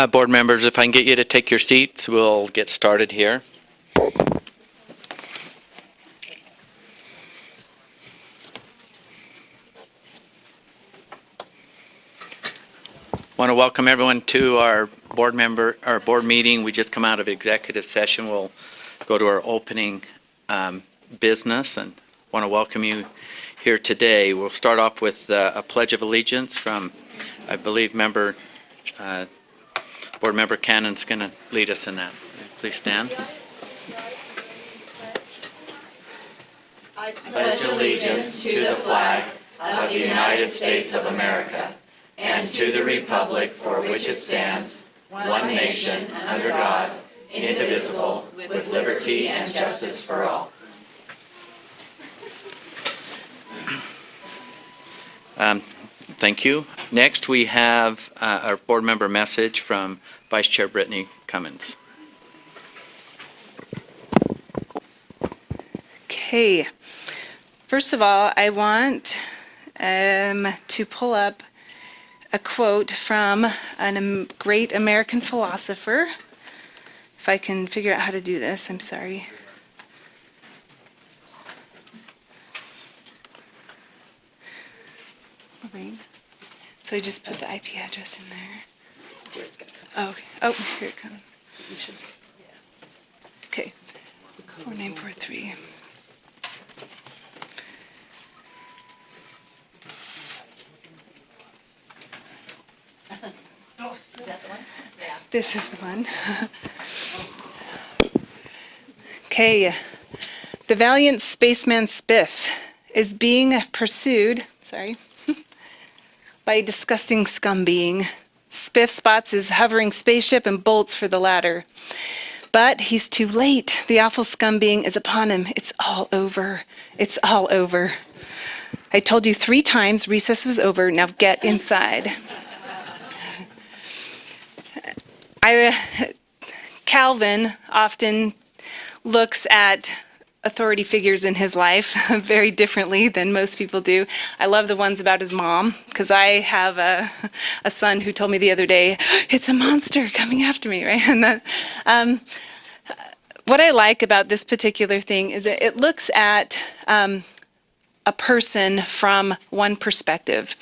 Board members, if I can get you to take your seats, we'll get started here. Want to welcome everyone to our board meeting. We just come out of executive session. We'll go to our opening business and want to welcome you here today. We'll start off with a pledge of allegiance from, I believe, Board Member Cannon's going to lead us in that. Please stand. I pledge allegiance to the flag of the United States of America and to the republic for which it stands, one nation, under God, indivisible, with liberty and justice for all. Thank you. Next, we have our board member message from Vice Chair Brittany Cummins. Okay. First of all, I want to pull up a quote from a great American philosopher. If I can figure out how to do this, I'm sorry. So I just put the IP address in there. Oh, okay. Oh, here it comes. Okay. 4943. Oh, is that the one? Yeah. This is the one. Okay. The valiant spaceman Spiff is being pursued, by a disgusting scum being. Spiff spots his hovering spaceship and bolts for the ladder. But he's too late. The awful scum being is upon him. It's all over. It's all over. I told you 3 times recess was over. Now get inside. Calvin often looks at authority figures in his life very differently than most people do. I love the ones about his mom, because I have a son who told me the other day, it's a monster coming after me, right? And that, what I like about this particular thing is that it looks at a person from one perspective.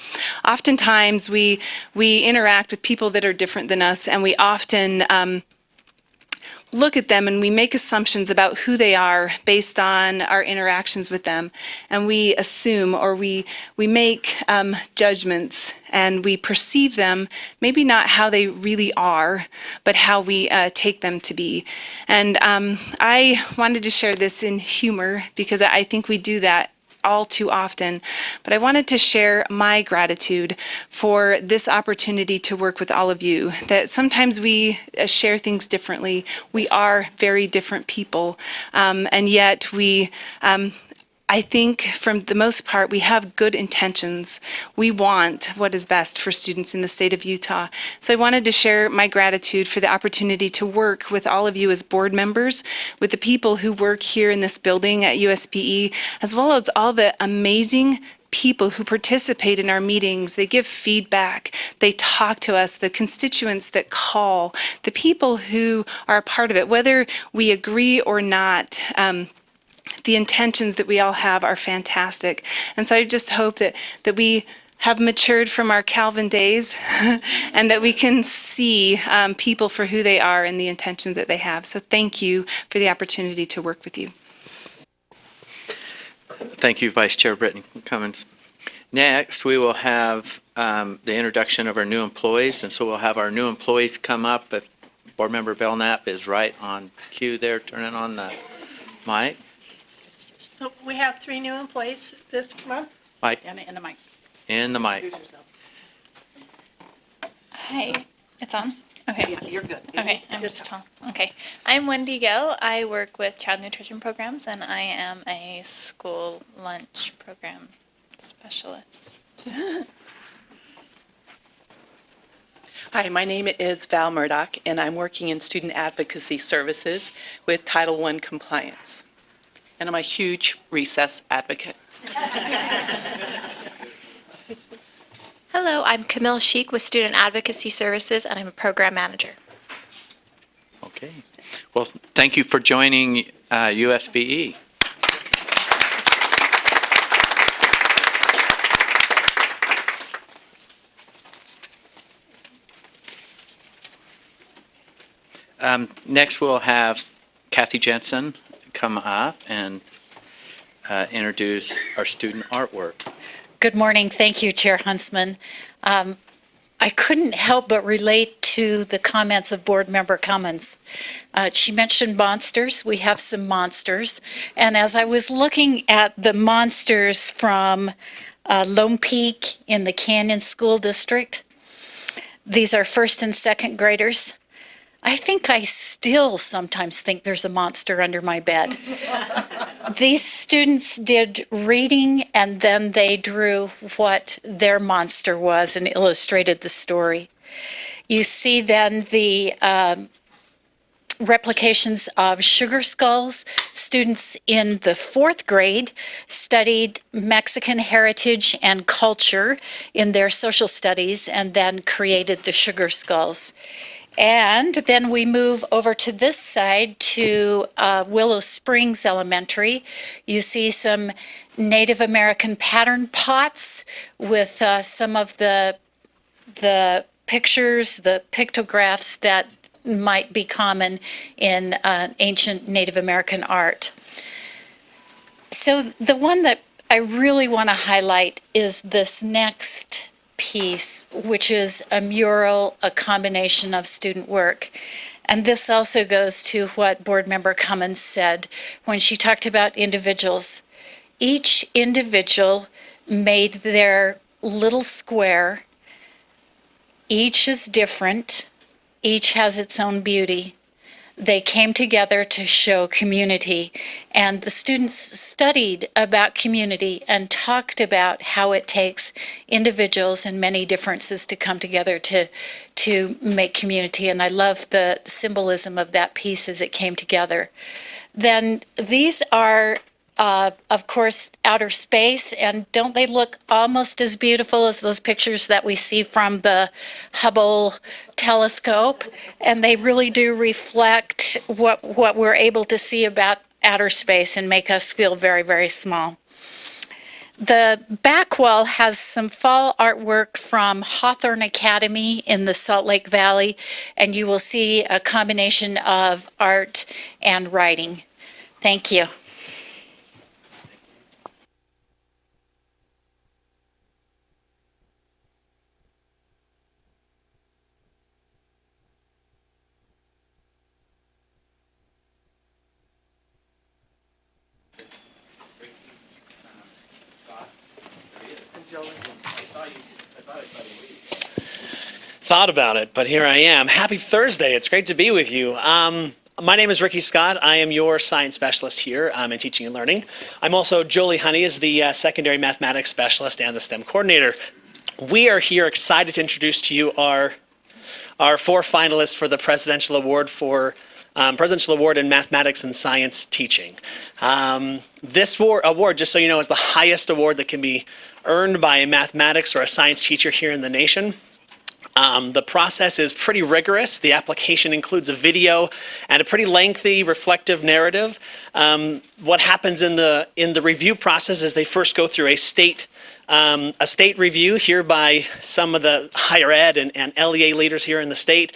Oftentimes we interact with people that are different than us, and we often look at them and we make assumptions about who they are based on our interactions with them, and we assume or we make judgments, and we perceive them maybe not how they really are, but how we take them to be. And I wanted to share this in humor because I think we do that all too often, but I wanted to share my gratitude for this opportunity to work with all of you, that sometimes we share things differently. We are very different people, and yet we I think for the most part, we have good intentions. We want what is best for students in the state of Utah. So I wanted to share my gratitude for the opportunity to work with all of you as board members, with the people who work here in this building at USBE, as well as all the amazing people who participate in our meetings. They give feedback, they talk to us, the constituents that call, the people who are a part of it, whether we agree or not. The intentions that we all have are fantastic. And so I just hope that we have matured from our Calvin days and that we can see people for who they are and the intentions that they have. So thank you for the opportunity to work with you. Thank you, Vice Chair Brittany Cummins. Next, we will have the introduction of our new employees. And so we'll have our new employees come up. If Board Member Belknap is right on cue there, turning on the mic. So we have 3 new employees this month. Mike. And the mic. In the mic. Hi, it's on? Okay. Yeah, you're good. Okay, I'm just tall. Okay. I'm Wendy Gill. I work with child nutrition programs, and I am a school lunch program specialist. Hi, my name is Val Murdoch, and I'm working in student advocacy services with Title I compliance. And I'm a huge recess advocate. Hello, I'm Camille Sheik with Student Advocacy Services, and I'm a program manager. Okay. Well, thank you for joining USBE. Next, we'll have Kathy Jensen come up and introduce our student artwork. Good morning. Thank you, Chair Huntsman. I couldn't help but relate to the comments of Board Member Cummins. She mentioned monsters. We have some monsters. And as I was looking at the monsters from Lone Peak in the Canyon School District, these are first and second graders. I think I still sometimes think there's a monster under my bed. These students did reading and then they drew what their monster was and illustrated the story. You see then the replications of sugar skulls. Students in the 4th grade studied Mexican heritage and culture in their social studies and then created the sugar skulls. And then we move over to this side to Willow Springs Elementary. You see some Native American pattern pots with some of the pictures, the pictographs that might be common in ancient Native American art. So the one that I really want to highlight is this next piece, which is a mural, a combination of student work. And this also goes to what Board Member Cummins said when she talked about individuals. Each individual made their little square. Each is different. Each has its own beauty. They came together to show community, and the students studied about community and talked about how it takes individuals and many differences to come together to make community, and I love the symbolism of that piece as it came together. Then these are, of course, outer space, and don't they look almost as beautiful as those pictures that we see from the Hubble telescope? And they really do reflect what we're able to see about outer space and make us feel very, very small. The back wall has some fall artwork from Hawthorne Academy in the Salt Lake Valley, and you will see a combination of art and writing. Thank you. Thought about it, but here I am. Happy Thursday. It's great to be with you. My name is Ricky Scott. I am your science specialist here in teaching and learning. I'm also Jolie Honey is the secondary mathematics specialist and the STEM coordinator. We are here excited to introduce to you our 4 finalists for the Presidential Award in Mathematics and Science Teaching. This award, just so you know, is the highest award that can be earned by a mathematics or a science teacher here in the nation. The process is pretty rigorous. The application includes a video and a pretty lengthy reflective narrative. What happens in the review process is they first go through a state review here by some of the higher ed and LEA leaders here in the state.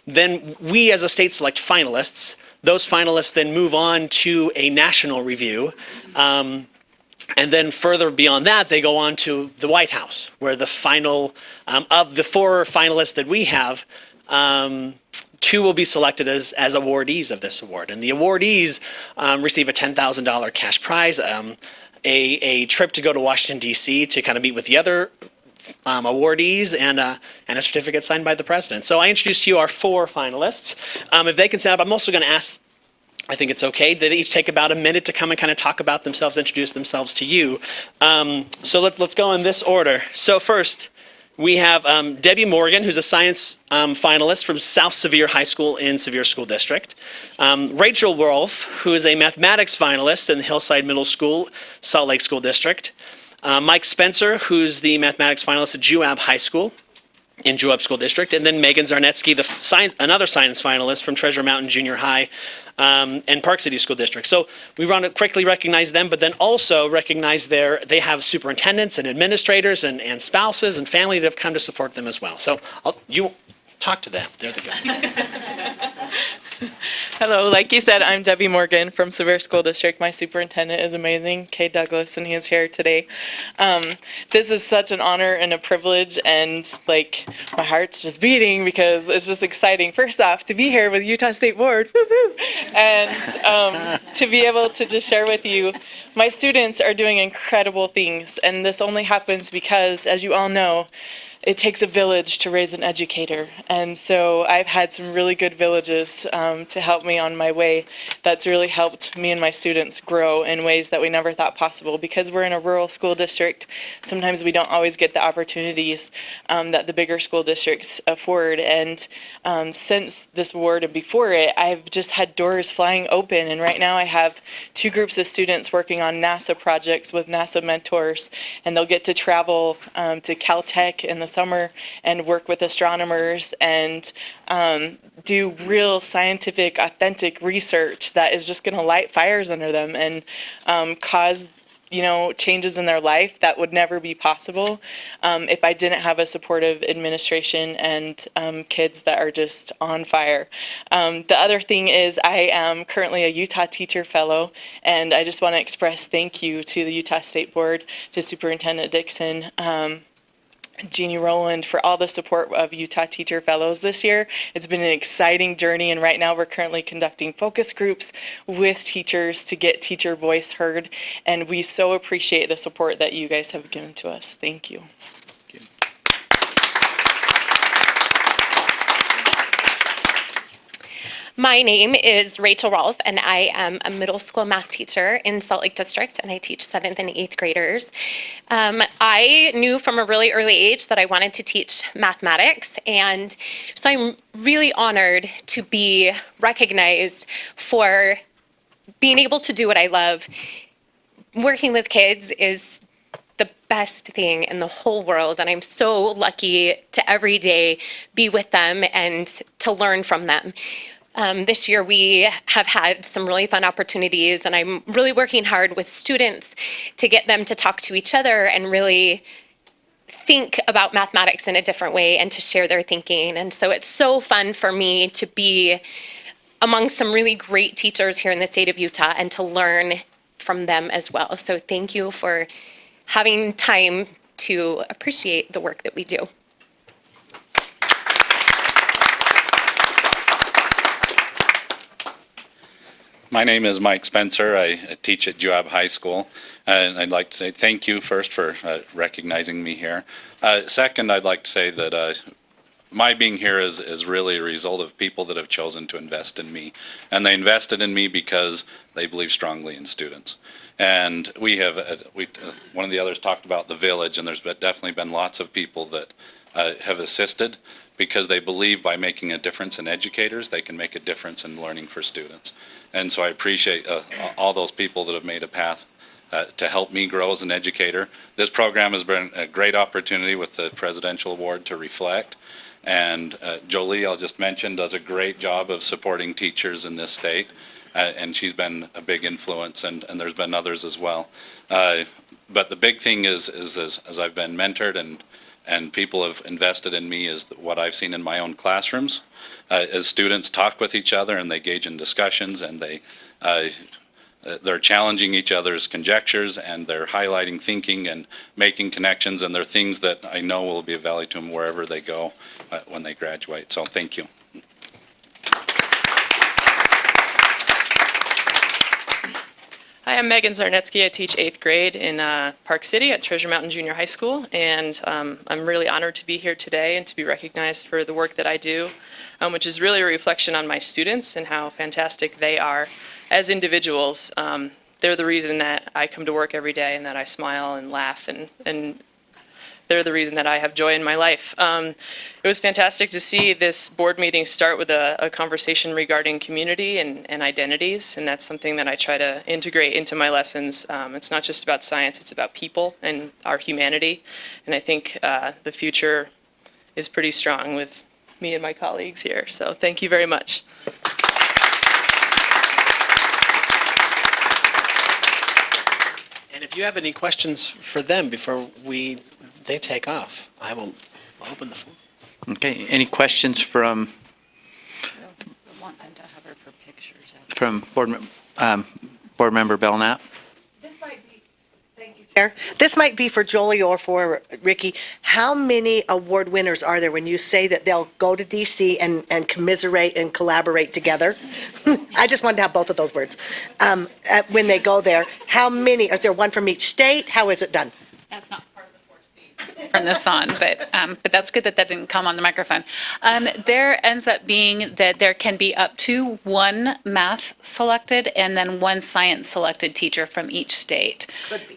Then we as a state select finalists. Those finalists then move on to a national review. And then further beyond that, they go on to the White House, where the final, of the 4 finalists that we have, 2 will be selected as awardees of this award. And the awardees receive a $10,000 cash prize, a trip to go to Washington, D.C. to kind of meet with the other awardees, and a certificate signed by the president. So I introduced to you our 4 finalists. If they can stand up, I'm also going to ask, I think it's okay, they each take about a minute to come and kind of talk about themselves, introduce themselves to you. So let's go in this order. So first, we have Debbie Morgan, who's a science finalist from South Sevier High School in Sevier School District. Rachel Wolf, who is a mathematics finalist in Hillside Middle School, Salt Lake School District. Mike Spencer, who's the mathematics finalist at Juab High School in Juab School District, and then Megan Zarnetsky, another science finalist from Treasure Mountain Junior High and Park City School District. So we want to quickly recognize them, but then also recognize they have superintendents and administrators and spouses and family that have come to support them as well. So you talk to them. They're the guys. Hello, like you said, I'm Debbie Morgan from Sevier School District. My superintendent is amazing, Kay Douglas, and he is here today. This is such an honor and a privilege, and like my heart's just beating because it's just exciting. First off, to be here with Utah State Board, woo-hoo, and to be able to just share with you, my students are doing incredible things, and this only happens because, as you all know, it takes a village to raise an educator. And so I've had some really good villages to help me on my way. That's really helped me and my students grow in ways that we never thought possible. Because we're in a rural school district, sometimes we don't always get the opportunities that the bigger school districts afford. And since this award and before it, I've just had doors flying open. And right now I have 2 groups of students working on NASA projects with NASA mentors. And they'll get to travel to Caltech in the summer and work with astronomers and do real scientific, authentic research that is just going to light fires under them and cause changes in their life that would never be possible if I didn't have a supportive administration and kids that are just on fire. The other thing is I am currently a Utah Teacher Fellow, and I just want to express thank you to the Utah State Board, to Superintendent Dixon, Jeannie Rowland, for all the support of Utah Teacher Fellows this year. It's been an exciting journey, and right now we're currently conducting focus groups with teachers to get teacher voice heard, and we so appreciate the support that you guys have given to us. Thank you. My name is Rachel Rolfe, and I am a middle school math teacher in Salt Lake District, and I teach 7th and 8th graders. I knew from a really early age that I wanted to teach mathematics, and so I'm really honored to be recognized for being able to do what I love. Working with kids is the best thing in the whole world, and I'm so lucky to every day be with them and to learn from them. This year we have had some really fun opportunities, and I'm really working hard with students to get them to talk to each other and really think about mathematics in a different way and to share their thinking. And so it's so fun for me to be among some really great teachers here in the state of Utah and to learn from them as well. So thank you for having time to appreciate the work that we do. My name is Mike Spencer. I teach at Juab High School, and I'd like to say thank you first for recognizing me here. Second, I'd like to say that my being here is really a result of people that have chosen to invest in me, and they invested in me because they believe strongly in students. And we have, one of the others talked about the village, and there's definitely been lots of people that have assisted because they believe by making a difference in educators, they can make a difference in learning for students. And so I appreciate all those people that have made a path to help me grow as an educator. This program has been a great opportunity with the Presidential Award to reflect. And Jolie, I'll just mention, does a great job of supporting teachers in this state. And she's been a big influence, and there's been others as well. But the big thing is as I've been mentored and people have invested in me is what I've seen in my own classrooms. As students talk with each other and they engage in discussions and they're challenging each other's conjectures and they're highlighting thinking and making connections, and they're things that I know will be of value to them wherever they go when they graduate. So thank you. Hi, I'm Megan Zarnetsky. I teach 8th grade in Park City at Treasure Mountain Junior High School, and I'm really honored to be here today and to be recognized for the work that I do, which is really a reflection on my students and how fantastic they are as individuals. They're the reason that I come to work every day and that I smile and laugh, and they're the reason that I have joy in my life. It was fantastic to see this board meeting start with a conversation regarding community and identities, and that's something that I try to integrate into my lessons. It's not just about science, it's about people and our humanity, and I think the future is pretty strong with me and my colleagues here. So thank you very much. And if you have any questions for them before they take off, I will open the floor. Okay, any questions from Board Member Belknap? This might be for Jolie or for Ricky. How many award winners are there when you say that they'll go to DC and commiserate and collaborate together? I just wanted to have both of those words. When they go there, how many? Is there one from each state? How is it done? That's not part of the 4C. Turn this on, but that's good that didn't come on the microphone. There ends up being that there can be up to one math selected and then one science selected teacher from each state. Could be.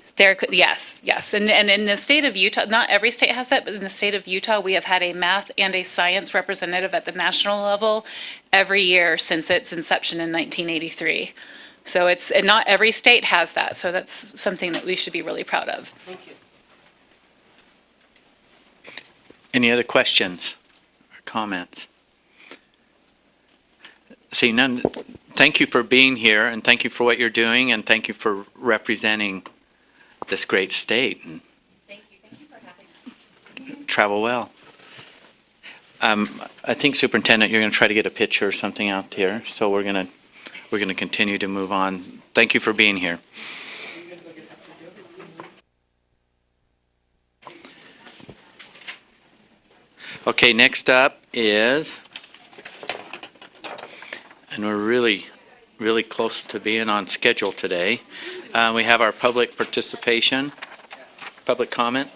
Yes. And in the state of Utah, not every state has that, but in the state of Utah, we have had a math and a science representative at the national level every year since its inception in 1983. So and not every state has that. So that's something that we should be really proud of. Thank you. Any other questions or comments? See none. Thank you for being here, and thank you for what you're doing, and thank you for representing this great state. And Thank you for having us. travel well. I think, Superintendent, you're going to try to get a picture or something out here. So we're going to continue to move on. Thank you for being here. Okay, next up is, and we're really close to being on schedule today. We have our public participation, public comment.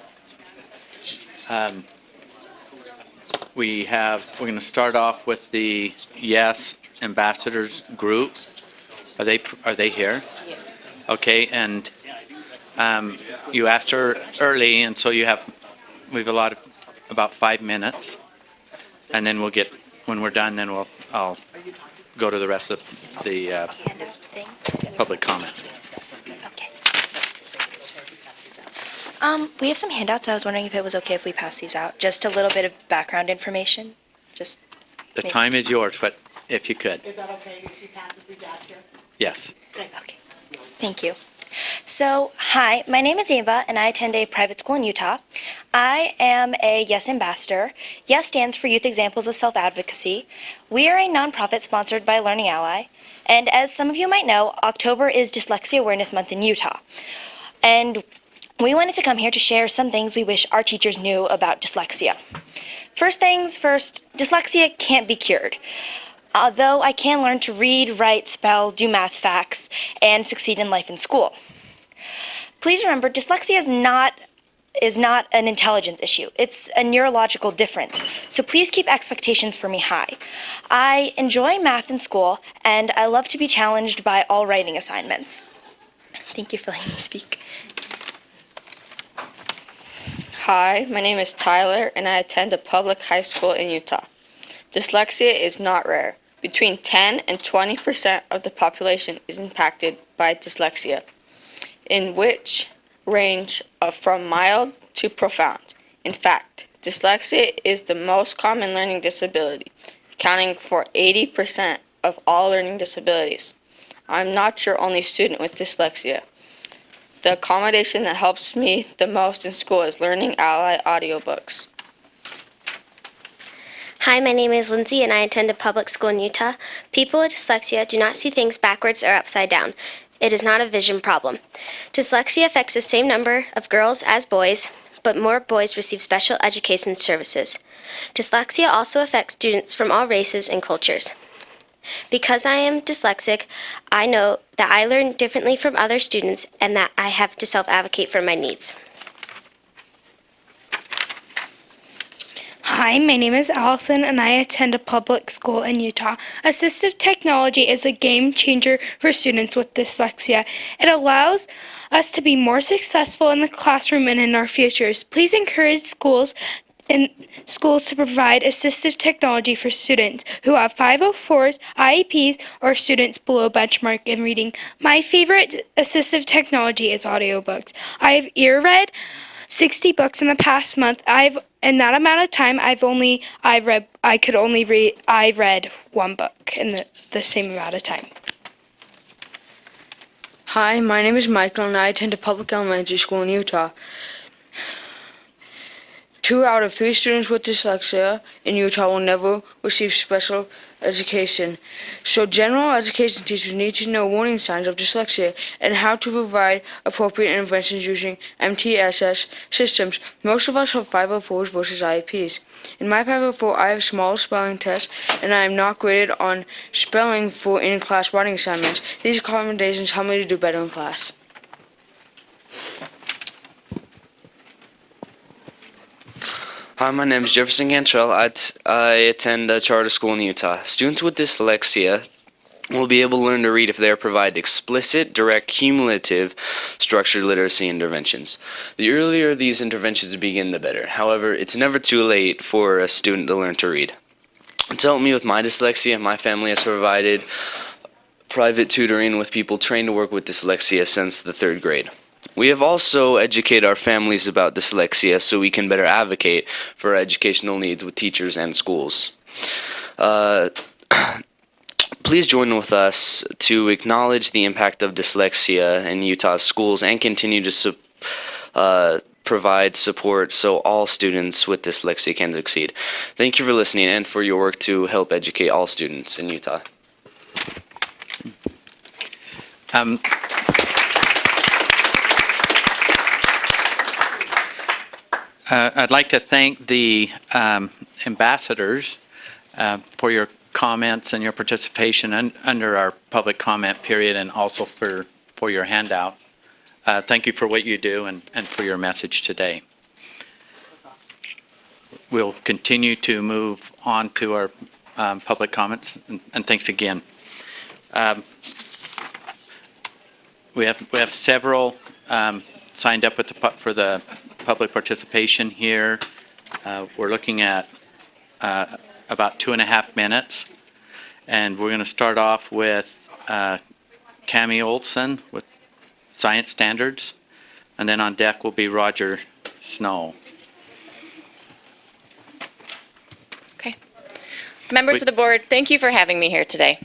We're going to start off with the Yes Ambassadors group. Are they here? Yes. Okay, and you asked her early, and so we have allotted about 5 minutes, and then when we're done, then I'll go to the rest of the public comment. Okay. We have some handouts. I was wondering if it was okay if we pass these out. Just a little bit of background information. The time is yours, but if you could. Is that okay if she passes these out here? Yes. Okay. Thank you. So, hi, my name is Ava, and I attend a private school in Utah. I am a YES ambassador. YES stands for Youth Examples of Self-Advocacy. We are a nonprofit sponsored by Learning Ally, and as some of you might know, October is Dyslexia Awareness Month in Utah. And we wanted to come here to share some things we wish our teachers knew about dyslexia. First things first, dyslexia can't be cured. Although I can learn to read, write, spell, do math facts, and succeed in life and school. Please remember, dyslexia is not an intelligence issue. It's a neurological difference. So please keep expectations for me high. I enjoy math in school, and I love to be challenged by all writing assignments. Thank you for letting me speak. Hi, my name is Tyler, and I attend a public high school in Utah. Dyslexia is not rare. Between 10 and 20% of the population is impacted by dyslexia, in which range from mild to profound. In fact, dyslexia is the most common learning disability, accounting for 80% of all learning disabilities. I'm not your only student with dyslexia. The accommodation that helps me the most in school is Learning Ally audiobooks. Hi, my name is Lindsay, and I attend a public school in Utah. People with dyslexia do not see things backwards or upside down. It is not a vision problem. Dyslexia affects the same number of girls as boys, but more boys receive special education services. Dyslexia also affects students from all races and cultures. Because I am dyslexic, I know that I learn differently from other students and that I have to self-advocate for my needs. Hi, my name is Allison and I attend a public school in Utah. Assistive technology is a game changer for students with dyslexia. It allows us to be more successful in the classroom and in our futures. Please encourage schools to provide assistive technology for students who have 504s, IEPs, or students below benchmark in reading. My favorite assistive technology is audiobooks. I've ear-read 60 books in the past month. In that amount of time, I read one book in the same amount of time. Hi, my name is Michael and I attend a public elementary school in Utah. 2 out of 3 students with dyslexia in Utah will never receive special education. So general education teachers need to know warning signs of dyslexia and how to provide appropriate interventions using MTSS systems. Most of us have 504s versus IEPs. In my 504, I have small spelling tests and I am not graded on spelling for in-class writing assignments. These accommodations help me to do better in class. Hi, my name is Jefferson Cantrell. I attend a charter school in Utah. Students with dyslexia will be able to learn to read if they are provided explicit, direct, cumulative, structured literacy interventions. The earlier these interventions begin, the better. However, it's never too late for a student to learn to read. To help me with my dyslexia, my family has provided private tutoring with people trained to work with dyslexia since the 3rd grade. We have also educated our families about dyslexia so we can better advocate for our educational needs with teachers and schools. Please join with us to acknowledge the impact of dyslexia in Utah's schools and continue to provide support so all students with dyslexia can succeed. Thank you for listening and for your work to help educate all students in Utah. I'd like to thank the ambassadors for your comments and your participation under our public comment period and also for your handout. Thank you for what you do and for your message today. We'll continue to move on to our public comments and thanks again. We have several signed up for the public participation here. We're looking at about 2.5 minutes. And we're going to start off with Cami Olson with Science Standards. And then on deck will be Roger Snow. Okay. Members of the board, thank you for having me here today.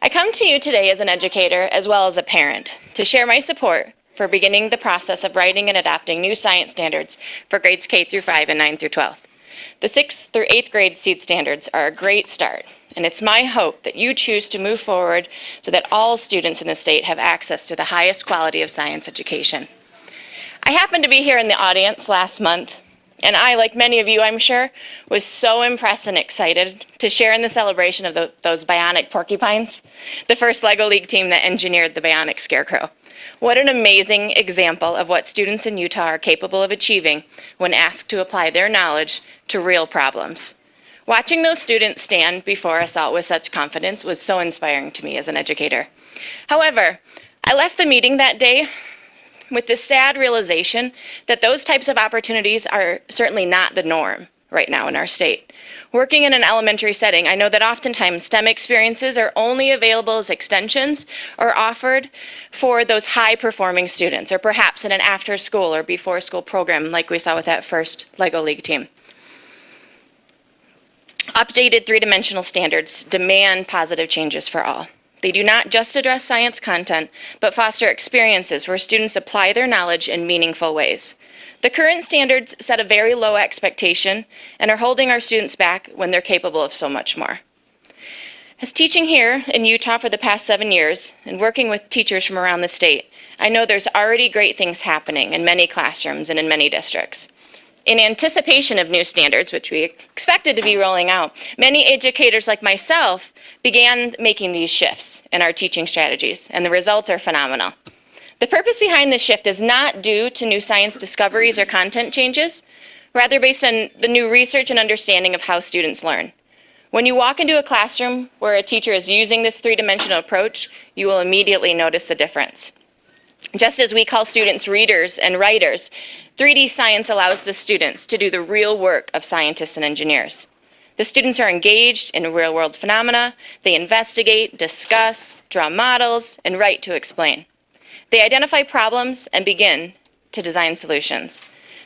I come to you today as an educator as well as a parent to share my support for beginning the process of writing and adopting new science standards for grades K through 5 and 9 through 12. The 6th through 8th grade seed standards are a great start, and it's my hope that you choose to move forward so that all students in the state have access to the highest quality of science education. I happened to be here in the audience last month, and I, like many of you I'm sure, was so impressed and excited to share in the celebration of those bionic porcupines, the first LEGO League team that engineered the bionic scarecrow. What an amazing example of what students in Utah are capable of achieving when asked to apply their knowledge to real problems. Watching those students stand before us all with such confidence was so inspiring to me as an educator. However, I left the meeting that day with the sad realization that those types of opportunities are certainly not the norm right now in our state. Working in an elementary setting, I know that oftentimes STEM experiences are only available as extensions or offered for those high-performing students, or perhaps in an after-school or before-school program like we saw with that first LEGO League team. Updated three-dimensional standards demand positive changes for all. They do not just address science content, but foster experiences where students apply their knowledge in meaningful ways. The current standards set a very low expectation and are holding our students back when they're capable of so much more. As teaching here in Utah for the past 7 years and working with teachers from around the state, I know there's already great things happening in many classrooms and in many districts. In anticipation of new standards, which we expected to be rolling out, many educators like myself began making these shifts in our teaching strategies, and the results are phenomenal. The purpose behind this shift is not due to new science discoveries or content changes. rather based on the new research and understanding of how students learn. When you walk into a classroom where a teacher is using this three-dimensional approach, you will immediately notice the difference. Just as we call students readers and writers, 3D science allows the students to do the real work of scientists and engineers. The students are engaged in real-world phenomena. They investigate, discuss, draw models, and write to explain. They identify problems and begin to design solutions.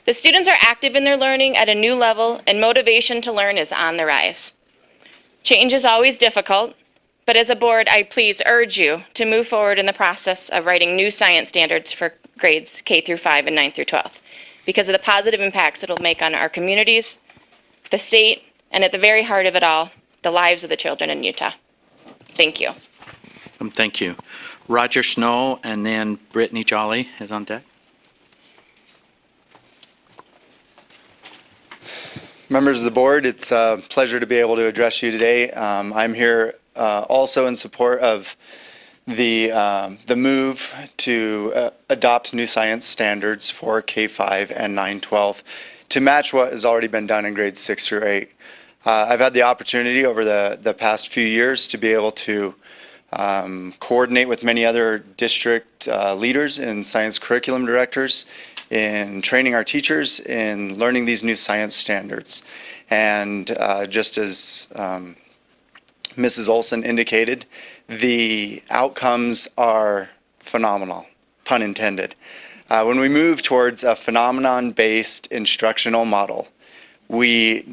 The students are active in their learning at a new level, and motivation to learn is on the rise. Change is always difficult, but as a board, I please urge you to move forward in the process of writing new science standards for grades K through 5 and 9 through 12 because of the positive impacts it'll make on our communities, the state, and at the very heart of it all, the lives of the children in Utah. Thank you. Thank you. Roger Snow and then Brittany Jolly is on deck. Members of the board, it's a pleasure to be able to address you today. I'm here also in support of the move to adopt new science standards for K-5 and 9-12 to match what has already been done in grades 6 through 8. I've had the opportunity over the past few years to be able to coordinate with many other district leaders and science curriculum directors in training our teachers in learning these new science standards. And just as Mrs. Olson indicated, the outcomes are phenomenal, pun intended. When we move towards a phenomenon-based instructional model, we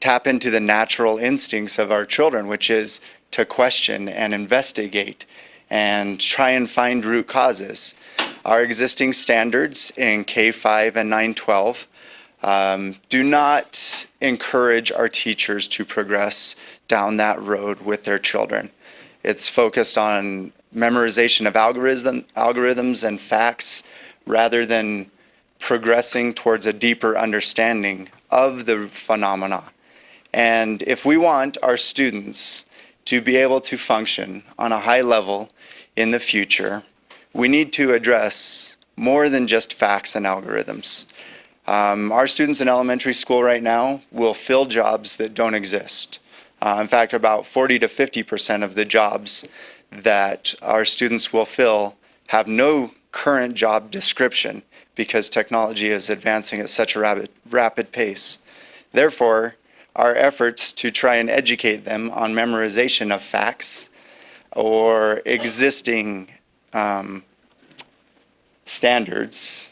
tap into the natural instincts of our children, which is to question and investigate and try and find root causes. Our existing standards in K-5 and 9-12 do not encourage our teachers to progress down that road with their children. It's focused on memorization of algorithms and facts rather than progressing towards a deeper understanding of the phenomena. And if we want our students to be able to function on a high level in the future, we need to address more than just facts and algorithms. Our students in elementary school right now will fill jobs that don't exist. In fact, about 40 to 50% of the jobs that our students will fill have no current job description because technology is advancing at such a rapid pace. Therefore, our efforts to try and educate them on memorization of facts or existing standards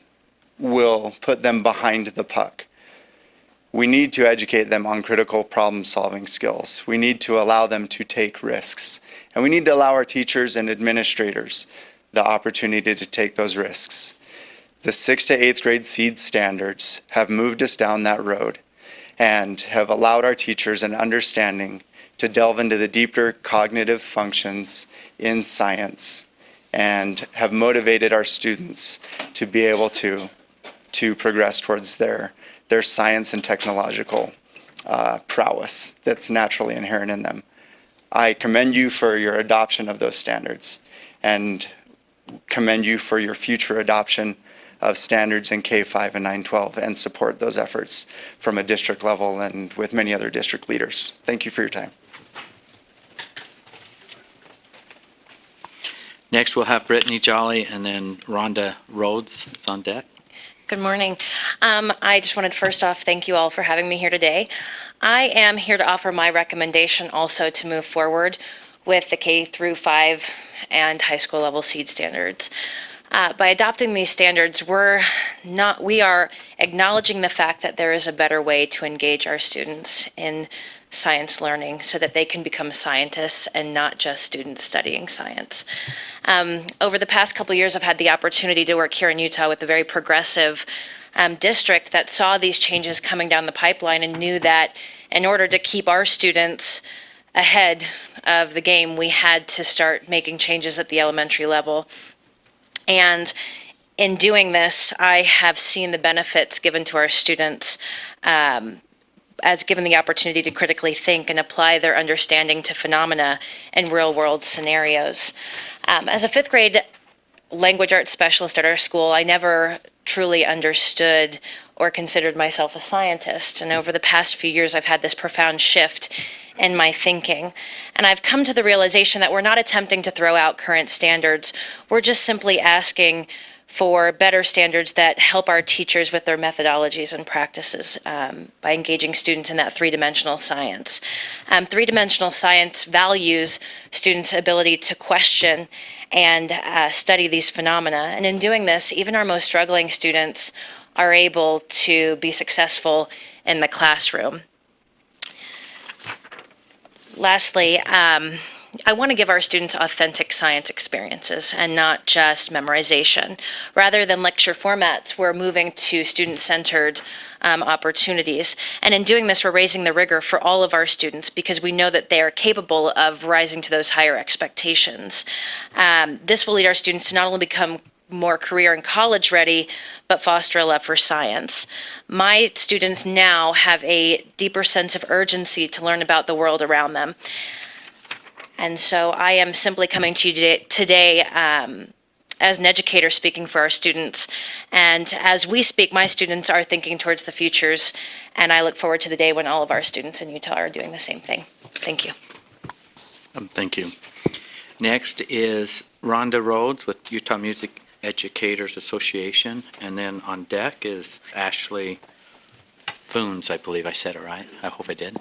will put them behind the puck. We need to educate them on critical problem-solving skills. We need to allow them to take risks. And we need to allow our teachers and administrators the opportunity to take those risks. The 6th to 8th grade SEED standards have moved us down that road and have allowed our teachers an understanding to delve into the deeper cognitive functions in science and have motivated our students to be able to progress towards their science and technological prowess that's naturally inherent in them. I commend you for your adoption of those standards and commend you for your future adoption of standards in K-5 and 9-12 and support those efforts from a district level and with many other district leaders. Thank you for your time. Next, we'll have Brittany Jolly and then Rhonda Rhodes is on deck. Good morning. I just wanted to first off thank you all for having me here today. I am here to offer my recommendation also to move forward with the K through 5 and high school level SEED standards. By adopting these standards, we are acknowledging the fact that there is a better way to engage our students in science learning so that they can become scientists and not just students studying science. Over the past couple years, I've had the opportunity to work here in Utah with a very progressive district that saw these changes coming down the pipeline and knew that in order to keep our students ahead of the game, we had to start making changes at the elementary level. And in doing this, I have seen the benefits given to our students as given the opportunity to critically think and apply their understanding to phenomena in real-world scenarios. As a 5th grade language arts specialist at our school, I never truly understood or considered myself a scientist. And over the past few years, I've had this profound shift in my thinking. And I've come to the realization that we're not attempting to throw out current standards. We're just simply asking for better standards that help our teachers with their methodologies and practices by engaging students in that three-dimensional science. Three-dimensional science values students' ability to question and study these phenomena. And in doing this, even our most struggling students are able to be successful in the classroom. Lastly, I want to give our students authentic science experiences and not just memorization. Rather than lecture formats, we're moving to student-centered opportunities. And in doing this, we're raising the rigor for all of our students because we know that they are capable of rising to those higher expectations. This will lead our students to not only become more career and college ready, but foster a love for science. My students now have a deeper sense of urgency to learn about the world around them. And so I am simply coming to you today as an educator speaking for our students. And as we speak, my students are thinking towards the futures, and I look forward to the day when all of our students in Utah are doing the same thing. Thank you. Thank you. Next is Rhonda Rhodes with Utah Music Educators Association, and then on deck is Ashley Foons. I believe I said it right. I hope I did.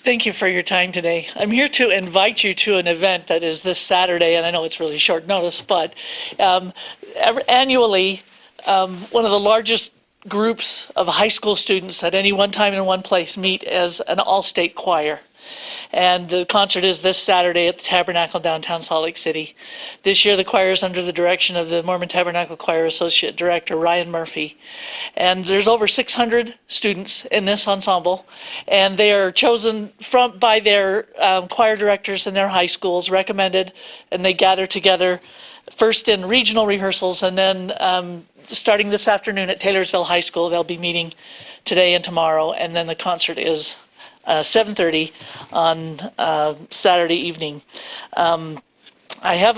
Thank you for your time today. I'm here to invite you to an event that is this Saturday, and I know it's really short notice, but annually, one of the largest groups of high school students at any one time in one place meet as an all-state choir. And the concert is this Saturday at the Tabernacle downtown Salt Lake City. This year the choir is under the direction of the Mormon Tabernacle Choir Associate Director Ryan Murphy. And there's over 600 students in this ensemble, and they are chosen by their choir directors in their high schools, recommended, and they gather together first in regional rehearsals, and then starting this afternoon at Taylorsville High School, they'll be meeting today and tomorrow, and then the concert is 7:30 on Saturday evening. I have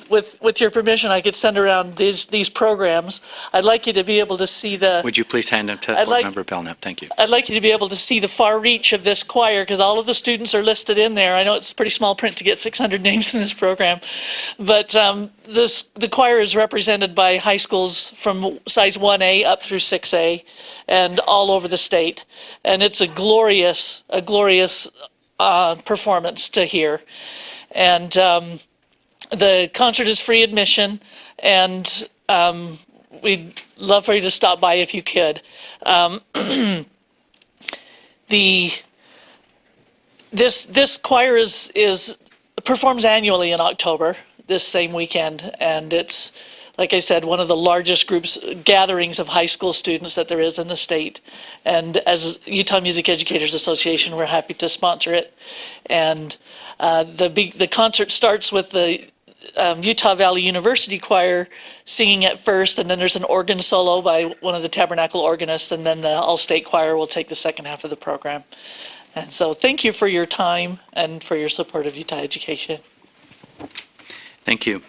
with your permission, I could send around these programs. I'd like you to be able to see the. Would you please hand them to Board Member Belknap? Thank you. I'd like you to be able to see the far reach of this choir because all of the students are listed in there. I know it's pretty small print to get 600 names in this program, but the choir is represented by high schools from size 1A up through 6A, and all over the state. And it's a glorious performance to hear, and. The concert is free admission, and we'd love for you to stop by if you could. This choir performs annually in October, this same weekend, and it's, like I said, one of the largest gatherings of high school students that there is in the state. And as Utah Music Educators Association, we're happy to sponsor it. And the concert starts with the Utah Valley University Choir singing at first, and then there's an organ solo by one of the Tabernacle organists, and then the All-State Choir will take the second half of the program. And so thank you for your time and for your support of Utah education. Thank you.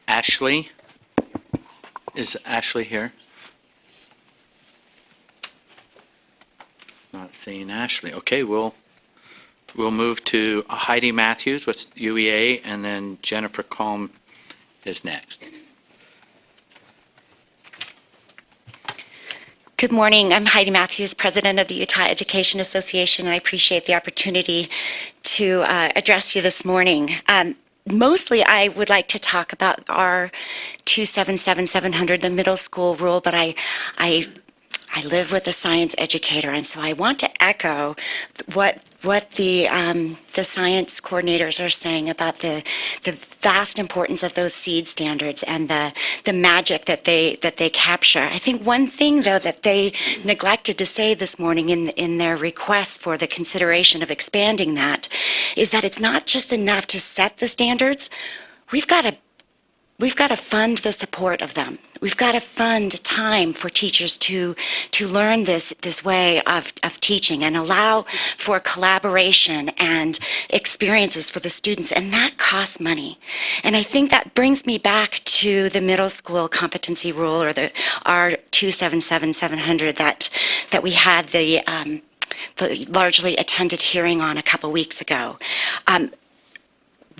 Ashley, is Ashley here? Not seeing Ashley. Okay, we'll move to Heidi Matthews with UEA, and then Jennifer Combe is next. Good morning. I'm Heidi Matthews, President of the Utah Education Association, and I appreciate the opportunity to address you this morning. Mostly, I would like to talk about our 277-700, the middle school rule, but I live with a science educator, and so I want to echo what the science coordinators are saying about the vast importance of those seed standards and the magic that they capture. I think one thing, though, that they neglected to say this morning in their request for the consideration of expanding that is that it's not just enough to set the standards. We've got to we've got to fund the support of them. We've got to fund time for teachers to learn this way of teaching and allow for collaboration and experiences for the students, and that costs money. And I think that brings me back to the middle school competency rule, or the R277700 that we had the largely attended hearing on a couple weeks ago.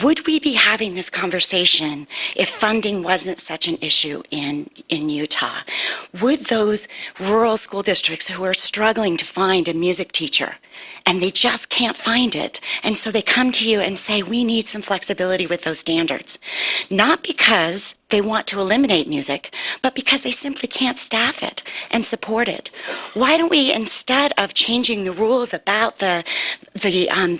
Would we be having this conversation if funding wasn't such an issue in Utah? Would those rural school districts who are struggling to find a music teacher and they just can't find it, and so they come to you and say, we need some flexibility with those standards, not because they want to eliminate music, but because they simply can't staff it and support it? Why don't we, instead of changing the rules about the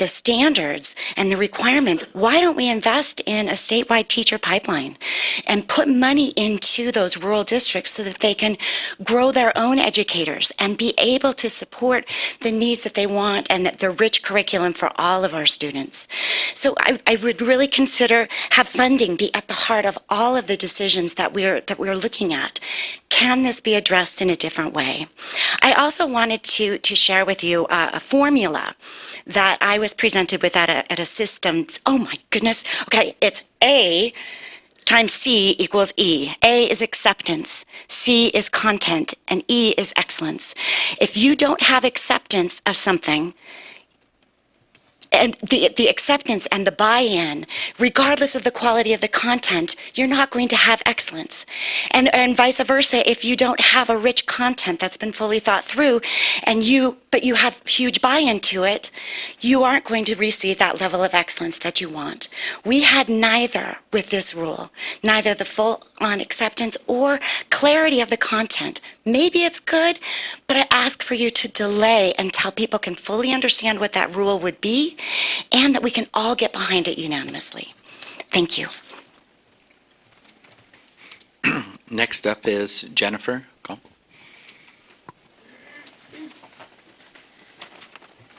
standards and the requirements, why don't we invest in a statewide teacher pipeline and put money into those rural districts so that they can grow their own educators and be able to support the needs that they want and the rich curriculum for all of our students? So I would really consider have funding be at the heart of all of the decisions that we're looking at. Can this be addressed in a different way? I also wanted to share with you a formula that I was presented with at a systems. Oh my goodness. Okay, it's A times C equals E. A is acceptance, C is content, and E is excellence. If you don't have acceptance of something, and the acceptance and the buy-in, regardless of the quality of the content, you're not going to have excellence. And vice versa, if you don't have a rich content that's been fully thought through, but you have huge buy-in to it, you aren't going to receive that level of excellence that you want. We had neither with this rule, neither the full-on acceptance or clarity of the content. Maybe it's good, but I ask for you to delay until people can fully understand what that rule would be, and that we can all get behind it unanimously. Thank you. Next up is Jennifer. Go.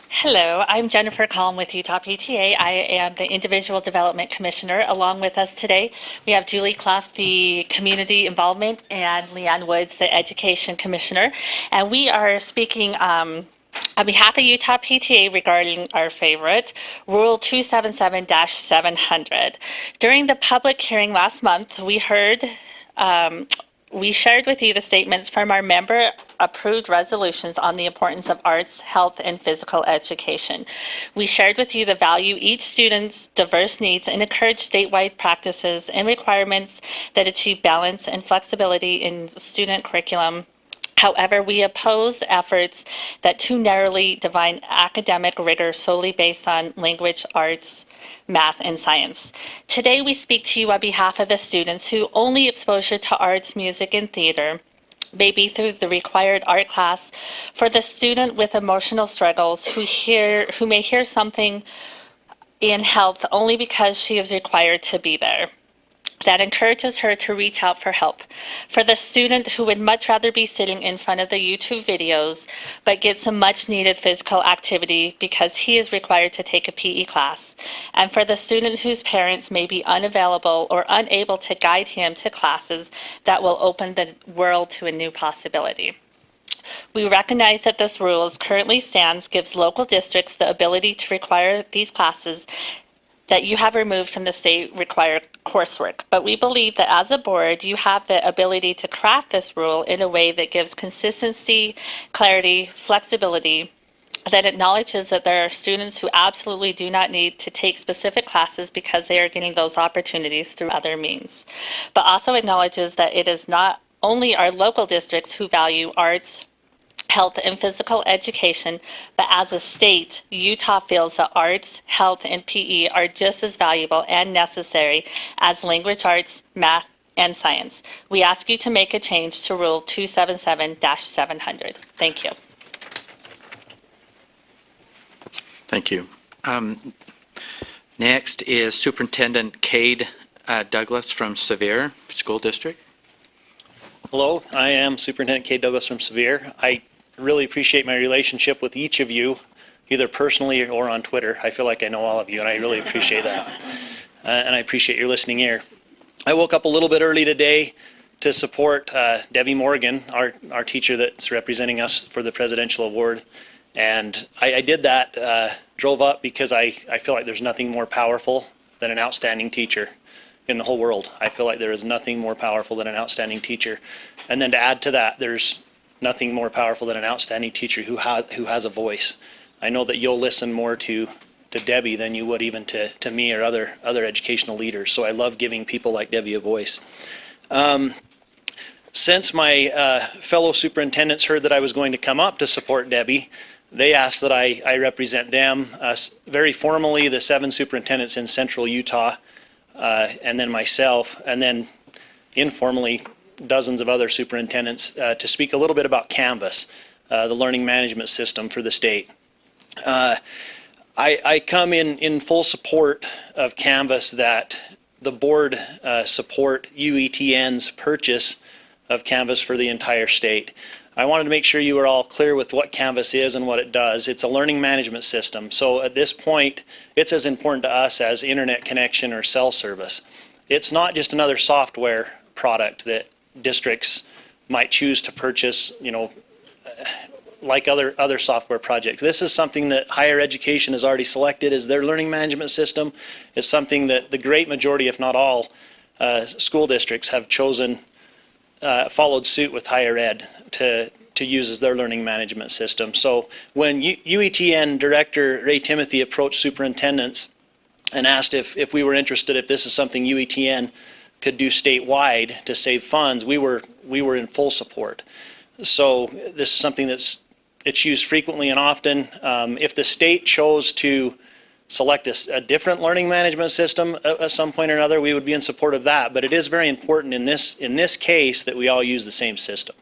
Hello, I'm Jennifer Collin with Utah PTA. I am the Individual Development Commissioner. Along with us today, we have Julie Clough, the Community Involvement, and Leanne Woods, the Education Commissioner. And we are speaking on behalf of Utah PTA regarding our favorite, Rule 277-700. During the public hearing last month, we shared with you the statements from our member-approved resolutions on the importance of arts, health, and physical education. We shared with you the value each student's diverse needs and encouraged statewide practices and requirements that achieve balance and flexibility in student curriculum. However, we oppose efforts that too narrowly define academic rigor solely based on language, arts, math, and science. Today, we speak to you on behalf of the students who only exposure to arts, music, and theater may be through the required art class, for the student with emotional struggles who may hear something in health only because she is required to be there. That encourages her to reach out for help. For the student who would much rather be sitting in front of the YouTube videos, but get some much needed physical activity because he is required to take a PE class. And for the student whose parents may be unavailable or unable to guide him to classes that will open the world to a new possibility. We recognize that this rule as currently stands gives local districts the ability to require these classes that you have removed from the state required coursework. But we believe that as a board, you have the ability to craft this rule in a way that gives consistency, clarity, flexibility, that acknowledges that there are students who absolutely do not need to take specific classes because they are getting those opportunities through other means, but also acknowledges that it is not only our local districts who value arts, health, and physical education, but as a state, Utah feels that arts, health, and PE are just as valuable and necessary as language arts, math, and science. We ask you to make a change to Rule 277-700. Thank you. Thank you. Next is Superintendent Cade Douglas from Sevier School District. Hello, I am Superintendent Cade Douglas from Sevier. I really appreciate my relationship with each of you, either personally or on Twitter. I feel like I know all of you, and I really appreciate that. And I appreciate your listening ear. I woke up a little bit early today to support Debbie Morgan, our teacher that's representing us for the Presidential Award. And I did that, drove up because I feel like there's nothing more powerful than an outstanding teacher in the whole world. I feel like there is nothing more powerful than an outstanding teacher. And then to add to that, there's nothing more powerful than an outstanding teacher who has a voice. I know that you'll listen more to Debbie than you would even to me or other educational leaders. So I love giving people like Debbie a voice. Since my fellow superintendents heard that I was going to come up to support Debbie, they asked that I represent them, very formally the 7 superintendents in central Utah, and then myself, and then informally dozens of other superintendents to speak a little bit about Canvas, the learning management system for the state. I come in full support of Canvas, that the board support UETN's purchase of Canvas for the entire state. I wanted to make sure you were all clear with what Canvas is and what it does. It's a learning management system. So at this point, it's as important to us as internet connection or cell service. It's not just another software product that districts might choose to purchase, like other software projects. This is something that higher education has already selected as their learning management system. It's something that the great majority, if not all, school districts have chosen, followed suit with higher ed to use as their learning management system. So when UETN Director Ray Timothy approached superintendents and asked if we were interested, if this is something UETN could do statewide to save funds, we were in full support. So this is something it's used frequently and often. If the state chose to select a different learning management system at some point or another, we would be in support of that. But it is very important in this case that we all use the same system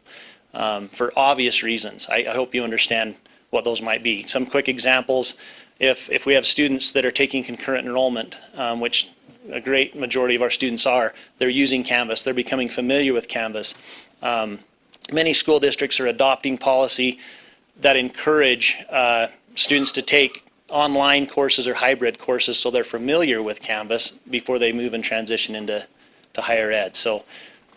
for obvious reasons. I hope you understand what those might be. Some quick examples: if we have students that are taking concurrent enrollment, which a great majority of our students are, they're using Canvas, they're becoming familiar with Canvas. Many school districts are adopting policy that encourage students to take online courses or hybrid courses so they're familiar with Canvas before they move and transition into higher ed. So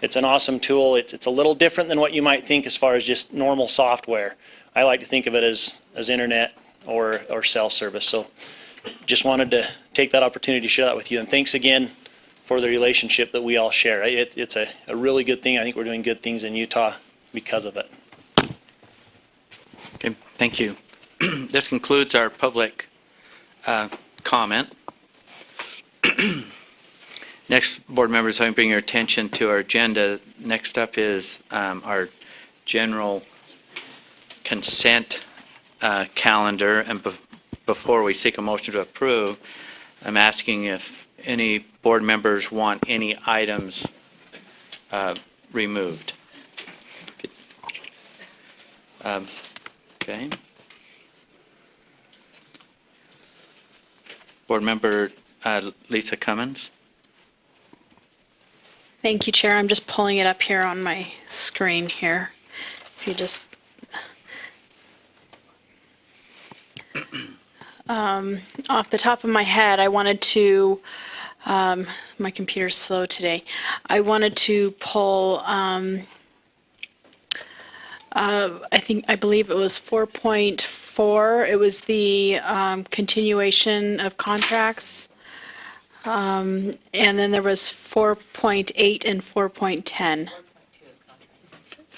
it's an awesome tool. It's a little different than what you might think as far as just normal software. I like to think of it as internet or cell service. So just wanted to take that opportunity to share that with you. And thanks again for the relationship that we all share. It's a really good thing. I think we're doing good things in Utah because of it. Okay, thank you. This concludes our public comment. Next, board members, I bring your attention to our agenda. Next up is our general consent calendar. And before we seek a motion to approve, I'm asking if any board members want any items removed. Okay. Board member Lisa Cummins. Thank you, Chair. I'm just pulling it up here on my screen here. If you just off the top of my head, I wanted to, my computer's slow today. I wanted to pull, I believe it was 4.4. It was the continuation of contracts. And then there was 4.8 and 4.10.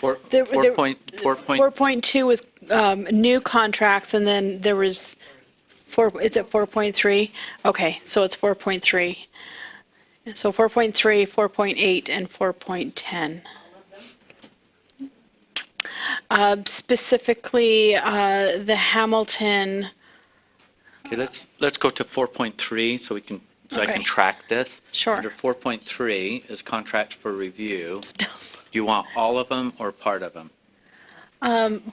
4.2 was new contracts, and then there was is it 4.3? Okay, so it's 4.3. So 4.3, 4.8, and 4.10. Specifically, the Hamilton. Okay, let's go to 4.3 so we can. So I can track this. Sure. Under 4.3 is contracts for review. Do you want all of them or part of them?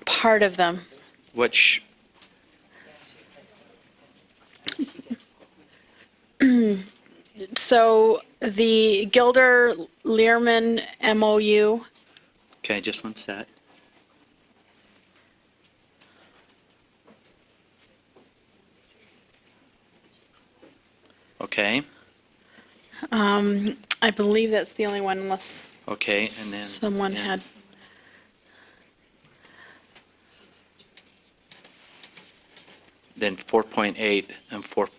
Part of them. Which? So the Gilder Learman MOU. Okay, just one sec. Okay. I believe that's the only one unless Okay, and then. someone yeah. had. Then 4.8 and 4,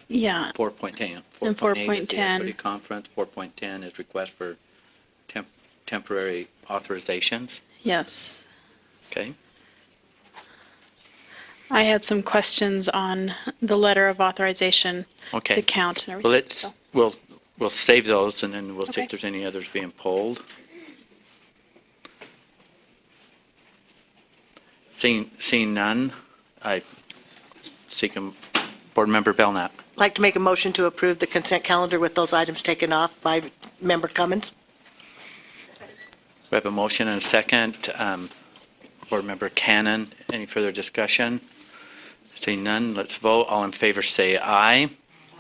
Yeah. 4.10. And 4.8 is the 4.10. equity conference. 4.10 is request for temporary authorizations. Yes. Okay. I had some questions on the letter of authorization, Okay. the count and Well, everything. we'll save those and then we'll see Okay. if there's any others being polled. Seeing none, I seek a Board Member Belknap. I'd like to make a motion to approve the consent calendar with those items taken off by Member Cummins. We have a motion and a second. Board Member Cannon, any further discussion? Seeing none, let's vote. All in favor say aye.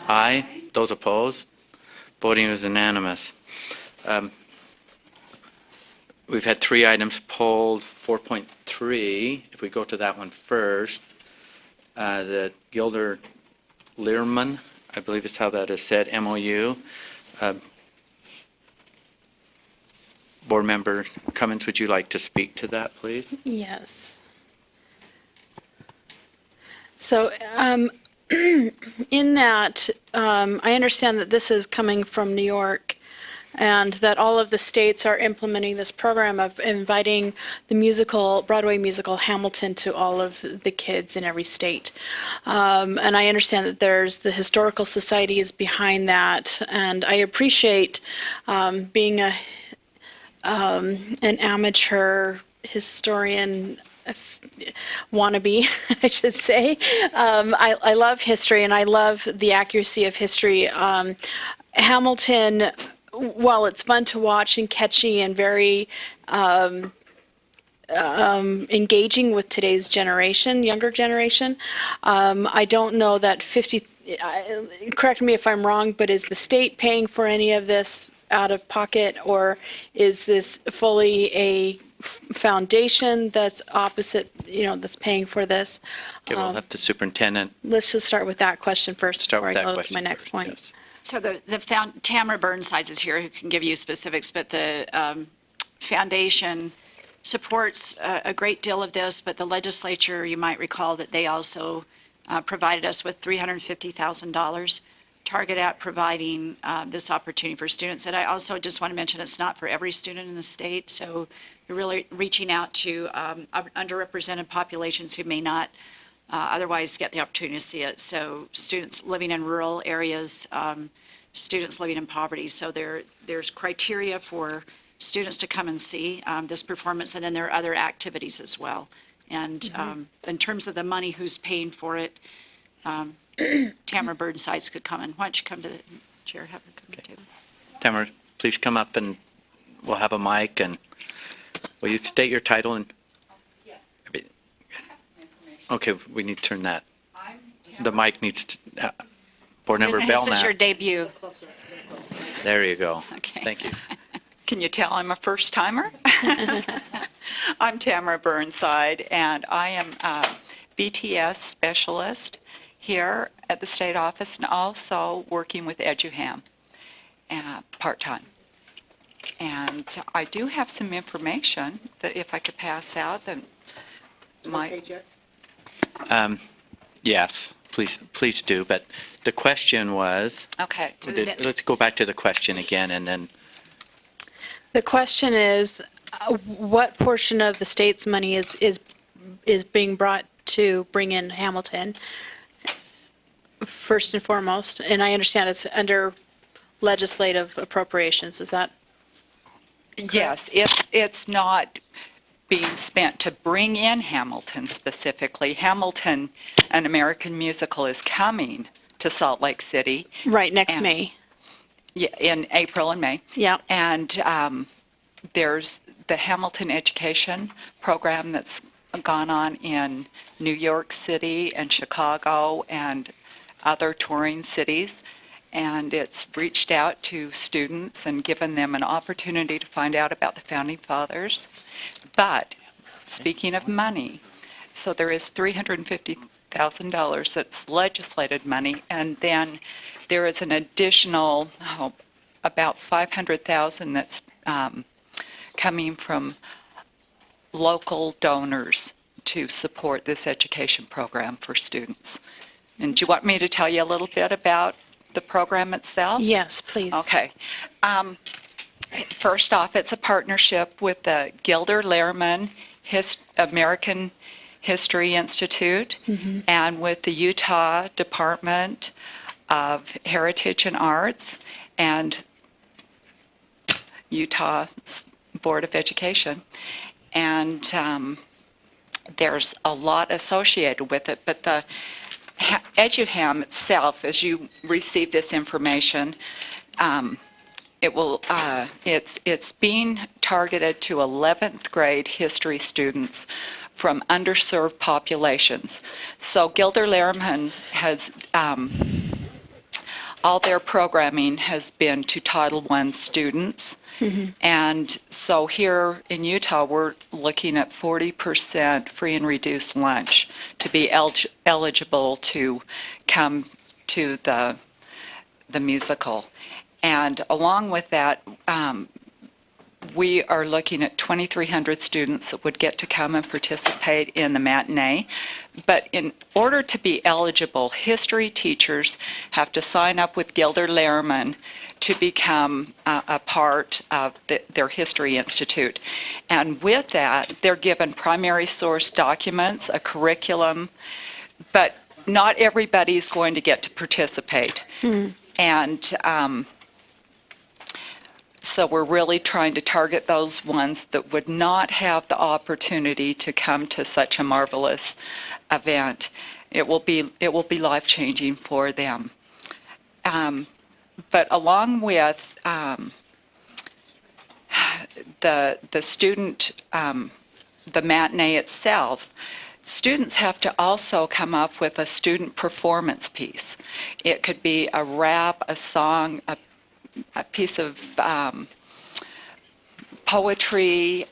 Aye. Those opposed? Voting is unanimous. We've had 3 items polled. 4.3, if we go to that one first, the Gilder Learman, I believe is how that is said, MOU. Board Member Cummins, would you like to speak to that, please? Yes. So, in that, I understand that this is coming from New York and that all of the states are implementing this program of inviting the Broadway musical Hamilton to all of the kids in every state. And I understand that there's the historical societies behind that, and I appreciate being an amateur historian wannabe, I should say. I love history and I love the accuracy of history. Hamilton, while it's fun to watch and catchy and very engaging with today's generation, younger generation, I don't know that correct me if I'm wrong, but is the state paying for any of this out of pocket, or is this fully a foundation that's opposite, that's paying for this? Okay, we'll have the superintendent. Let's just start with that question first Start before with I that go to question my next first, point. yes. So Tamara Burnsides is here who can give you specifics, but the foundation supports a great deal of this, but the legislature, you might recall that they also provided us with $350,000 target at providing this opportunity for students. And I also just want to mention it's not for every student in the state, so you're really reaching out to underrepresented populations who may not otherwise get the opportunity to see it. So students living in rural areas, students living in poverty. So there's criteria for students to come and see this performance, and then there are other activities as well. And in terms of the money, who's paying for it, Tamara Burnsides could come in. Why don't you come to the chair, have her come to the table. Tamara, please come up and we'll have a mic, and will you state your title and? Okay, we need to turn that. The mic needs to, Board Member This is your Belknap. debut. There you go. Okay. Thank you. Can you tell I'm a first timer? I'm Tamara Burnside, and I am a BTS specialist here at the state office and also working with EduHam part-time. And I do have some information that if I could pass out, then might. Yes, please do. But the question was. Okay. Let's go back to the question again, and then. The question is, what portion of the state's money is being brought to bring in Hamilton, first and foremost? And I understand it's under legislative appropriations. Is that correct? Yes, it's not being spent to bring in Hamilton specifically. Hamilton, an American musical, is coming to Salt Lake City. Right, next May. Yeah, in April and May. Yeah. And there's the Hamilton Education Program that's gone on in New York City and Chicago and other touring cities. And it's reached out to students and given them an opportunity to find out about the Founding Fathers. But speaking of money, so there is $350,000 that's legislated money, and then there is an additional about 500,000 that's coming from local donors to support this education program for students. And do you want me to tell you a little bit about the program itself? Yes, please. Okay. First off, it's a partnership with the Gilder Lehrman American History Institute and with the Utah Department of Heritage and Arts and Utah Board of Education. And there's a lot associated with it, but the EduHam itself, as you receive this information, it's being targeted to 11th grade history students from underserved populations. So Gilder Lehrman has all their programming has been to Title I students. And so here in Utah, we're looking at 40% free and reduced lunch to be eligible to come to the musical. And along with that, we are looking at 2,300 students that would get to come and participate in the matinee. But in order to be eligible, history teachers have to sign up with Gilder Lehrman to become a part of their History Institute. And with that, they're given primary source documents, a curriculum, but not everybody's going to get to participate. And so we're really trying to target those ones that would not have the opportunity to come to such a marvelous event. It will be life-changing for them. But along with the student, the matinee itself, students have to also come up with a student performance piece. It could be a rap, a song, a piece of poetry,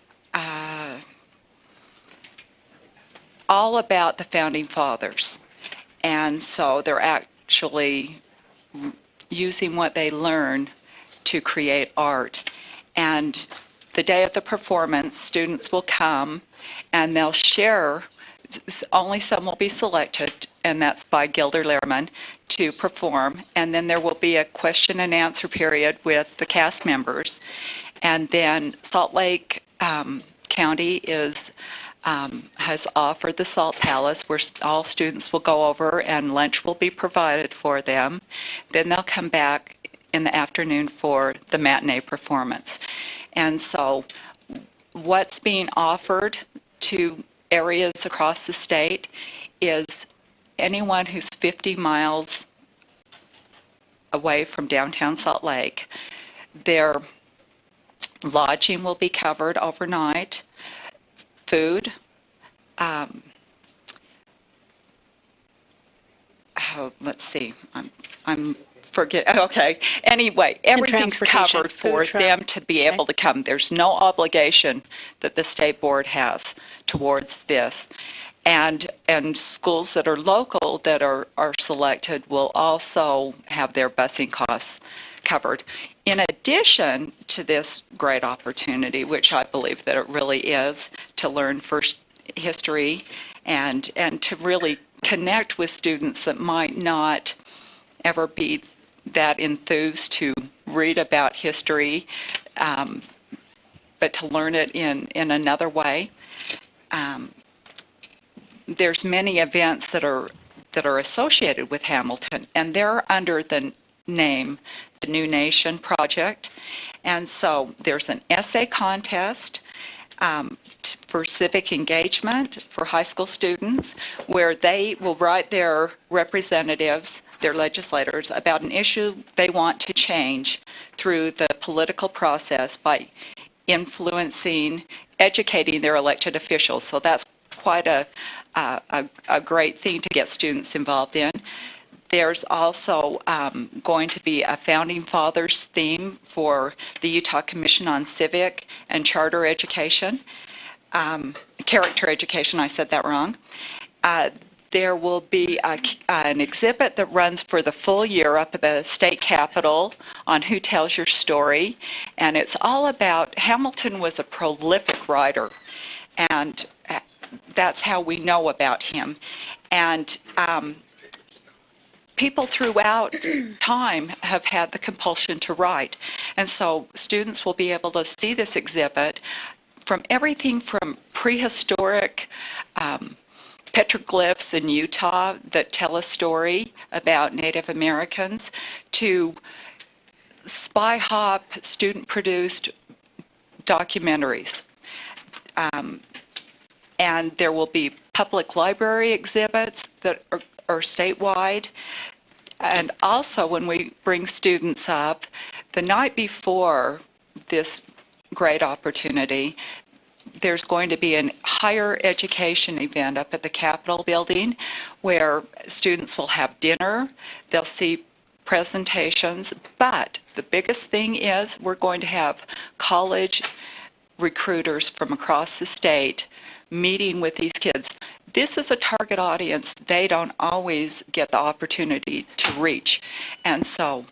all about the Founding Fathers. And so they're actually using what they learn to create art. And the day of the performance, students will come and they'll share, only some will be selected, and that's by Gilder Lehrman, to perform. And then there will be a question and answer period with the cast members. And then Salt Lake County has offered the Salt Palace, where all students will go over and lunch will be provided for them. Then they'll come back in the afternoon for the matinee performance. And so what's being offered to areas across the state is anyone who's 50 miles away from downtown Salt Lake. Their lodging will be covered overnight, food, let's see, okay. Anyway, everything's covered for them to be able to come. There's no obligation that the state board has towards this. And schools that are local that are selected will also have their busing costs covered. In addition to this great opportunity, which I believe that it really is, to learn first history and to really connect with students that might not ever be that enthused to read about history, but to learn it in another way. There's many events that are associated with Hamilton, and they're under the name the New Nation Project. And so there's an essay contest for civic engagement for high school students, where they will write their representatives, their legislators, about an issue they want to change through the political process by influencing, educating their elected officials. So that's quite a great thing to get students involved in. There's also going to be a Founding Fathers theme for the Utah Commission on Civic and Charter Education. Character Education, I said that wrong. There will be an exhibit that runs for the full year up at the state capitol on Who Tells Your Story. And it's all about, Hamilton was a prolific writer, and that's how we know about him. And people throughout time have had the compulsion to write. And so students will be able to see this exhibit from everything from prehistoric petroglyphs in Utah that tell a story about Native Americans to spy hop student-produced documentaries. And there will be public library exhibits that are statewide. And also when we bring students up, the night before this great opportunity, there's going to be a higher education event up at the Capitol building where students will have dinner, they'll see presentations, but the biggest thing is we're going to have college recruiters from across the state meeting with these kids. This is a target audience they don't always get the opportunity to reach. And so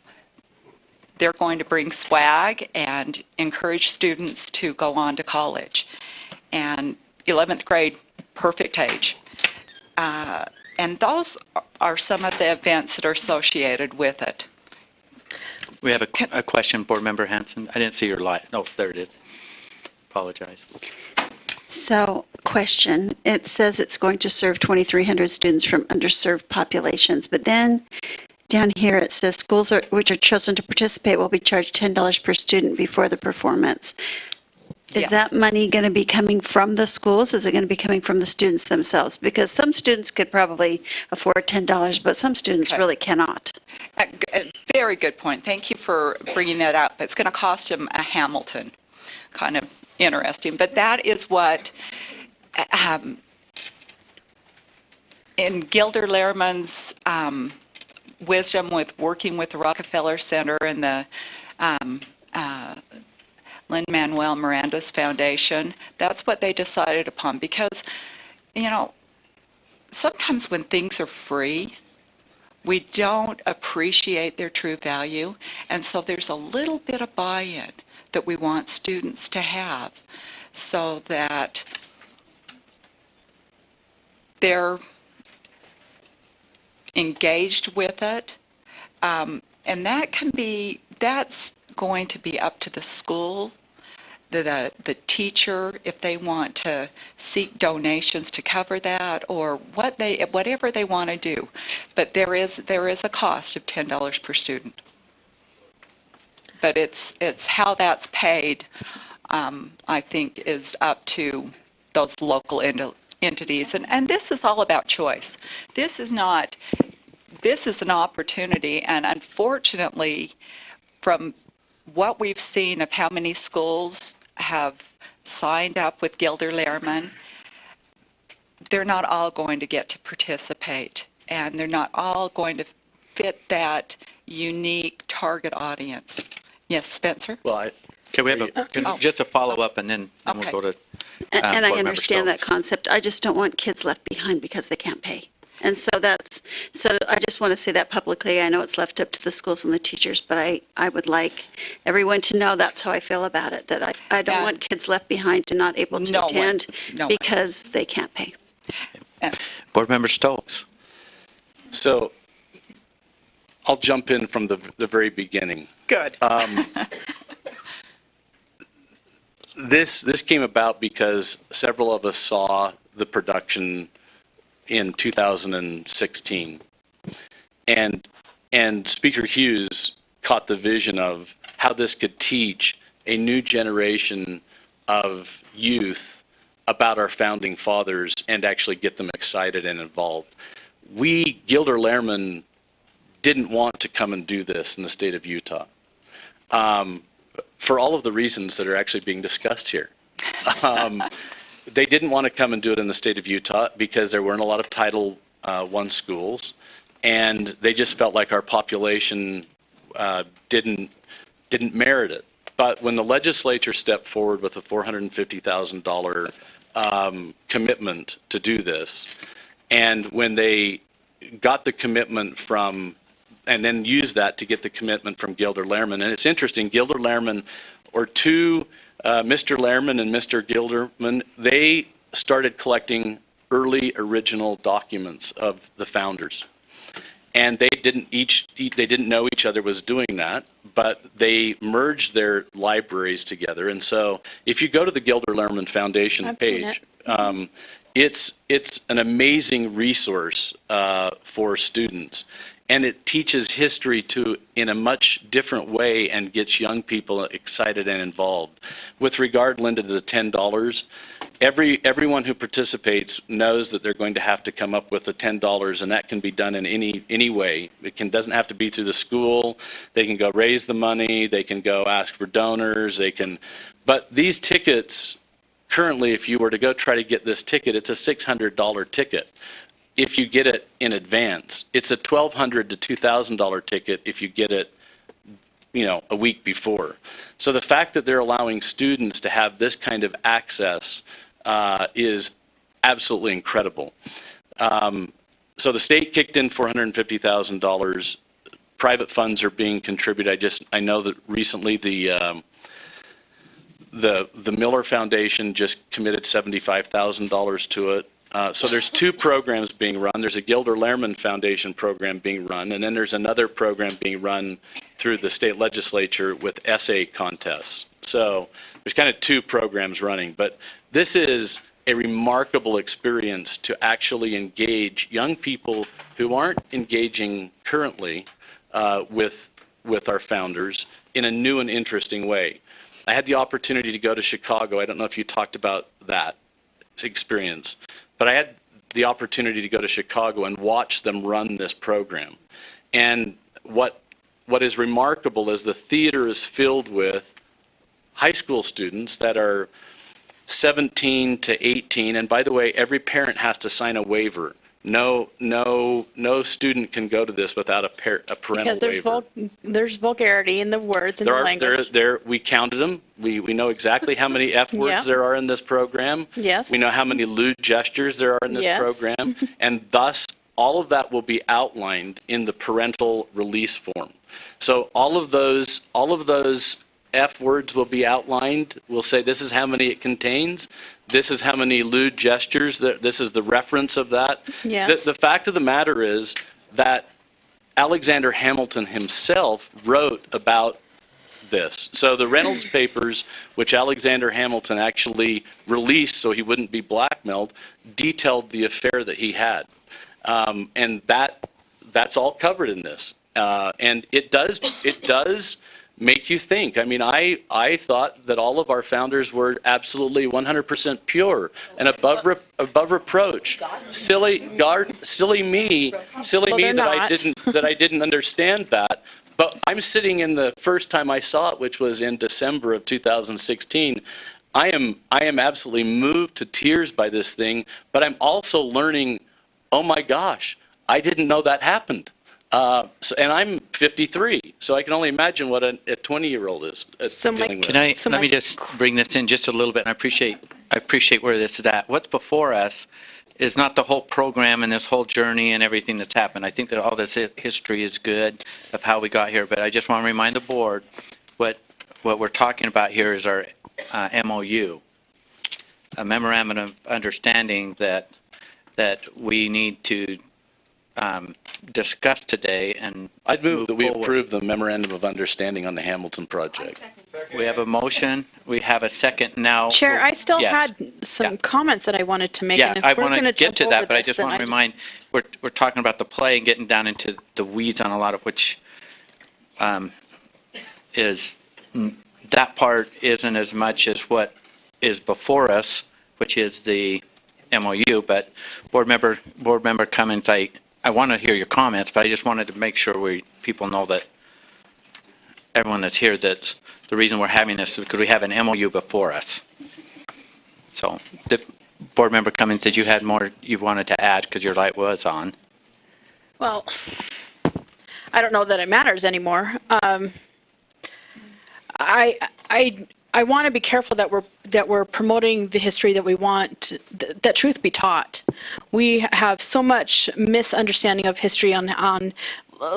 they're going to bring swag and encourage students to go on to college. And 11th grade, perfect age. And those are some of the events that are associated with it. We have a question, Board Member Hanson. I didn't see your light. Oh, there it is. Apologize. So, question. It says it's going to serve 2,300 students from underserved populations, but then down here it says schools which are chosen to participate will be charged $10 per student before the performance. Is Yes. that money going to be coming from the schools? Is it going to be coming from the students themselves? Because some students could probably afford $10, but some students really cannot. A very good point. Thank you for bringing that up. It's going to cost them a Hamilton. Kind of interesting. But that is what, in Gilder Lehrman's wisdom with working with the Rockefeller Center and the Lin-Manuel Miranda's Foundation, that's what they decided upon. Because, you know, sometimes when things are free, we don't appreciate their true value. And so there's a little bit of buy-in that we want students to have so that they're engaged with it. And that's going to be up to the school, the teacher, if they want to seek donations to cover that, or whatever they want to do. But there is a cost of $10 per student. But it's how that's paid, I think, is up to those local entities. And this is all about choice. This is an opportunity, and unfortunately, from what we've seen of how many schools have signed up with Gilder Lehrman, they're not all going to get to participate, and they're not all going to fit that unique target audience. Yes, Spencer? Well, can we have just a follow-up, and then we'll go to And I Board Member understand that Stokes. concept. I just don't want kids left behind because they can't pay. And so I just want to say that publicly. I know it's left up to the schools and the teachers, but I would like everyone to know that's how I feel about it, that I don't want kids left behind and not able to attend because they can't pay. Board Member Stokes. So I'll jump in from the very beginning. Good. This came about because several of us saw the production in 2016, and Speaker Hughes caught the vision of how this could teach a new generation of youth about our founding fathers and actually get them excited and involved. We, Gilder Lehrman, didn't want to come and do this in the state of Utah for all of the reasons that are actually being discussed here. They didn't want to come and do it in the state of Utah because there weren't a lot of Title I schools, and they just felt like our population didn't merit it. But when the legislature stepped forward with a $450,000 commitment to do this, And when they got the commitment from, and then used that to get the commitment from Gilder Lehrman. And it's interesting, Gilder Lehrman, or two, Mr. Lehrman and Mr. Gilderman, they started collecting early original documents of the founders. And they didn't know each other was doing that, but they merged their libraries together. And so if you go to the Gilder Lehrman Foundation page, it's an amazing resource for students. And it teaches history in a much different way and gets young people excited and involved. With regard, Linda, to the $10, everyone who participates knows that they're going to have to come up with the $10, and that can be done in any way. It doesn't have to be through the school. They can go raise the money. They can go ask for donors. But these tickets, currently, if you were to go try to get this ticket, it's a $600 ticket. If you get it in advance, it's a $1,200 to $2,000 ticket if you get it, a week before. So the fact that they're allowing students to have this kind of access is absolutely incredible. So the state kicked in $450,000. Private funds are being contributed. I know that recently the Miller Foundation just committed $75,000 to it. So there's two programs being run. There's a Gilder Lehrman Foundation program being run, and then there's another program being run through the state legislature with essay contests. So there's kind of two programs running. But this is a remarkable experience to actually engage young people who aren't engaging currently with our founders in a new and interesting way. I had the opportunity to go to Chicago. I don't know if you talked about that experience. But I had the opportunity to go to Chicago and watch them run this program. And what is remarkable is the theater is filled with high school students that are 17 to 18. And by the way, every parent has to sign a waiver. No student can go to this without a parental waiver. There's vulgarity in the words and the language. We counted them. We know exactly how many F words there are in this program. Yes. We know how many lewd gestures there are in this program. And thus, all of that will be outlined in the parental release form. So all of those F words will be outlined. We'll say this is how many it contains. This is how many lewd gestures. This is the reference of that. Yes. The fact of the matter is that Alexander Hamilton himself wrote about this. So the Reynolds papers, which Alexander Hamilton actually released so he wouldn't be blackmailed, detailed the affair that he had. And that's all covered in this. And it does make you think. I mean, I thought that all of our founders were absolutely 100% pure and above reproach. Silly me that I didn't understand that. But I'm sitting in the first time I saw it, which was in December of 2016. I am absolutely moved to tears by this thing, but I'm also learning, oh my gosh, I didn't know that happened. And I'm 53, so I can only imagine what a 20-year-old is dealing with. Let me just bring this in just a little bit, and I appreciate where this is at. What's before us is not the whole program and this whole journey and everything that's happened. I think that all this history is good of how we got here, but I just want to remind the board what we're talking about here is our MOU, a memorandum of understanding that we need to discussed today, and I'd move that we approve the memorandum of understanding on the Hamilton project. We have a motion. We have a second now. Chair, I still Yes. had some comments that I wanted to make. Yeah, and if I we're want to gonna get jump to over that, but I this, just then want to remind, we're talking about the play and getting down into the weeds on a lot of which is that part isn't as much as what is before us, which is the MOU. But board member Cummings, I want to hear your comments, but I just wanted to make sure people know that everyone that's here, that the reason we're having this is because we have an MOU before us. So, board member Cummings, did you had more you wanted to add because your light was on? Well, I don't know that it matters anymore. I I want to be careful that we're promoting the history that we want, that truth be taught. We have so much misunderstanding of history on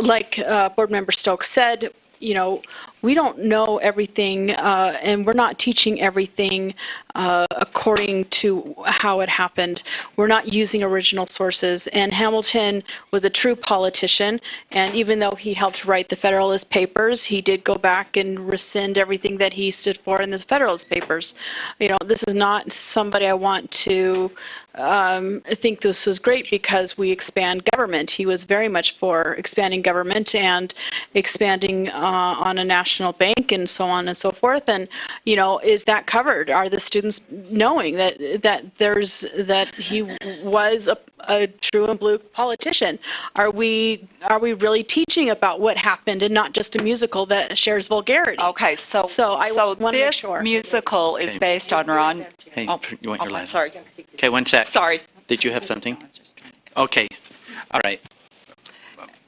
like Board Member Stokes said, you know, we don't know everything, and we're not teaching everything according to how it happened. We're not using original sources. And Hamilton was a true politician, and even though he helped write the Federalist Papers, he did go back and rescind everything that he stood for in the Federalist Papers. You know, this is not somebody I want to think this was great because we expand government. He was very much for expanding government and expanding on a national bank and so on and so forth. And, you know, is that covered? Are the students knowing that he was a true and blue politician? Are we really teaching about what happened and not just a musical that shares vulgarity? Okay, so I want to make this sure. musical is based on Ron. Hey, you want your last? Sorry. Okay, one sec. Sorry. Did you have something? Okay, all right.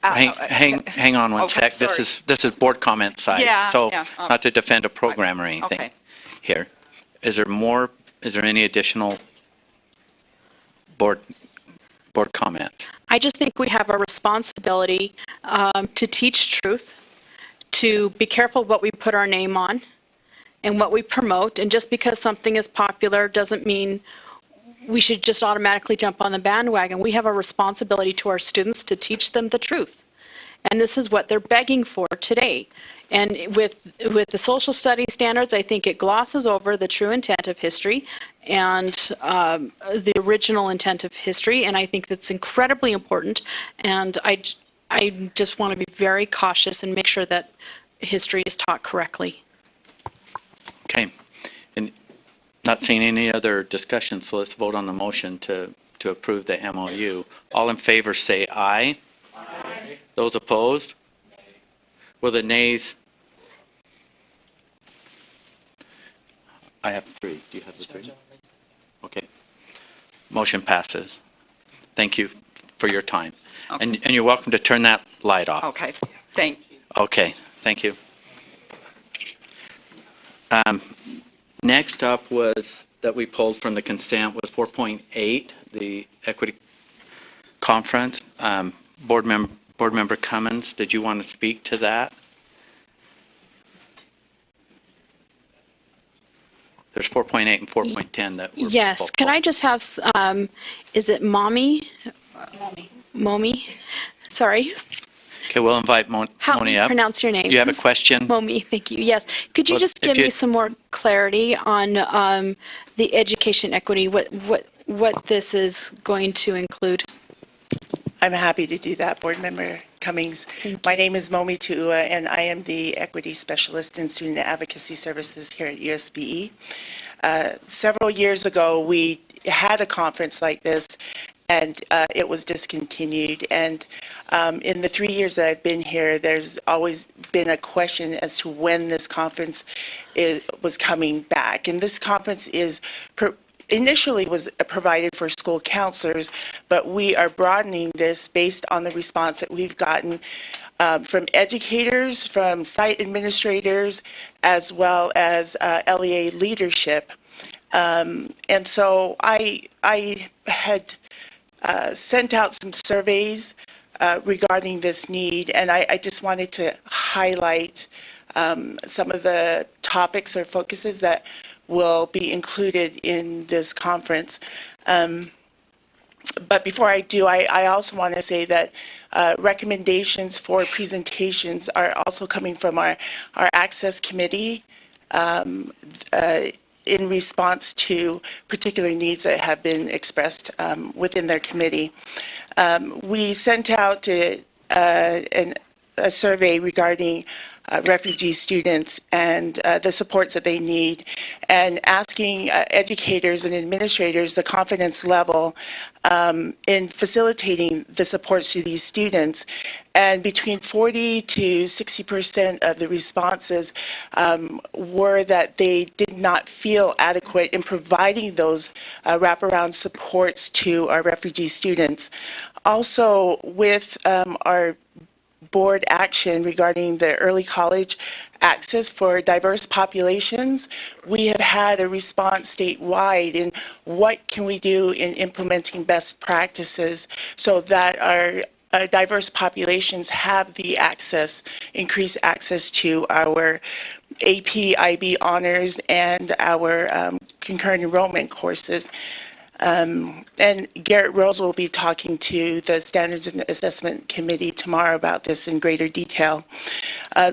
Hang on one okay, sec. sorry. This is board comment side. Yeah, So yeah, not to defend a program or anything Okay. here. Is there any additional board comments? I just think we have a responsibility to teach truth, to be careful what we put our name on and what we promote. And just because something is popular doesn't mean we should just automatically jump on the bandwagon. We have a responsibility to our students to teach them the truth. And this is what they're begging for today. And with the social studies standards, I think it glosses over the true intent of history and the original intent of history. And I think that's incredibly important. And I just want to be very cautious and make sure that history is taught correctly. Okay. And not seeing any other discussion, so let's vote on the motion to approve the MOU. All in favor say aye. Aye. Those opposed? Will the nays? I have 3. Do you have the 3? Okay. Motion passes. Thank you for your time. Okay. And you're welcome to turn that light off. Okay, thank you. Okay, thank you. Next up was, that we pulled from the consent, was 4.8, the equity conference. Board Member Cummins, did you want to speak to that? There's 4.8 and 4.10 that were Yes. both Can pulled. I just have, is it Mommy? Momi? Sorry. Okay, we'll invite How do Moni you up. pronounce your name? You have a question? Momi, thank you. Yes. Could you Well, just if give you- me some more clarity on the education equity, what this is going to include? I'm happy to do that, Board Member Cummings. My name is Momi Tuua, and I am the Equity Specialist in Student Advocacy Services here at USBE. Several years ago, we had a conference like this, and it was discontinued. And in the 3 years that I've been here, there's always been a question as to when this conference was coming back. And this conference initially was provided for school counselors, but we are broadening this based on the response that we've gotten from educators, from site administrators, as well as LEA leadership. And so I had sent out some surveys regarding this need, and I just wanted to highlight some of the topics or focuses that will be included in this conference. But before I do, I also want to say that recommendations for presentations are also coming from our Access Committee in response to particular needs that have been expressed within their committee. We sent out a survey regarding refugee students and the supports that they need, and asking educators and administrators the confidence level in facilitating the supports to these students. And between 40 to 60% of the responses were that they did not feel adequate in providing those wraparound supports to our refugee students. Also, with our board action regarding the early college access for diverse populations. We have had a response statewide in what can we do in implementing best practices so that our diverse populations have the access, increased access to our AP, IB honors and our concurrent enrollment courses. And Garrett Rose will be talking to the Standards and Assessment Committee tomorrow about this in greater detail.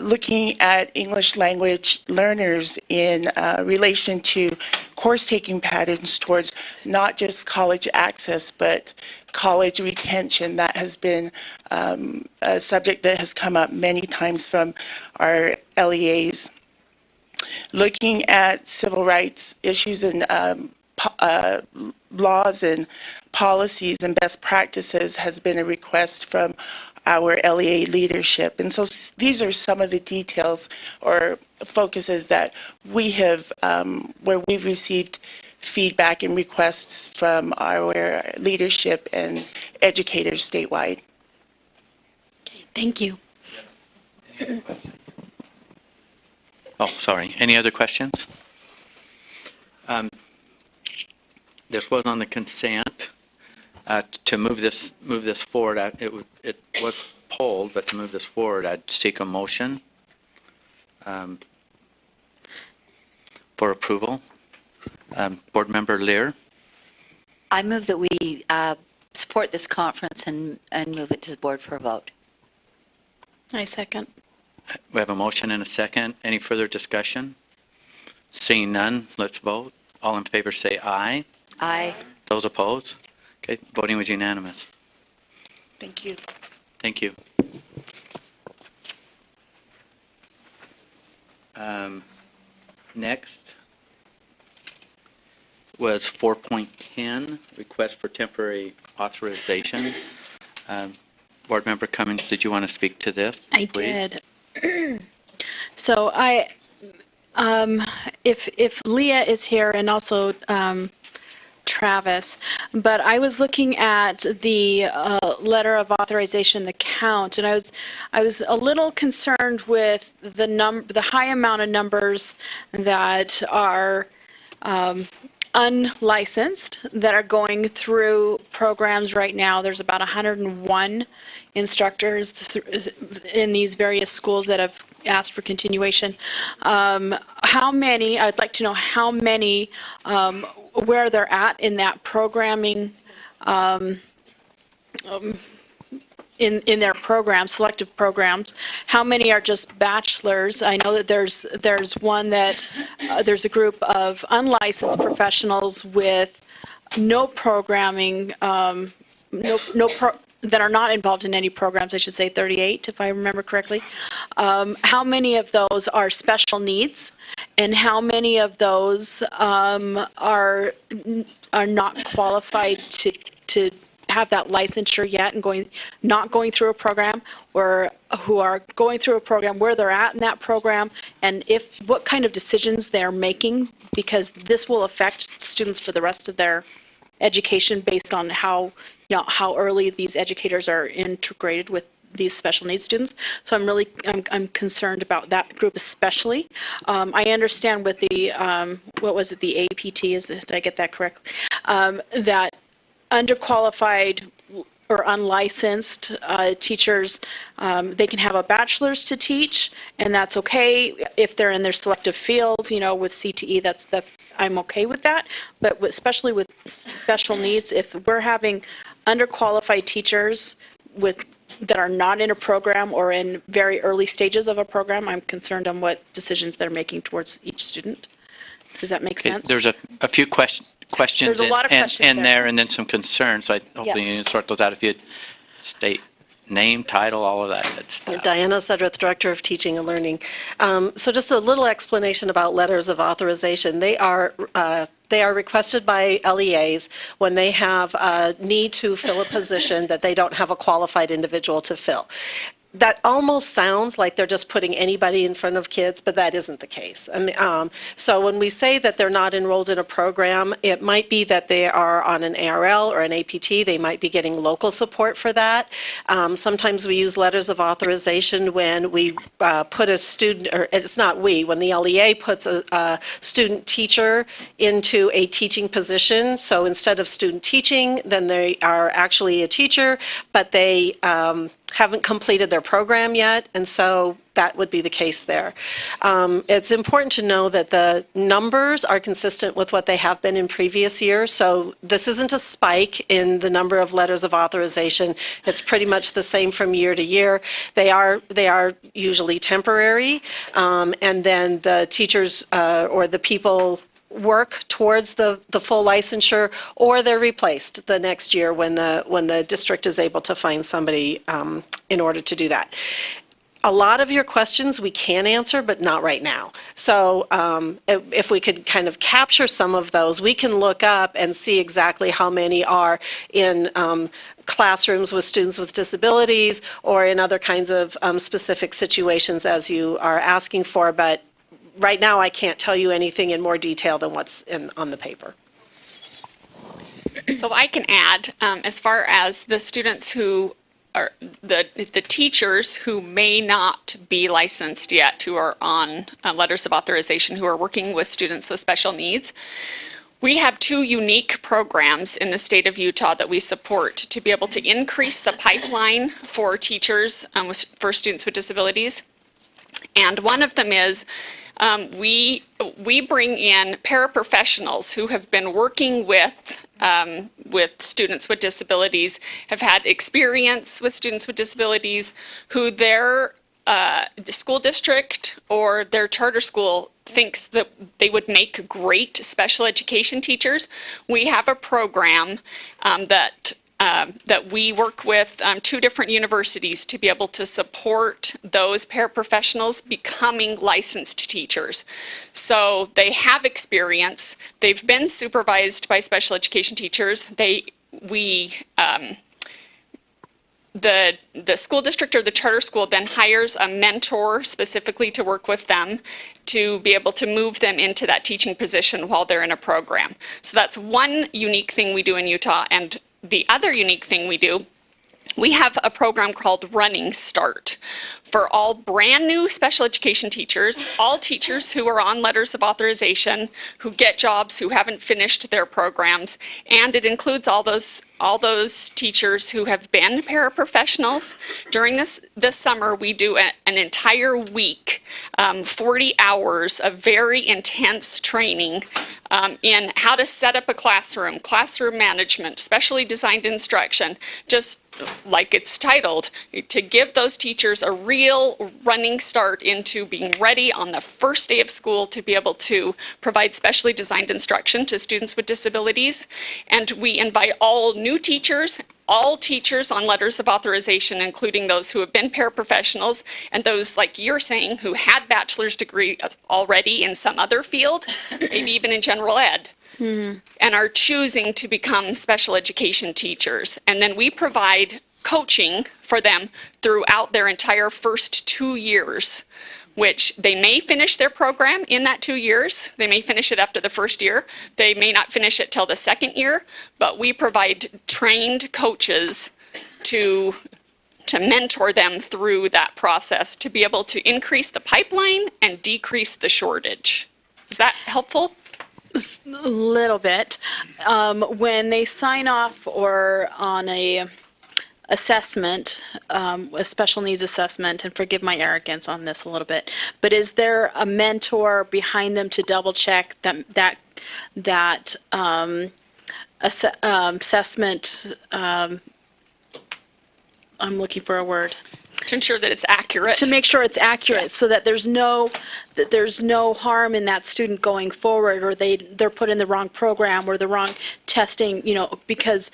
Looking at English language learners in relation to course taking patterns towards not just college access, but college retention. That has been a subject that has come up many times from our LEAs. Looking at civil rights issues and laws and policies and best practices has been a request from our LEA leadership. And so these are some of the details or focuses that we have, where we've received feedback and requests from our leadership and educators statewide. Thank you. Oh, sorry. Any other questions? This was on the consent. To move this forward, it was polled, but to move this forward, I'd seek a motion for approval. Board Member Lear. I move that we support this conference and move it to the board for a vote. I second. We have a motion and a second. Any further discussion? Seeing none, let's vote. All in favor say aye. Aye. Those opposed? Okay, voting was unanimous. Thank you. Thank you. Next was 4.10, request for temporary authorization. Board Member Cummings, did you want to speak to this? I please? did. So if Leah is here and also Travis, but I was looking at the letter of authorization, the count, and I was a little concerned with the high amount of numbers that are unlicensed that are going through programs right now. There's about 101 instructors in these various schools that have asked for continuation. How many, I'd like to know how many, where they're at in that programming, in their programs, selective programs. How many are just bachelors? I know that there's one that there's a group of unlicensed professionals with no programming, that are not involved in any programs. I should say 38, if I remember correctly. How many of those are special needs, and how many of those are not qualified to have that licensure yet and not going through a program, or who are going through a program, where they're at in that program, and what kind of decisions they're making, because this will affect students for the rest of their education based on how early these educators are integrated with these special needs students. So I'm concerned about that group especially. I understand with the what was it, the APT, did I get that correct? That underqualified or unlicensed teachers, they can have a bachelor's to teach, and that's okay if they're in their selective fields. With CTE, I'm okay with that. But especially with special needs, if we're having underqualified teachers that are not in a program or in very early stages of a program, I'm concerned on what decisions they're making towards each student. Does that make sense? There's a few questions There's a lot of questions in there, and then some concerns. Hopefully you can sort those out if you'd state name, title, all of that good stuff. Diana Sedrith, Director of Teaching and Learning. So just a little explanation about letters of authorization. They are requested by LEAs when they have a need to fill a position that they don't have a qualified individual to fill. that almost sounds like they're just putting anybody in front of kids, but that isn't the case. So when we say that they're not enrolled in a program, it might be that they are on an ARL or an APT. They might be getting local support for that. Sometimes we use letters of authorization when we put a student, or it's not we, when the LEA puts a student teacher into a teaching position. So instead of student teaching, then they are actually a teacher, but they haven't completed their program yet, and so that would be the case there. It's important to know that the numbers are consistent with what they have been in previous years, so this isn't a spike in the number of letters of authorization. It's pretty much the same from year to year. They are usually temporary, and then the teachers or the people work towards the full licensure, or they're replaced the next year when the district is able to find somebody in order to do that. A lot of your questions we can answer, but not right now. So if we could kind of capture some of those, we can look up and see exactly how many are in classrooms with students with disabilities or in other kinds of specific situations as you are asking for, but right now, I can't tell you anything in more detail than what's on the paper. So I can add, as far as the students who are, the teachers who may not be licensed yet, who are on letters of authorization, who are working with students with special needs, we have two unique programs in the state of Utah that we support to be able to increase the pipeline for teachers, for students with disabilities. And one of them is we bring in paraprofessionals who have been working with students with disabilities, have had experience with students with disabilities, who their school district or their charter school thinks that they would make great special education teachers. We have a program that we work with two different universities to be able to support those paraprofessionals becoming licensed teachers. So they have experience. They've been supervised by special education teachers. The school district or the charter school then hires a mentor specifically to work with them to be able to move them into that teaching position while they're in a program. So that's one unique thing we do in Utah. And the other unique thing we do, we have a program called Running Start for all brand new special education teachers, all teachers who are on letters of authorization, who get jobs, who haven't finished their programs, and it includes all those teachers who have been paraprofessionals. During this summer, we do an entire week, 40 hours of very intense training in how to set up a classroom management, specially designed instruction, just like it's titled, to give those teachers a real running start into being ready on the first day of school to be able to provide specially designed instruction to students with disabilities. And we invite all new teachers, all teachers on letters of authorization, including those who have been paraprofessionals and those, like you're saying, who had bachelor's degree already in some other field, maybe even in general ed. And are choosing to become special education teachers. And then we provide coaching for them throughout their entire first 2 years, which they may finish their program in that 2 years. They may finish it after the first year. They may not finish it till the second year, but we provide trained coaches to mentor them through that process to be able to increase the pipeline and decrease the shortage. Is that helpful? A little bit. When they sign off or on a assessment, a special needs assessment, and forgive my arrogance on this a little bit, but is there a mentor behind them to double check that assessment? I'm looking for a word. To ensure that it's accurate. To make sure it's accurate, yeah. So that there's no harm in that student going forward, or they're put in the wrong program or the wrong testing, because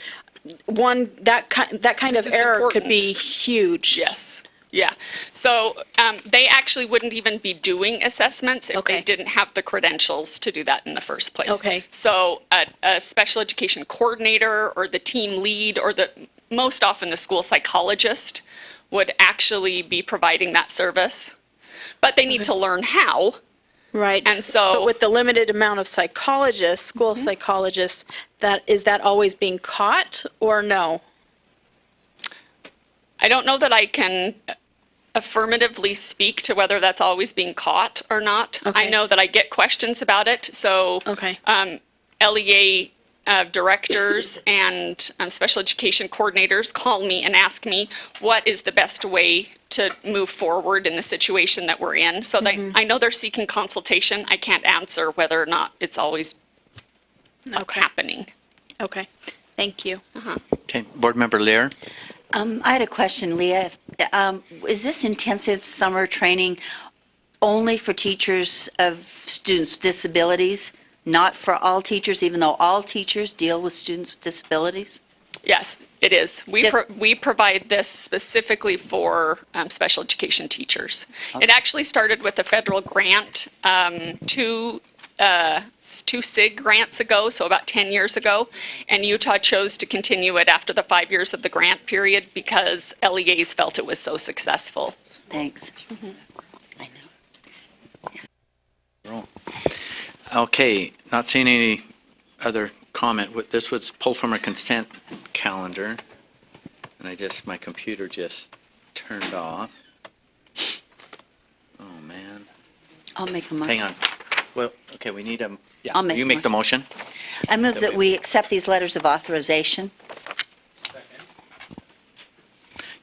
that kind of error important. Could be huge. Yes. Yeah. So they actually wouldn't even be doing assessments if they didn't have the credentials to do that in the first place. Okay. So a special education coordinator or the team lead or most often the school psychologist would actually be providing that service, but they need to learn how. Right. And so, But with the limited amount of psychologists, school psychologists, is that always being caught or no? I don't know that I can affirmatively speak to whether that's always being caught or not. I know that I get questions about it. So LEA directors and special education coordinators call me and ask me what is the best way to move forward in the situation that we're in. So I know they're seeking consultation. I can't answer whether or not it's always happening. Okay. Thank you. Okay, Board Member Lear. I had a question, Leah. Is this intensive summer training only for teachers of students with disabilities, not for all teachers, even though all teachers deal with students with disabilities? Yes, it is. We provide this specifically for special education teachers. It actually started with a federal grant, two SIG grants ago, so about 10 years ago, and Utah chose to continue it after the 5 years of the grant period because LEAs felt it was so successful. Thanks. Okay, not seeing any other comment. This was pulled from our consent calendar, and my computer just turned off. Oh, man. I'll make a motion. Hang on. Well, okay, we need a, I'll make you a make the motion. I move that we accept these letters of authorization.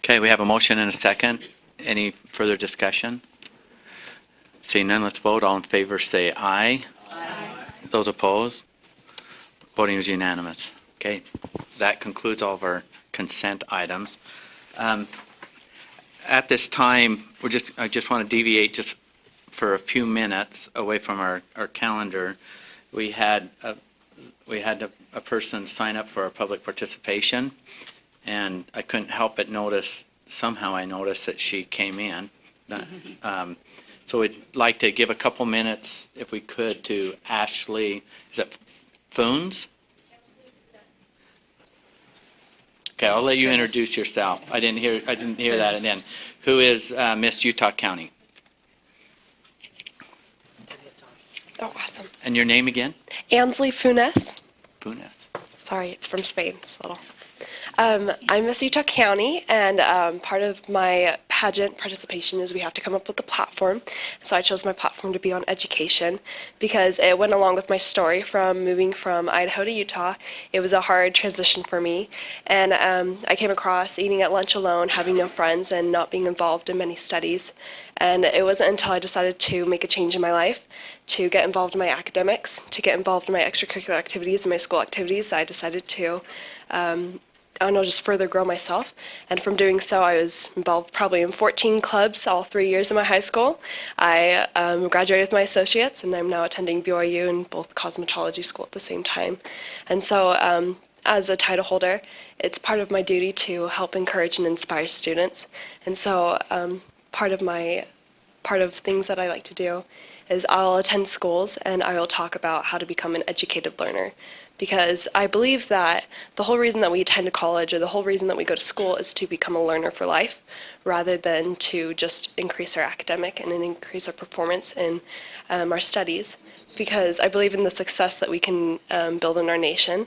Okay, we have a motion and a second. Any further discussion? Seeing none, let's vote. All in favor say aye. Aye. Those opposed? Voting is unanimous. Okay, that concludes all of our consent items. At this time, I just want to deviate just for a few minutes away from our calendar. We had a person sign up for our public participation, and I couldn't help but notice, somehow I noticed that she came in. So we'd like to give a couple minutes, if we could, to Ashley, is it Foons? Okay, I'll let you introduce yourself. I didn't hear that. And then, who is Miss Utah County? Oh, awesome. And your name again? Ansley Funes. Funes. Sorry, it's from Spain. It's a little. I'm Miss Utah County, and part of my pageant participation is we have to come up with a platform. So I chose my platform to be on education because it went along with my story from moving from Idaho to Utah. It was a hard transition for me, and I came across eating at lunch alone, having no friends, and not being involved in many studies. And it wasn't until I decided to make a change in my life, to get involved in my academics, to get involved in my extracurricular activities and my school activities, that I decided to just further grow myself. And from doing so, I was involved probably in 14 clubs all 3 years of my high school. I graduated with my associates, and I'm now attending BYU in both cosmetology school at the same time. And so as a title holder, it's part of my duty to help encourage and inspire students. And so part of things that I like to do is I'll attend schools and I will talk about how to become an educated learner. Because I believe that the whole reason that we attend college or the whole reason that we go to school is to become a learner for life, rather than to just increase our academic and increase our performance in our studies. Because I believe in the success that we can build in our nation.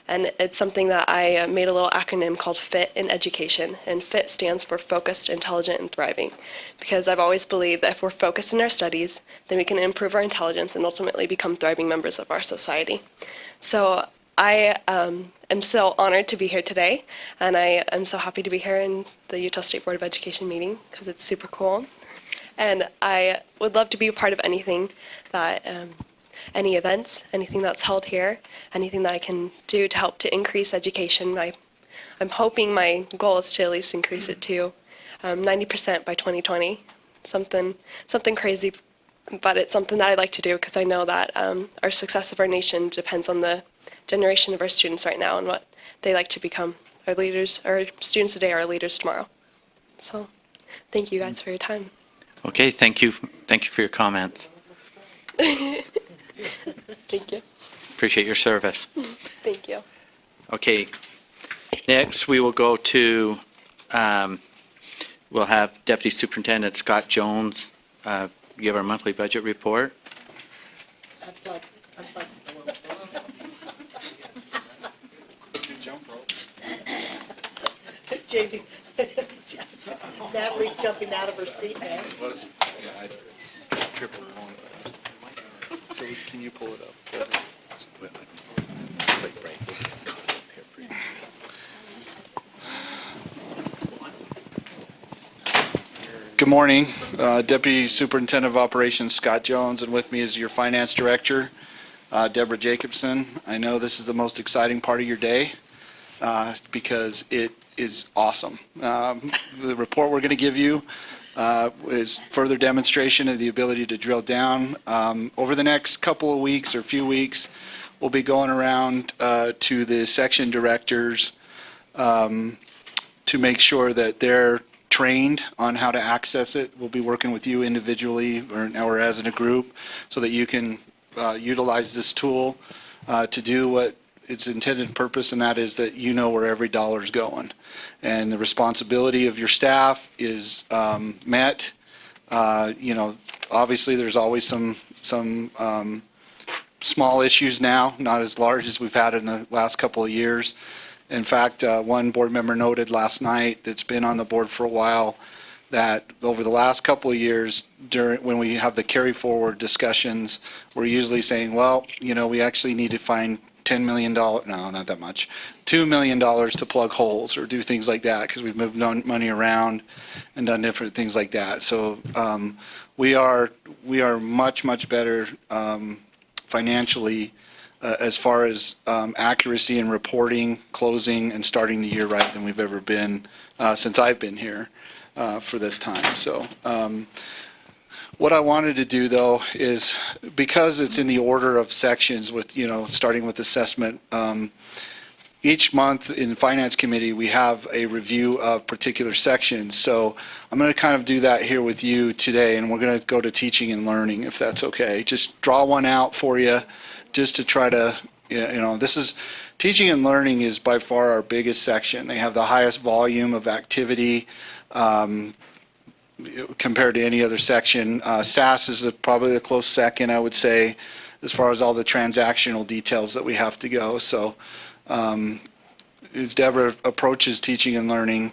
And it's something that I made a little acronym called FIT in education. And FIT stands for Focused, Intelligent, and Thriving. Because I've always believed that if we're focused in our studies, then we can improve our intelligence and ultimately become thriving members of our society. So I am so honored to be here today, and I am so happy to be here in the Utah State Board of Education meeting because it's super cool. And I would love to be a part of anything that, any events, anything that's held here, anything that I can do to help to increase education. I'm hoping my goal is to at least increase it to 90% by 2020, something crazy. But it's something that I'd like to do because I know that our success of our nation depends on the generation of our students right now and what they like to become. Our leaders, our students today are our leaders tomorrow. So thank you guys for your time. Okay, thank you. Thank you for your comments. Thank you. Appreciate your service. Thank you. Okay, Next, we will go to, we'll have Deputy Superintendent Scott Jones give our monthly budget report. Jamie's, Natalie's jumping out of her seat now. So can you pull it up? Good morning, Deputy Superintendent of Operations Scott Jones, and with me is your Finance Director, Deborah Jacobson. I know this is the most exciting part of your day because it is awesome. The report we're going to give you is further demonstration of the ability to drill down. Over the next couple of weeks or few weeks, we'll be going around to the section directors to make sure that they're trained on how to access it. We'll be working with you individually or as in a group so that you can utilize this tool to do what its intended purpose, and that is that you know where every dollar is going. And the responsibility of your staff is met. Obviously there's always some small issues now, not as large as we've had in the last couple of years. In fact, one board member noted last night that's been on the board for a while that over the last couple of years, when we have the carry forward discussions, we're usually saying, well, we actually need to find $10 million, no, not that much, $2 million to plug holes or do things like that because we've moved money around and done different things like that. So we are much, much better financially as far as accuracy in reporting, closing, and starting the year right than we've ever been since I've been here for this time. So what I wanted to do, though, is because it's in the order of sections with, starting with assessment, each month in Finance Committee, we have a review of particular sections. So I'm going to kind of do that here with you today, and we're going to go to teaching and learning, if that's okay. Just draw one out for you just to try to, this is, teaching and learning is by far our biggest section. They have the highest volume of activity compared to any other section. SAS is probably a close second, I would say, as far as all the transactional details that we have to go. So as Deborah approaches teaching and learning,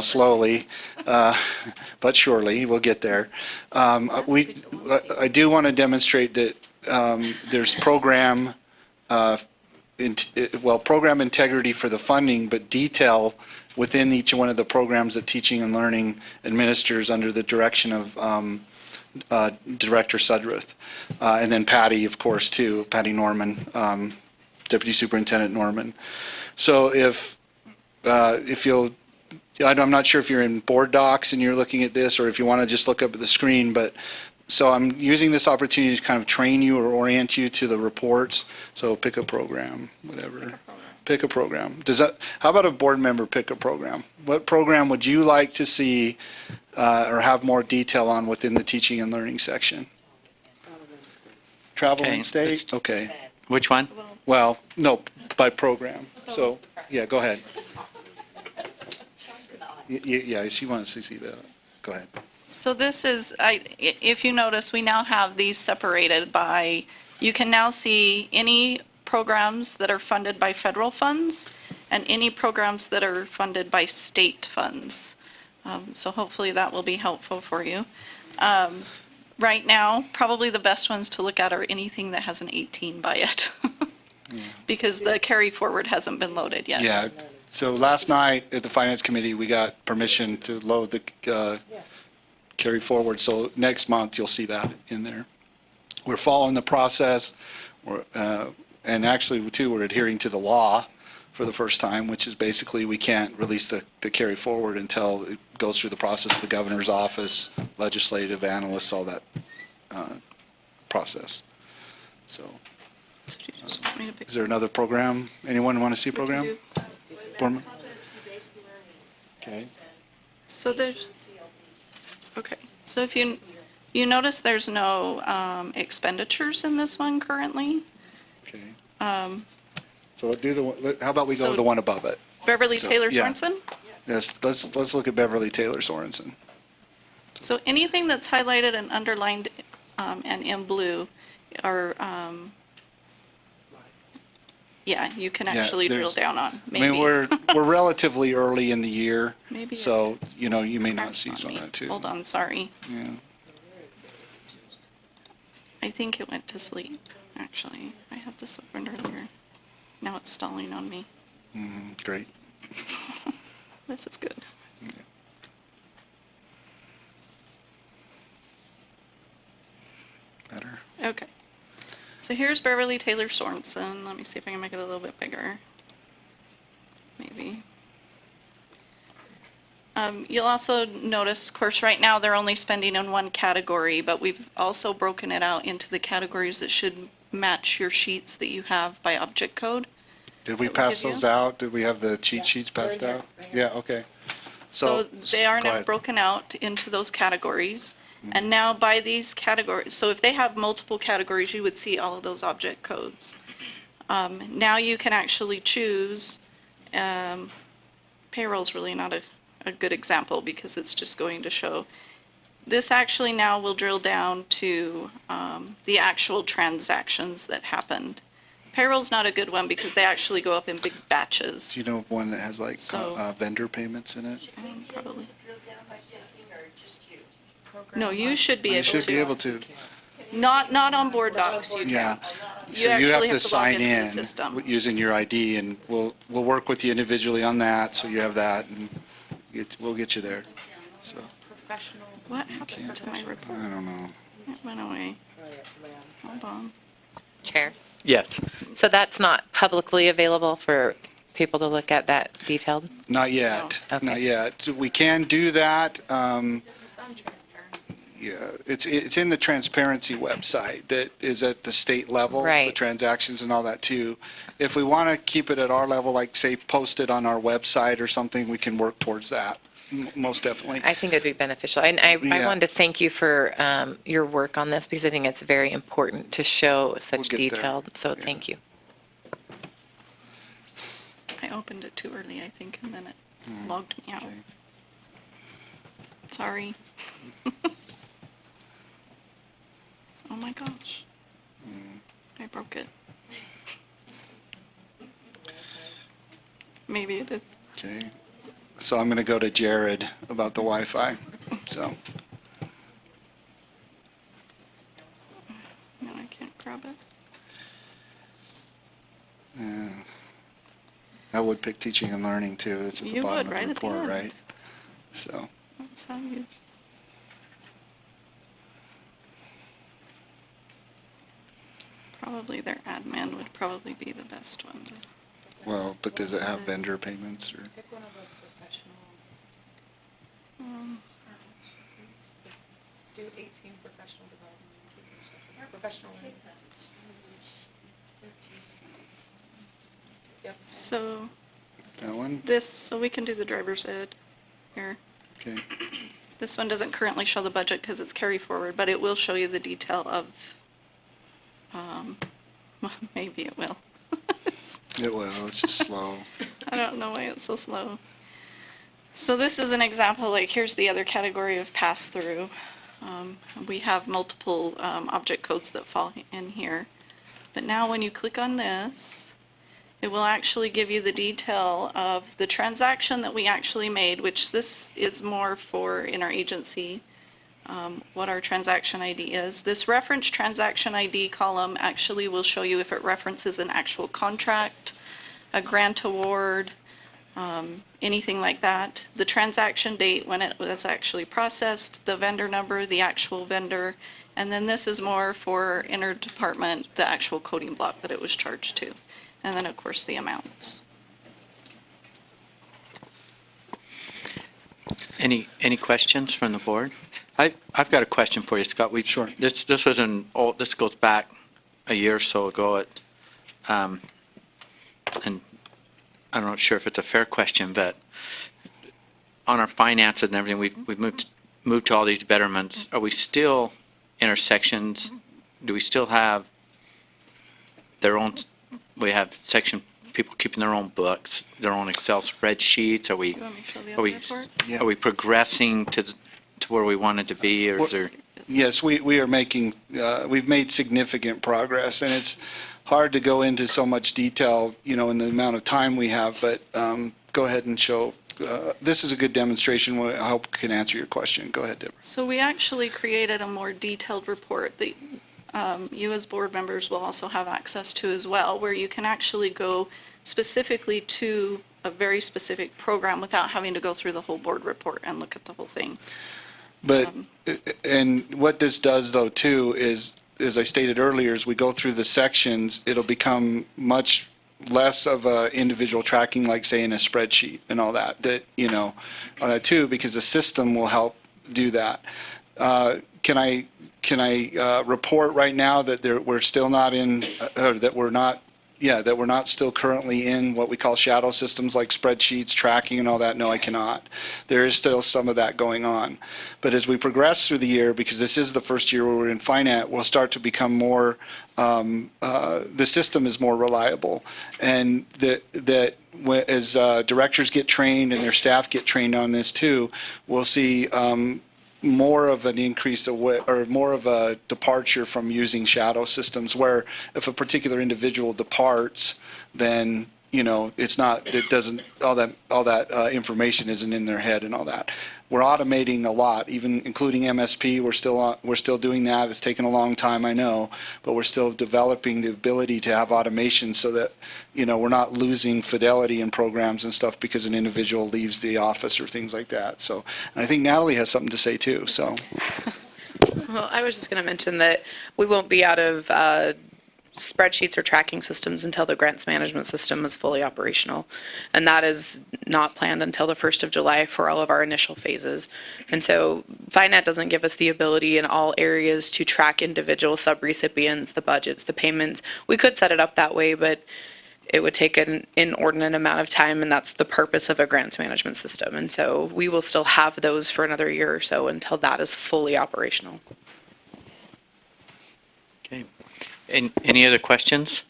slowly, but surely, we'll get there. I do want to demonstrate that there's program integrity for the funding, but detail within each one of the programs that teaching and learning administers under the direction of Director Sudworth. And then Patty, of course, too, Patty Norman, Deputy Superintendent Norman. So if you'll, I'm not sure if you're in board docs and you're looking at this or if you want to just look up at the screen, but so I'm using this opportunity to kind of train you or orient you to the reports. So pick a program, whatever. Pick a program. How about a board member pick a program? What program would you like to see or have more detail on within the teaching and learning section? Travel and state? Okay. Which one? Well, no, by program. So, yeah, go ahead. Yeah, she wants to see that. Go ahead. So this is, if you notice, we now have these separated by, you can now see any programs that are funded by federal funds and any programs that are funded by state funds. So hopefully that will be helpful for you. Right now, probably the best ones to look at are anything that has an 18 by it because the carry forward hasn't been loaded yet. Yeah. So last night at the Finance Committee, we got permission to load the carry forward. So next month, you'll see that in there. We're following the process. And actually, too, we're adhering to the law for the first time, which is basically we can't release the carry forward until it goes through the process of the governor's office, legislative analysts, all that process. So is there another program? Anyone want to see a program? Okay. So there's, okay. So if you notice there's no expenditures in this one currently. Okay. So do the, how about we go So- with the one above it? Beverly So, Taylor yeah. Sorensen? Yes, let's look at Beverly Taylor Sorensen. So anything that's highlighted and underlined and in blue are, yeah, you can Yeah, actually drill there's- down on, I maybe. mean, we're relatively early in the year, Maybe so, you know, you may not see some of that too. Hold on, sorry. Yeah. I think it went to sleep, actually. I had this opened earlier. Now it's stalling on me. Great. This is good. Better. Okay. So here's Beverly Taylor Sorensen. Let me see if I can make it a little bit bigger. Maybe. You'll also notice, of course, right now they're only spending in one category, but we've also broken it out into the categories that should match your sheets that you have by object code. Did we that we pass give those you. out? Did we have the cheat sheets passed out? Yeah, okay. So they are go now ahead. broken out into those categories. And now by these categories, so if they have multiple categories, you would see all of those object codes. Now you can actually choose, payroll's really not a good example because it's just going to show. This actually now will drill down to the actual transactions that happened. Payroll's not a good one because they actually go up in big batches. Do you know of one that has like So- vendor payments in it? Probably. No, you should be You able to. should be able to. Not on board docs, you Yeah. can't. So you actually have to log sign into the in system. using your ID, and we'll work with you individually on that, so you have that, and we'll get you there. So, What happened to my report? I don't know. It went away. Hold on. Chair. Yes. So that's not publicly available for people to look at that detailed? Not yet, Okay. not yet. We can do that. Yeah, it's in the transparency website that is at the state level, the Right. transactions and all that too. If we want to keep it at our level, like say post it on our website or something, we can work towards that, most definitely. I think it'd be beneficial. And I Yeah. wanted to thank you for your work on this because I think it's very important to show such get there. detailed. So thank you. I opened it too early, I think, and then it logged me out. Sorry. Oh my gosh. I broke it. Maybe it is. Okay, so I'm going to go to Jared about the Wi-Fi, so. No, I can't grab it. Yeah. I would pick teaching and learning too. It's at the You bottom would, of right the at the report, end. right? So, That's how you. Probably their admin would probably be the best one. well, but does it have vendor payments or? Do 18 professional development. Professional. Yep. So That one? so we can do the driver's ed here. Okay. This one doesn't currently show the budget because it's carry forward, but it will show you the detail of, well, maybe it will. It will, it's just slow. I don't know why it's so slow. So this is an example, like here's the other category of pass-through. We have multiple object codes that fall in here. But now when you click on this, it will actually give you the detail of the transaction that we actually made, which this is more for in our agency, what our transaction ID is. This reference transaction ID column actually will show you if it references an actual contract, a grant award, anything like that. The transaction date when it was actually processed, the vendor number, the actual vendor, and then this is more for interdepartment, the actual coding block that it was charged to. And then, of course, the amounts. Any questions from the board? I've got a question for you, Scott. Sure. This was this goes back a year or so ago. And I'm not sure if it's a fair question, but on our finances and everything, we've moved to all these betterments. Are we still intersections? Do we still have their own? We have section people keeping their own books, their own Excel spreadsheets? Are we, You want me to show the are other we, report? are we progressing to where we wanted to be, or is there? Yes, we are making, we've made significant progress, and it's hard to go into so much detail, in the amount of time we have, but go ahead and show. This is a good demonstration. I hope I can answer your question. Go ahead, Deborah. So we actually created a more detailed report that you as board members will also have access to as well, where you can actually go specifically to a very specific program without having to go through the whole board report and look at the whole thing. But, and what this does though too is, as I stated earlier, as we go through the sections, it'll become much less of a individual tracking, like say in a spreadsheet and all that, too, because the system will help do that. Can I report right now that we're still not in, that we're not still currently in what we call shadow systems like spreadsheets, tracking and all that? No, I cannot. There is still some of that going on. But as we progress through the year, because this is the first year where we're in finance, we'll start to become more, the system is more reliable. And as directors get trained and their staff get trained on this too, we'll see more of an increase or more of a departure from using shadow systems, where if a particular individual departs, then it's not, it doesn't, all that information isn't in their head and all that. We're automating a lot, even including MSP. We're still doing that. It's taken a long time, I know, but we're still developing the ability to have automation so that we're not losing fidelity in programs and stuff because an individual leaves the office or things like that. So, and I think Natalie has something to say too. So, well, I was just going to mention that we won't be out of spreadsheets or tracking systems until the grants management system is fully operational. And that is not planned until the 1st of July for all of our initial phases. And so FiNet doesn't give us the ability in all areas to track individual subrecipients, the budgets, the payments. We could set it up that way, but it would take an inordinate amount of time, and that's the purpose of a grants management system. And so we will still have those for another year or so until that is fully operational. Okay. Any other questions?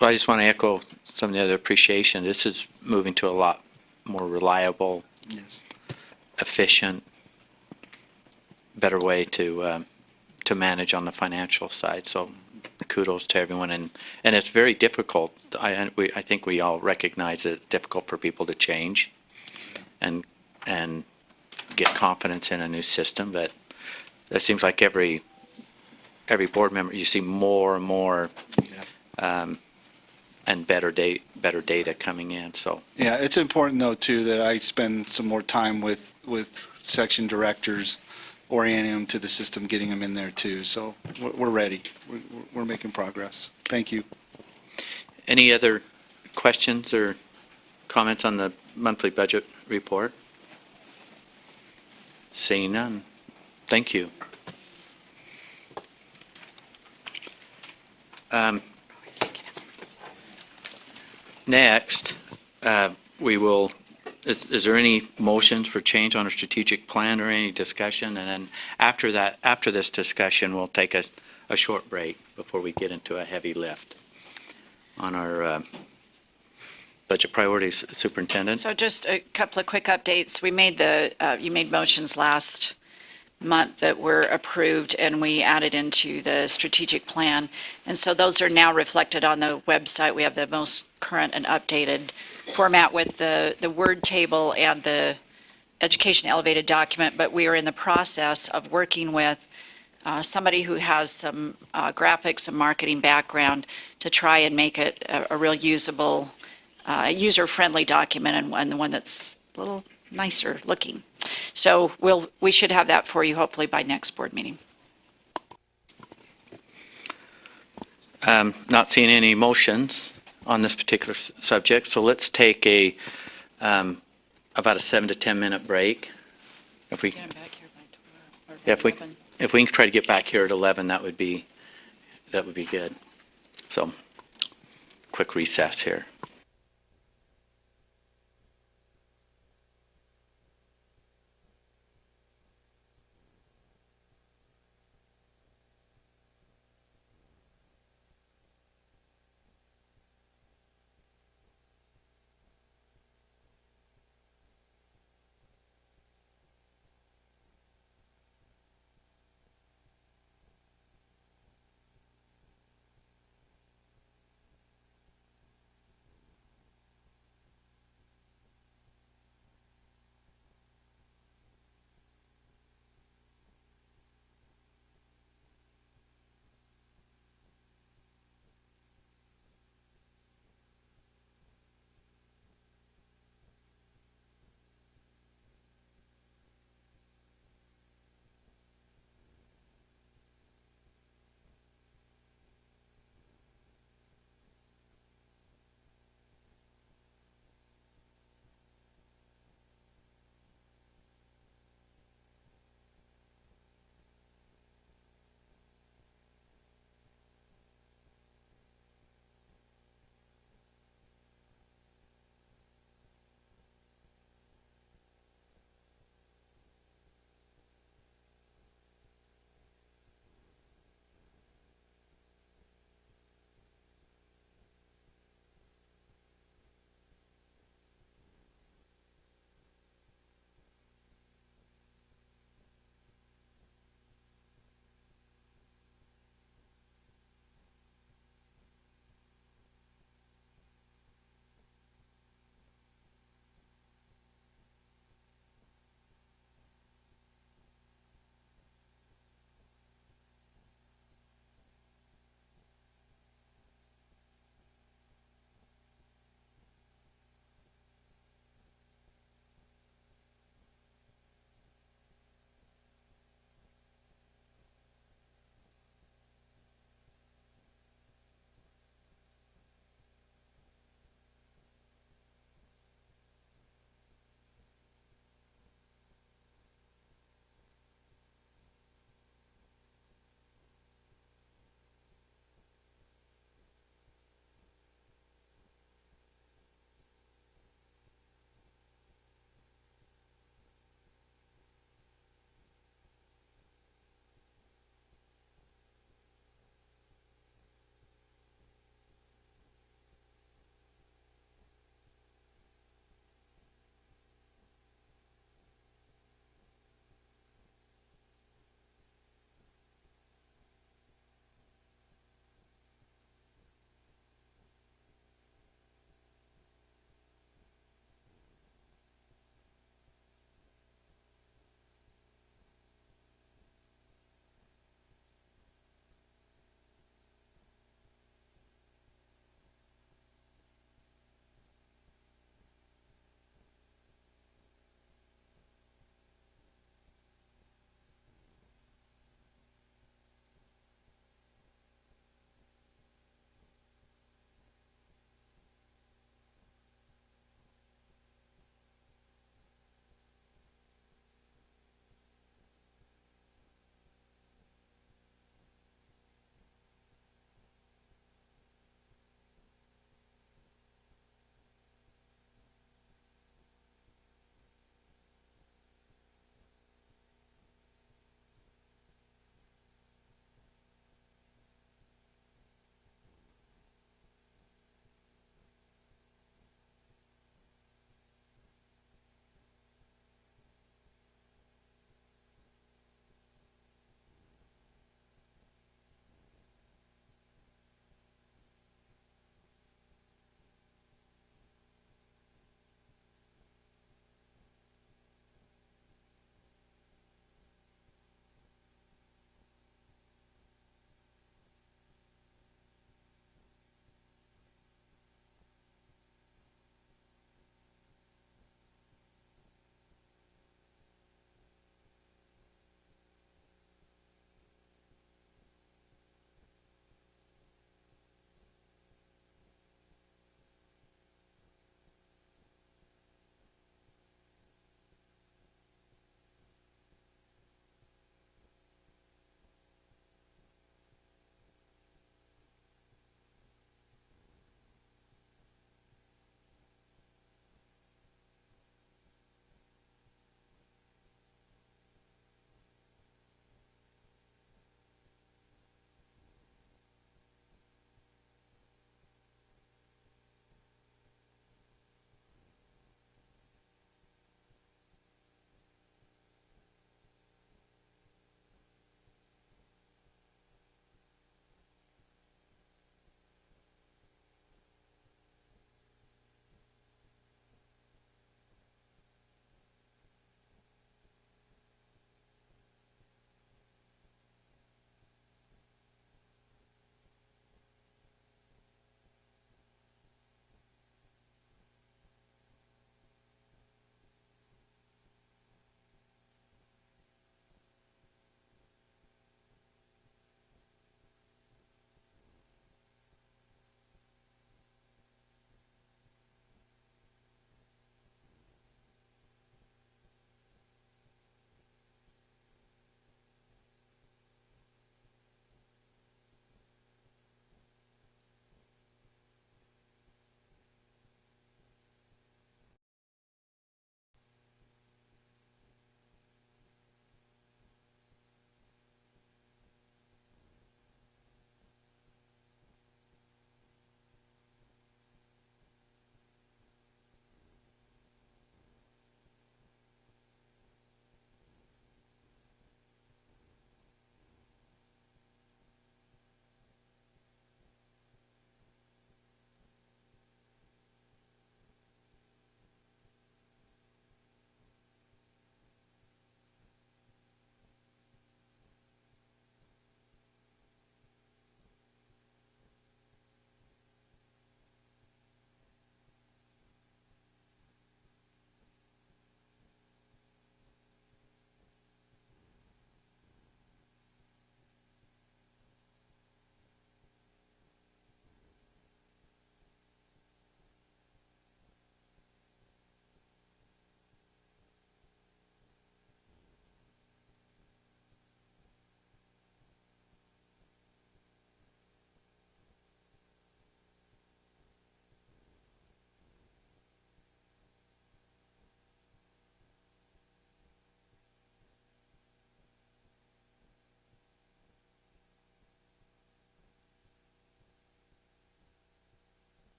Well, I just want to echo some of the other appreciation. This is moving to a lot more reliable, efficient, better way to manage on the financial side. So kudos to everyone. And it's very difficult. I think we all recognize that it's difficult for people to change and get confidence in a new system. But it seems like every board member, you see more and more and better data coming in. So yeah, it's important though too that I spend some more time with section directors, orienting them to the system, getting them in there too. So we're ready. We're making progress. Thank you. any other questions or comments on the monthly budget report? Seeing none. Thank you. Next, we will, is there any motions for change on our strategic plan or any discussion? And then after that, after this discussion, we'll take a short break before we get into a heavy lift on our budget priorities, Superintendent. So just a couple of quick updates. We made you made motions last month that were approved and we added into the strategic plan. And so those are now reflected on the website. We have the most current and updated format with the word table and the education elevated document, but we are in the process of working with somebody who has some graphics and marketing background to try and make it a real usable, user-friendly document and one that's a little nicer looking. So we should have that for you hopefully by next board meeting. Not seeing any motions on this particular subject, so let's take about a 7 to 10 minute break. If we can try to get back here at 11, that would be good. So, quick recess here.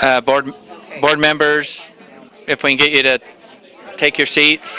Board members, if we can get you to take your seats.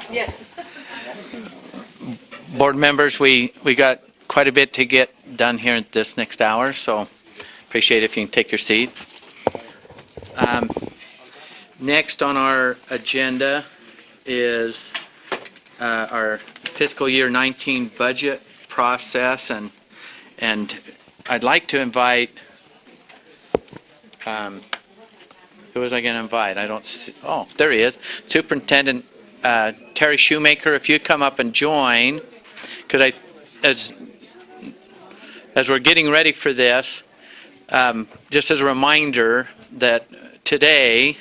Yes. Board members, we got quite a bit to get done here in this next hour, so appreciate if you can take your seats. Next on our agenda is our fiscal year 19 budget process, and I'd like to invite, who was I going to invite? I don't see, oh, there he is, Superintendent Terry Shoemaker, if you'd come up and join, because as we're getting ready for this, just as a reminder that today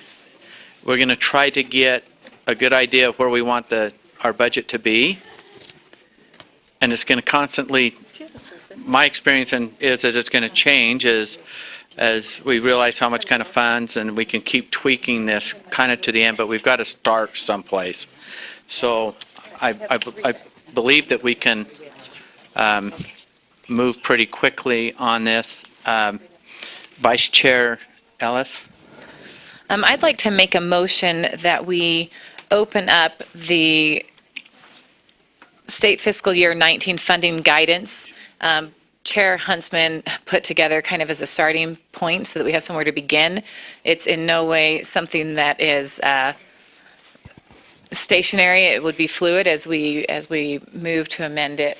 we're going to try to get a good idea of where we want our budget to be, and it's going to constantly, my experience is that it's going to change as we realize how much kind of funds, and we can keep tweaking this kind of to the end, but we've got to start someplace. So I believe that we can move pretty quickly on this. Vice Chair Ellis? I'd like to make a motion that we open up the state fiscal year 19 funding guidance. Chair Huntsman put together kind of as a starting point so that we have somewhere to begin. It's in no way something that is stationary. It would be fluid as we move to amend it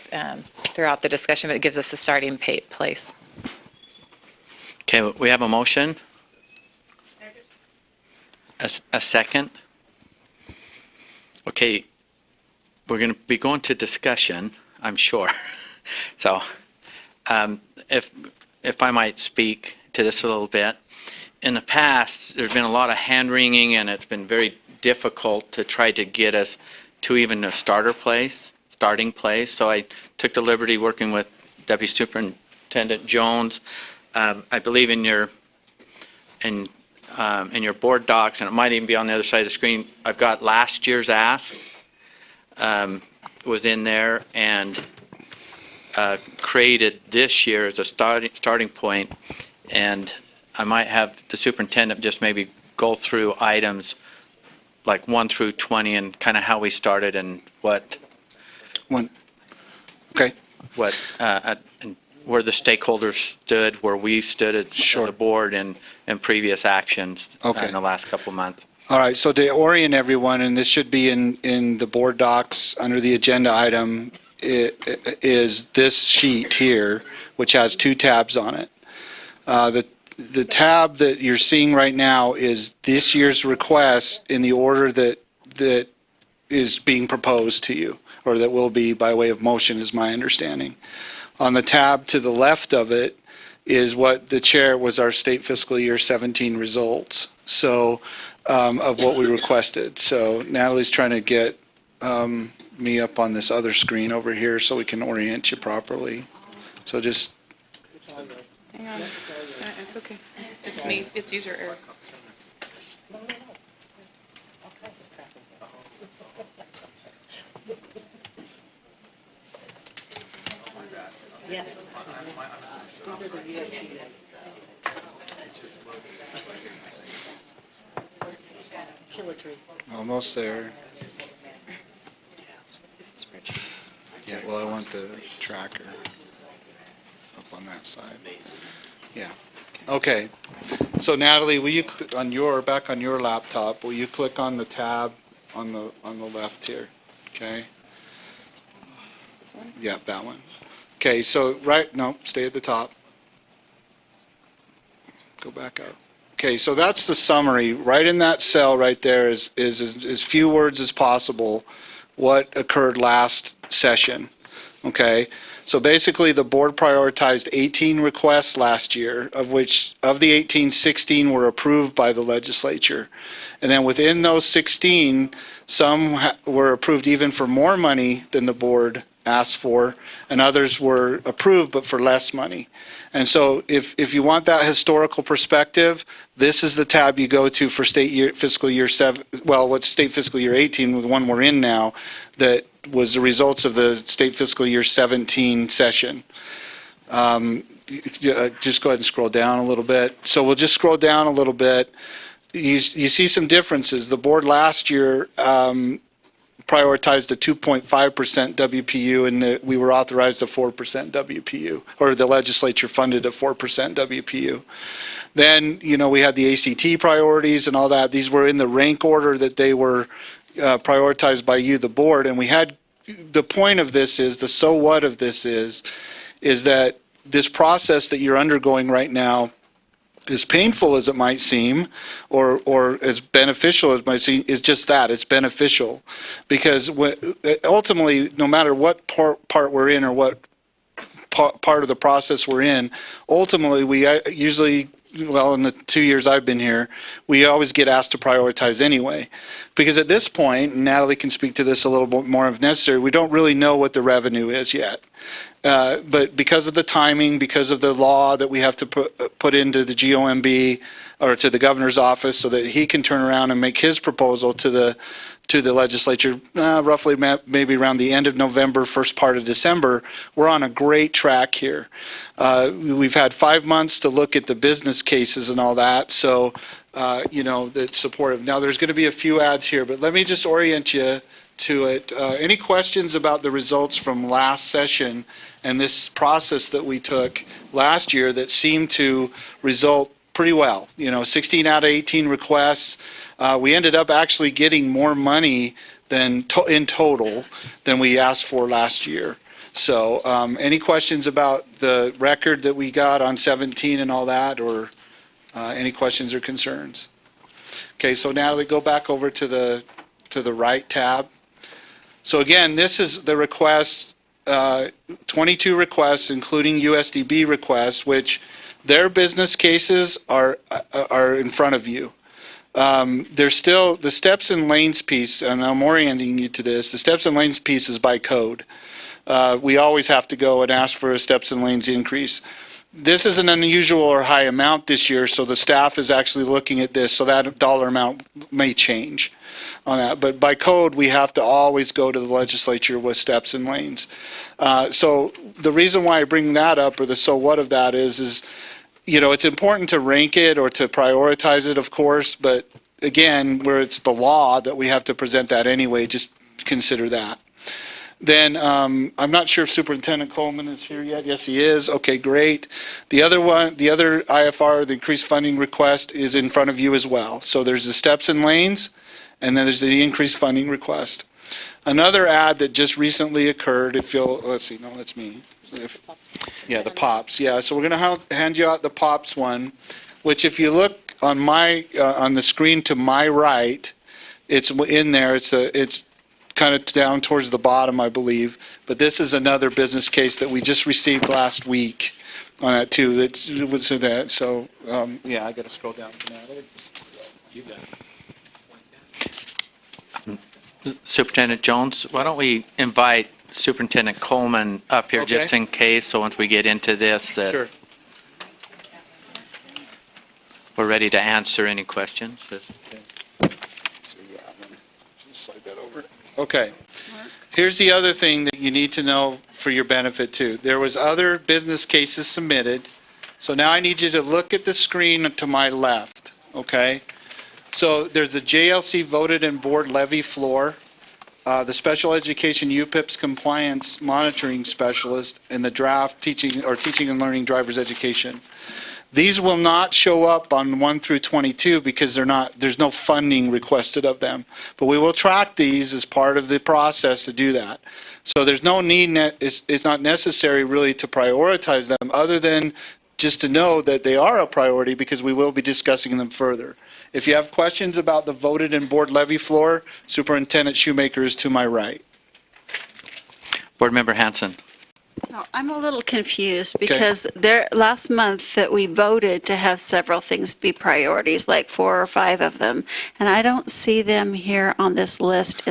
throughout the discussion, but it gives us a starting place. Okay, we have a motion. A second. Okay, we're going to be going to discussion, I'm sure. So if I might speak to this a little bit. In the past, there's been a lot of hand-wringing, and it's been very difficult to try to get us to even a starting place. So I took the liberty working with Deputy Superintendent Jones. I believe in your board docs, and it might even be on the other side of the screen, I've got last year's ask was in there, and created this year as a starting point, and I might have the superintendent just maybe go through items like 1 through 20 and kind of how we started and what. Okay. And where the stakeholders stood, where we stood as a board in previous actions in the last couple of months. All right, so to orient everyone, and this should be in the board docs under the agenda item, is this sheet here, which has 2 tabs on it. The tab that you're seeing right now is this year's request in the order that is being proposed to you, or that will be by way of motion, is my understanding. On the tab to the left of it is what the chair was our state fiscal year 17 results. So of what we requested. So Natalie's trying to get me up on this other screen over here so we can orient you properly. So just Hang on. It's okay. It's me. It's user error. Yeah. These are the USBs. almost there. Yeah, well, I want the tracker up on that side. Yeah. Okay. So Natalie, will you back on your laptop? Will you click on the tab on the left here? Okay. Yeah, that one. Okay. So stay at the top. Go back up. Okay. So that's the summary. Right in that cell right there is as few words as possible what occurred last session. Okay, so basically the board prioritized 18 requests last year, of which of the 18, 16 were approved by the legislature. And then within those 16, some were approved even for more money than the board asked for, and others were approved but for less money. And so if you want that historical perspective, this is the tab you go to for fiscal year 7, well, what's state fiscal year 18, with the one we're in now, that was the results of the state fiscal year 17 session. Just go ahead and scroll down a little bit. So we'll just scroll down a little bit. You see some differences. The board last year prioritized a 2.5% WPU, and we were authorized a 4% WPU, or the legislature funded a 4% WPU. Then, we had the ACT priorities and all that. These were in the rank order that they were prioritized by you, the board, and we had, the point of this is, the so what of this is that this process that you're undergoing right now, as painful as it might seem, or as beneficial as it might seem, is just that, it's beneficial. Because ultimately, no matter what part we're in or what part of the process we're in, ultimately we usually, well, in the 2 years I've been here, we always get asked to prioritize anyway. Because at this point, and Natalie can speak to this a little bit more if necessary, we don't really know what the revenue is yet. But because of the timing, because of the law that we have to put into the GOMB or to the governor's office so that he can turn around and make his proposal to the legislature, roughly maybe around the end of November, first part of December, we're on a great track here. We've had 5 months to look at the business cases and all that, so that's supportive. Now, there's going to be a few ads here, but let me just orient you to it. Any questions about the results from last session and this process that we took last year that seemed to result pretty well? 16 out of 18 requests. We ended up actually getting more money than in total than we asked for last year. So any questions about the record that we got on 17 and all that, or any questions or concerns? Okay, so Natalie, go back over to the right tab. So again, this is the requests, 22 requests, including USDB requests, which their business cases are in front of you. There's still the steps and lanes piece, and I'm orienting you to this. The steps and lanes piece is by code. We always have to go and ask for a steps and lanes increase. This is an unusual or high amount this year, so the staff is actually looking at this, so that dollar amount may change on that. But by code, we have to always go to the legislature with steps and lanes. So the reason why I bring that up, or the so what of that is it's important to rank it or to prioritize it, of course, but again, where it's the law that we have to present that anyway, just consider that. Then I'm not sure if Superintendent Coleman is here yet. Yes, he is. Okay, great. The other IFR, the increased funding request, is in front of you as well. So there's the steps and lanes, and then there's the increased funding request. Another ad that just recently occurred, let's see, no, that's me. The POPs. Yeah, so we're going to hand you out the POPs one, which if you look on on the screen to my right, it's in there. It's kind of down towards the bottom, I believe. But this is another business case that we just received last week on that too. So I got to scroll down to Natalie. You got it. Superintendent Jones, why don't we invite Superintendent Coleman up here just in case, so once we get into this, that Sure. we're ready to answer any questions. Slide that over. Okay. Here's the other thing that you need to know for your benefit too. There was other business cases submitted. So now I need you to look at the screen to my left. Okay. So there's the JLC voted and board levy floor, the special education UPIPS compliance monitoring specialist, and the draft teaching and learning driver's education. These will not show up on 1 through 22 because there's no funding requested of them. But we will track these as part of the process to do that. So there's no need, it's not necessary really to prioritize them other than just to know that they are a priority because we will be discussing them further. If you have questions about the voted and board levy floor, Superintendent Shoemaker is to my right. Board Member Hanson. So I'm a little confused because there, last month that we voted to have several things be priorities, like 4 or 5 of them, and I don't see them here on this list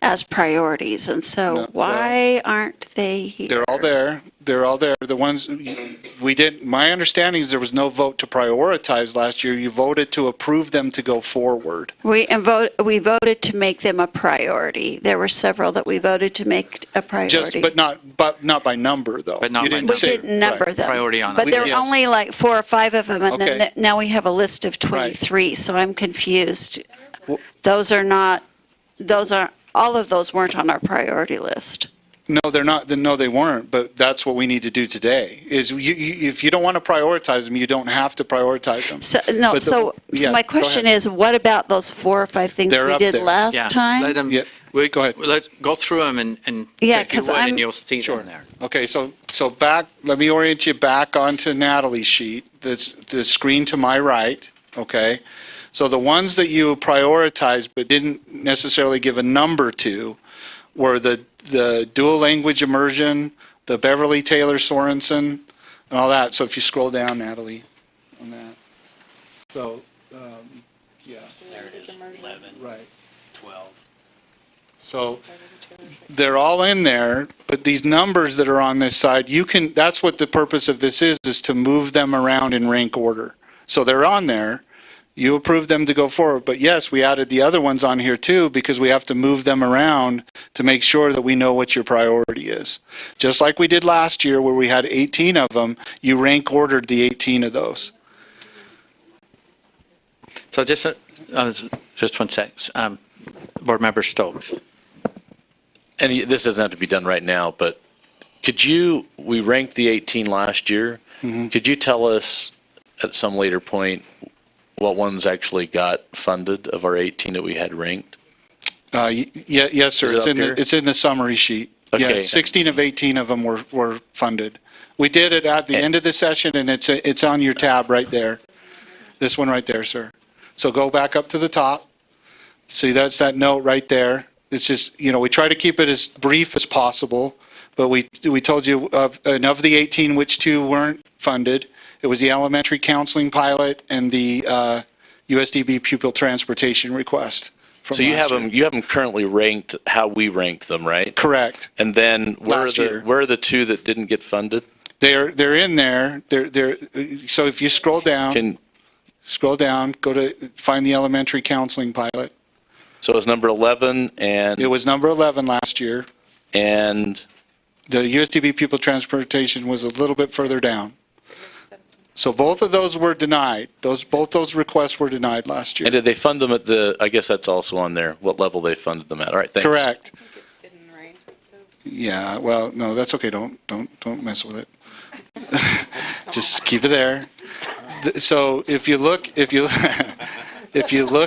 as priorities. And so why aren't they here? They're all there. They're all there. The ones we did, my understanding is there was no vote to prioritize last year. You voted to approve them to go forward. We voted to make them a priority. There were several that we voted to make a priority. But not by number though. But not You by didn't We say- didn't number right. them. Priority on But it. there were Yes. only like 4 or 5 of them, and Okay. then now we have a list of 23, so I'm confused. Those are not, all of those weren't on our priority list. No, they're not. No, they weren't. But that's what we need to do today. Is if you don't want to prioritize them, you don't have to prioritize them. So, But so my go question ahead. is, what about those 4 or 5 things They're we up did there. last Yeah, time? let them, Go ahead. Let's go through them and Yeah, if you 'cause would, I'm- and you'll see them there. Okay, so back. Let me orient you back onto Natalie's sheet. That's the screen to my right. Okay, so the ones that you prioritized but didn't necessarily give a number to were the dual language immersion, the Beverly Taylor Sorensen, and all that. So if you scroll down, Natalie, on that. So, yeah. There it is, 11, Right. 12. So they're all in there, but these numbers that are on this side, that's what the purpose of this is to move them around in rank order. So they're on there. You approved them to go forward, but yes, we added the other ones on here too because we have to move them around to make sure that we know what your priority is. Just like we did last year where we had 18 of them, you rank ordered the 18 of those. So just one sec. Board Member Stokes. And this doesn't have to be done right now, but we ranked the 18 last year. Mm-hmm. Could you tell us at some later point what ones actually got funded of our 18 that we had ranked? Yes, sir. Is it up here? It's in the summary sheet. Okay. Yeah, 16 of 18 of them were funded. We did it at the end of the session, and it's on your tab right there. This one right there, sir. So go back up to the top. See, that's that note right there. It's just, we try to keep it as brief as possible, but we told you of the 18, which 2 weren't funded. It was the elementary counseling pilot and the USDB pupil transportation request. So you have them currently ranked how we ranked them, right? Correct. And then where Last year. are the 2 that didn't get funded? They're in there. So if you scroll down, go to find the elementary counseling pilot. So it's number 11 and... It was number 11 last year. And... The USDB pupil transportation was a little bit further down. So both of those were denied. Both those requests were denied last year. And did they fund them at I guess that's also on there, what level they funded them at. All right, thanks. Correct. Yeah, well, no, that's okay. Don't mess with it. Just keep it there. So if you look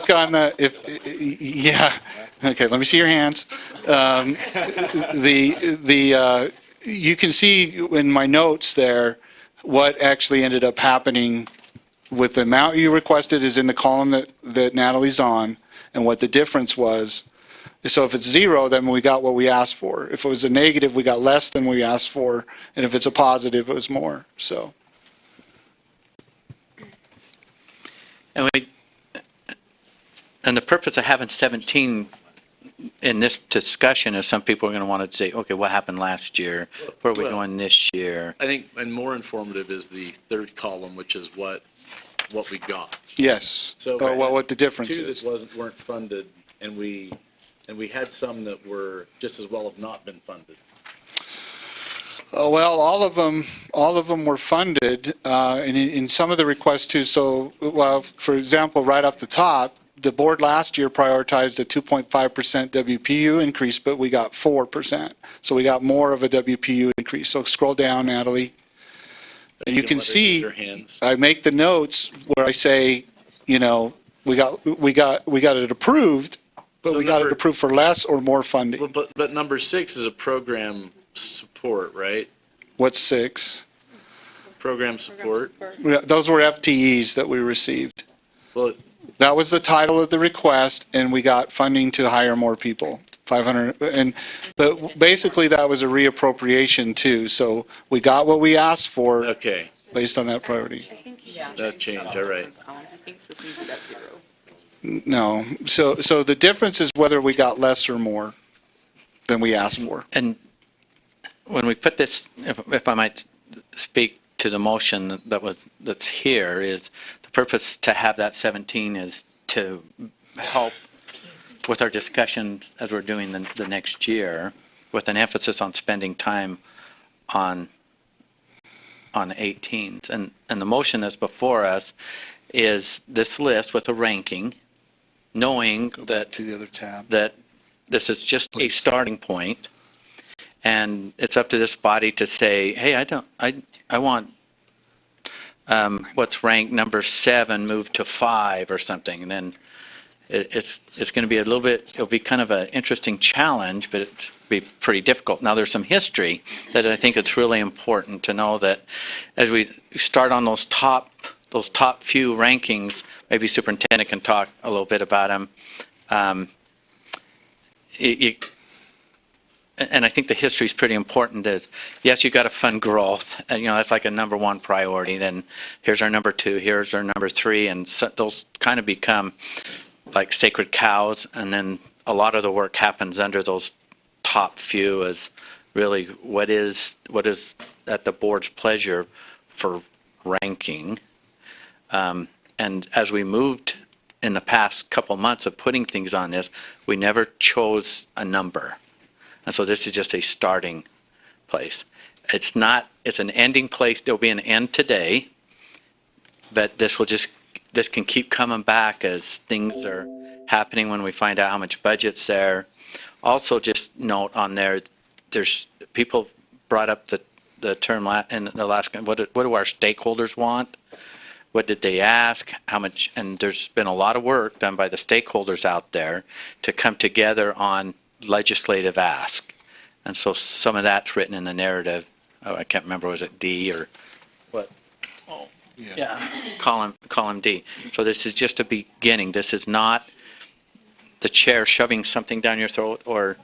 on yeah, okay, let me see your hands. You can see in my notes there what actually ended up happening with the amount you requested is in the column that Natalie's on, and what the difference was. So if it's 0, then we got what we asked for. If it was a negative, we got less than we asked for, and if it's a positive, it was more. So. And the purpose of having 17 in this discussion is some people are going to want to say, okay, what happened last year? Where are we going this year? I think, and more informative is the third column, which is what we got. Yes. So what the difference 2 is. that weren't funded, and we had some that were just as well have not been funded. Well, all of them were funded, and in some of the requests too. So, well, for example, right off the top, the board last year prioritized a 2.5% WPU increase, but we got 4%. So we got more of a WPU increase. So scroll down, Natalie, and you can see I make the notes where I say, we got it approved, but So we got it approved for less or more funding. But number 6 is a program support, right? What's 6? Program support. Those were FTEs that we received. Well, That was the title of the request, and we got funding to hire more people. 500, but basically that was a reappropriation too. So we got what we asked for Okay, based on that priority. that changed, all right. He thinks this means we got zero. No, so the difference is whether we got less or more than we asked for. And when we put this, if I might speak to the motion that's here, is the purpose to have that 17 is to help with our discussions as we're doing the next year, with an emphasis on spending time on 18s. And the motion that's before us is this list with a ranking, knowing that to the other tab, that this is just a starting point, and it's up to this body to say, hey, I want what's ranked number 7 moved to 5 or something, and then it's going to be a little bit, it'll be kind of an interesting challenge, but it'll be pretty difficult. Now, there's some history that I think it's really important to know, that as we start on those top few rankings, maybe superintendent can talk a little bit about them. And I think the history is pretty important. Is yes, you got to fund growth, and that's like a number 1 priority. Then here's our number 2, here's our number 3, and so those kind of become like sacred cows. And then a lot of the work happens under those top few, is really what is at the board's pleasure for ranking. And as we moved in the past couple months of putting things on this, we never chose a number. And so this is just a starting place. It's an ending place. There'll be an end today, but this can keep coming back as things are happening when we find out how much budget's there. Also, just note on there, there's people brought up the term in the last, what do our stakeholders want? What did they ask? How much? And there's been a lot of work done by the stakeholders out there to come together on legislative ask. And so some of that's written in the narrative. Oh, I can't remember, was it D or what? Oh, yeah. Column D. So this is just a beginning. This is not the chair shoving something down your throat, or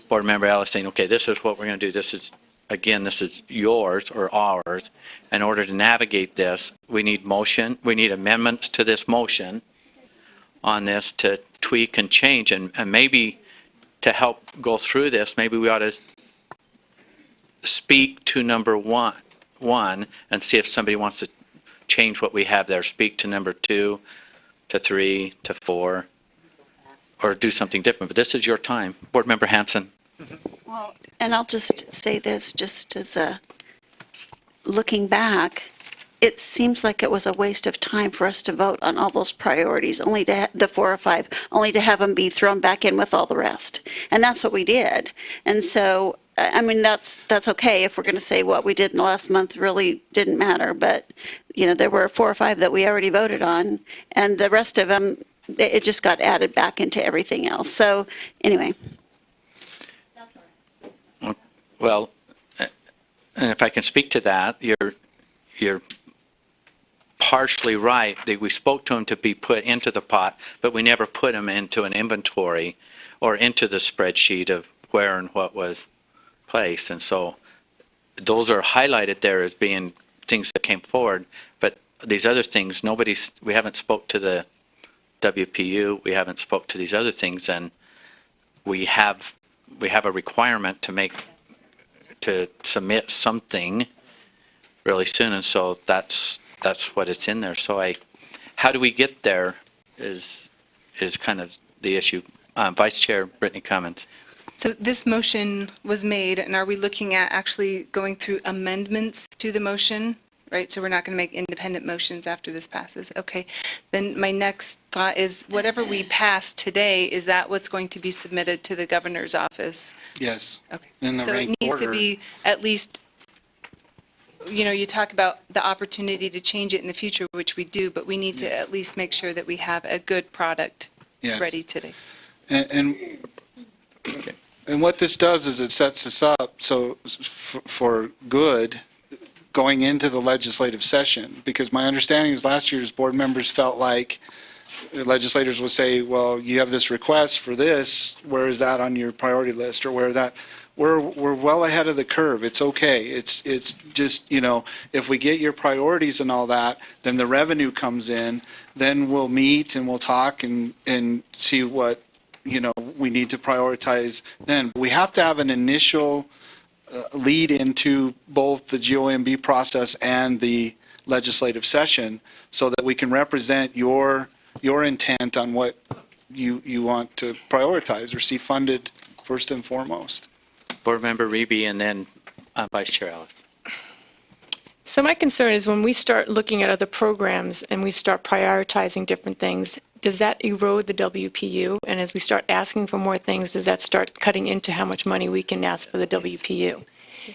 board member Alice saying, okay, this is what we're going to do. This is yours or ours. In order to navigate this, we need motion. We need amendments to this motion on this to tweak and change. And maybe to help go through this, maybe we ought to speak to number one and see if somebody wants to change what we have there. Speak to number 2, to 3, to 4, or do something different. But this is your time. Board Member Hanson. Well, and I'll just say this, just as looking back, it seems like it was a waste of time for us to vote on all those priorities, only to the 4 or 5, only to have them be thrown back in with all the rest. And that's what we did. And so, I mean, that's okay if we're going to say what we did in the last month really didn't matter. But, there were 4 or 5 that we already voted on, and the rest of them, it just got added back into everything else. So, anyway. Well, and if I can speak to that, you're partially right. We spoke to them to be put into the pot, but we never put them into an inventory or into the spreadsheet of where and what was placed. And so those are highlighted there as being things that came forward. But these other things, we haven't spoke to the WPU, we haven't spoke to these other things, and we have a requirement to submit something really soon, and so that's what it's in there. So how do we get there is kind of the issue. Vice Chair Brittany Cummins. So this motion was made, and are we looking at actually going through amendments to the motion? Right, so we're not going to make independent motions after this passes. Okay, then my next thought is whatever we pass today, is that what's going to be submitted to the governor's office? Yes. Okay. In the so it ranked needs order. to be at least, you talk about the opportunity to change it in the future, which we do, but we need to at least make sure that we have a good product ready today. And what this does is it sets us up so for good going into the legislative session, because my understanding is last year's board members felt like legislators will say, well, you have this request for this, where is that on your priority list, or where that, we're well ahead of the curve. It's okay. It's just, if we get your priorities and all that, then the revenue comes in, then we'll meet and we'll talk and see what, we need to prioritize then. We have to have an initial lead into both the GOMB process and the legislative session so that we can represent your intent on what you want to prioritize or see funded first and foremost. Board Member Reby and then Vice Chair Ellis. So my concern is when we start looking at other programs and we start prioritizing different things, does that erode the WPU? And as we start asking for more things, does that start cutting into how much money we can ask for the WPU?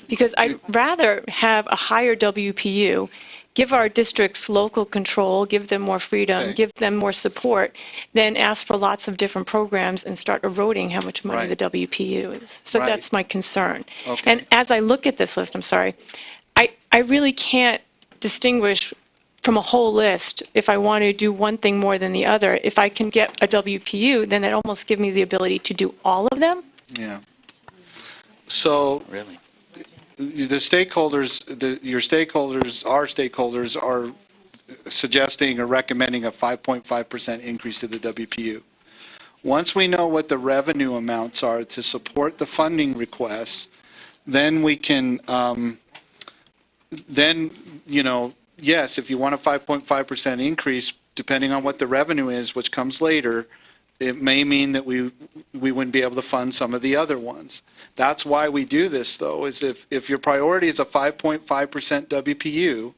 Because I'd rather have a higher WPU, give our districts local control, give them more freedom, give them more support, than ask for lots of different programs and start eroding how much money the WPU is. So that's my concern. Okay. And as I look at this list, I'm sorry, I really can't distinguish from a whole list if I want to do one thing more than the other. If I can get a WPU, then it almost gives me the ability to do all of them. Yeah. So really, the stakeholders, our stakeholders are suggesting or recommending a 5.5% increase to the WPU. Once we know what the revenue amounts are to support the funding requests, then we can, yes, if you want a 5.5% increase, depending on what the revenue is, which comes later, it may mean that we wouldn't be able to fund some of the other ones. That's why we do this, though, is if your priority is a 5.5% WPU,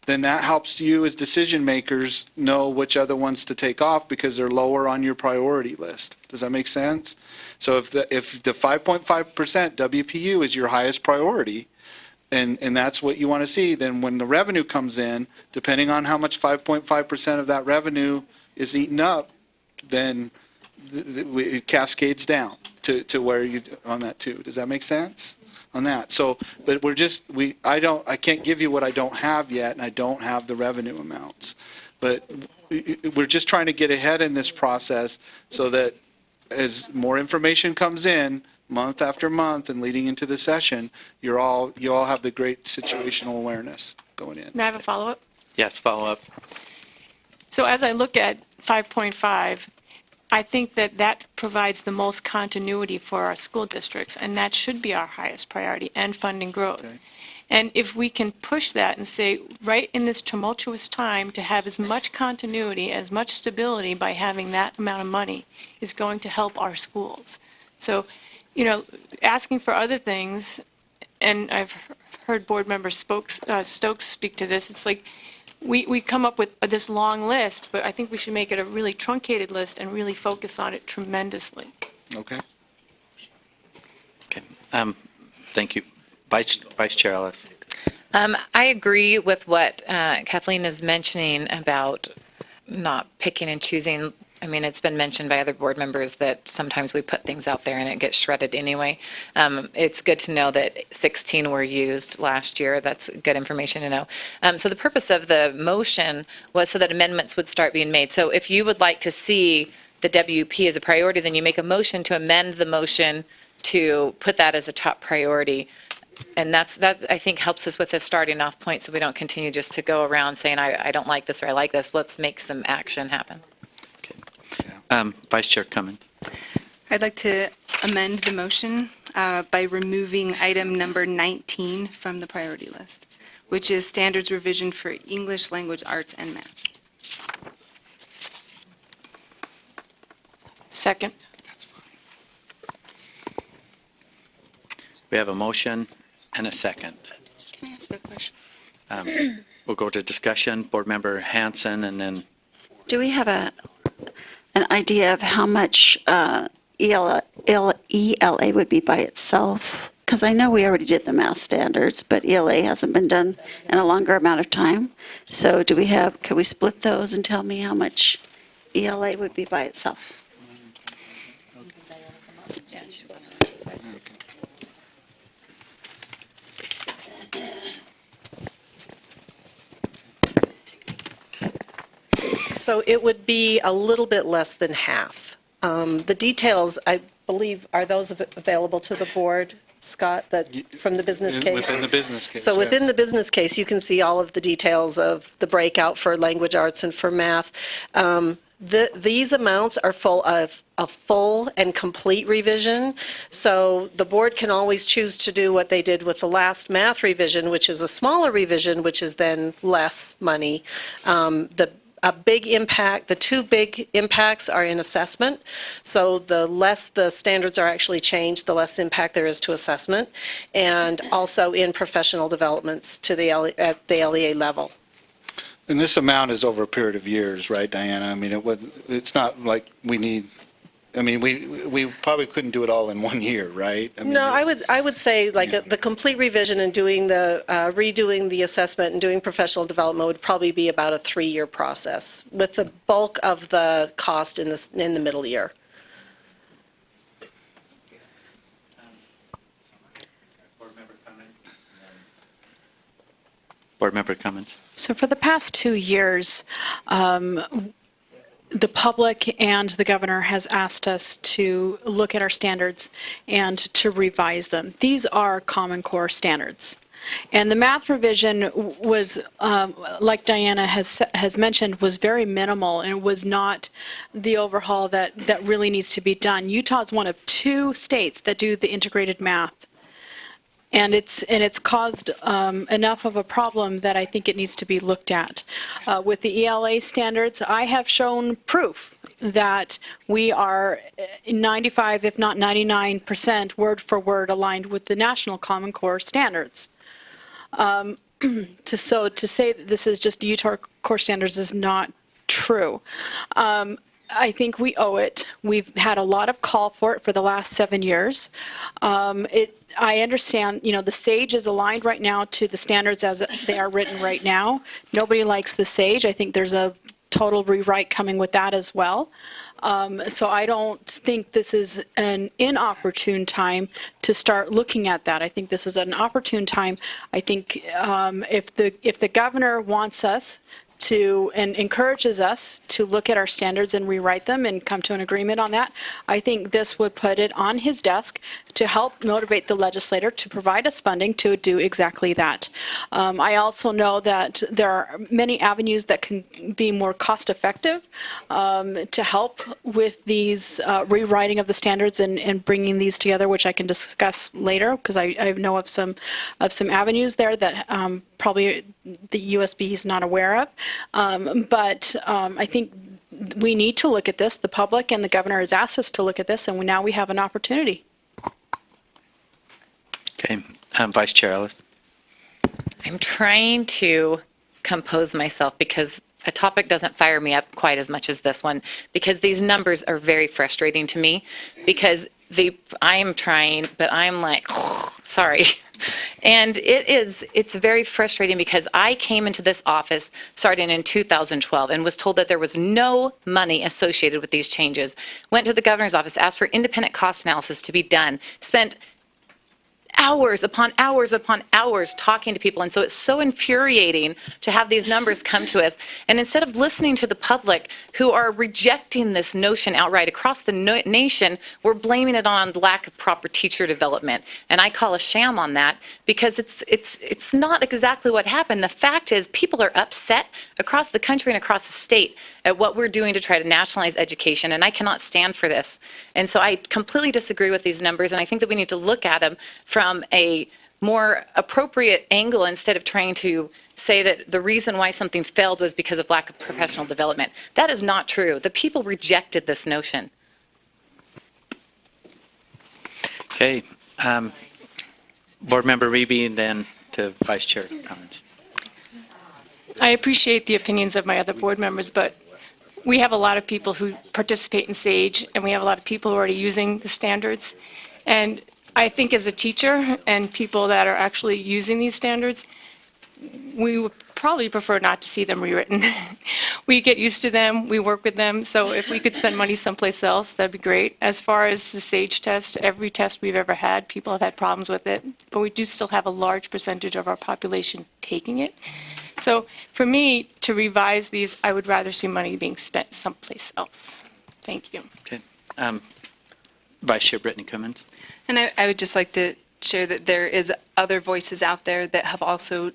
then that helps you as decision makers know which other ones to take off because they're lower on your priority list. Does that make sense? So if the 5.5% WPU is your highest priority, and that's what you want to see, then when the revenue comes in, depending on how much 5.5% of that revenue is eaten up, then it cascades down to where you on that too. Does that make sense on that? So, but I can't give you what I don't have yet, and I don't have the revenue amounts. But we're just trying to get ahead in this process so that as more information comes in, month after month and leading into the session, you all have the great situational awareness going in. May I have a follow-up? Yes, follow up. So as I look at 5.5, I think that provides the most continuity for our school districts, and that should be our highest priority, and funding growth. Okay. And if we can push that and say, right in this tumultuous time, to have as much continuity, as much stability by having that amount of money is going to help our schools. So, asking for other things, and I've heard Board Member Stokes speak to this, it's like we come up with this long list, but I think we should make it a really truncated list and really focus on it tremendously. Okay. Okay. Thank you. Vice Chair Ellis. I agree with what Kathleen is mentioning about not picking and choosing. I mean, it's been mentioned by other board members that sometimes we put things out there and it gets shredded anyway. It's good to know that 16 were used last year. That's good information to know. So the purpose of the motion was so that amendments would start being made. So if you would like to see the WP as a priority, then you make a motion to amend the motion to put that as a top priority. And that I think helps us with a starting off point so we don't continue just to go around saying, I don't like this or I like this. Let's make some action happen. Vice Chair Cummins. I'd like to amend the motion by removing item number 19 from the priority list, which is standards revision for English language arts and math. Second. We have a motion and a second. Can I ask a question? We'll go to discussion. Board Member Hanson, and then Do we have an idea of how much ELA would be by itself? Because I know we already did the math standards, but ELA hasn't been done in a longer amount of time. So could we split those and tell me how much ELA would be by itself? So it would be a little bit less than half. The details, I believe, are those available to the board, Scott, that from the business case? Within the business case. So yeah. within the business case, you can see all of the details of the breakout for language arts and for math. These amounts are full of a full and complete revision. So the board can always choose to do what they did with the last math revision, which is a smaller revision, which is then less money. The two big impacts are in assessment. So the less the standards are actually changed, the less impact there is to assessment, and also in professional developments to at the LEA level. And this amount is over a period of years, right, Diana? I mean, it's not like we probably couldn't do it all in 1 year, right? I mean, No, I would say like the complete revision and doing redoing the assessment and doing professional development would probably be about a 3-year process, with the bulk of the cost in the middle year. Board member comments. So for the past 2 years, the public and the governor has asked us to look at our standards and to revise them. These are Common Core standards. And the math revision was, like Diana has mentioned, was very minimal and was not the overhaul that really needs to be done. Utah is one of 2 states that do the integrated math. And it's caused enough of a problem that I think it needs to be looked at. With the ELA standards, I have shown proof that we are 95, if not 99%, word for word aligned with the National Common Core standards. So to say that this is just Utah Core standards is not true. I think we owe it. We've had a lot of call for it for the last 7 years. I understand, the SAGE is aligned right now to the standards as they are written right now. Nobody likes the SAGE. I think there's a total rewrite coming with that as well. So I don't think this is an inopportune time to start looking at that. I think this is an opportune time. I think if the governor wants us to and encourages us to look at our standards and rewrite them and come to an agreement on that, I think this would put it on his desk to help motivate the legislator to provide us funding to do exactly that. I also know that there are many avenues that can be more cost effective to help with these rewriting of the standards and bringing these together, which I can discuss later because I know of some avenues there that probably the USBE is not aware of. But I think we need to look at this. The public and the governor has asked us to look at this, and now we have an opportunity. Okay, Vice Chair Ellis. I'm trying to compose myself because a topic doesn't fire me up quite as much as this one, because these numbers are very frustrating to me because I'm trying, but I'm like, sorry. And it's very frustrating because I came into this office starting in 2012 and was told that there was no money associated with these changes. Went to the governor's office, asked for independent cost analysis to be done, spent hours upon hours upon hours talking to people. And so it's so infuriating to have these numbers come to us. And instead of listening to the public who are rejecting this notion outright across the nation, we're blaming it on lack of proper teacher development. And I call a sham on that because it's not exactly what happened. The fact is people are upset across the country and across the state at what we're doing to try to nationalize education. And I cannot stand for this. And so I completely disagree with these numbers. And I think that we need to look at them from a more appropriate angle instead of trying to say that the reason why something failed was because of lack of professional development. That is not true. The people rejected this notion. Okay. Board Member Reeby, and then to Vice Chair comments. I appreciate the opinions of my other board members, but we have a lot of people who participate in SAGE, and we have a lot of people who are already using the standards. And I think as a teacher and people that are actually using these standards, we would probably prefer not to see them rewritten. We get used to them, we work with them, so if we could spend money someplace else, that'd be great. As far as the SAGE test, every test we've ever had, people have had problems with it, but we do still have a large percentage of our population taking it. So for me, to revise these, I would rather see money being spent someplace else. Thank you. Okay. Vice Chair Brittany Cummins. And I would just like to share that there is other voices out there that have also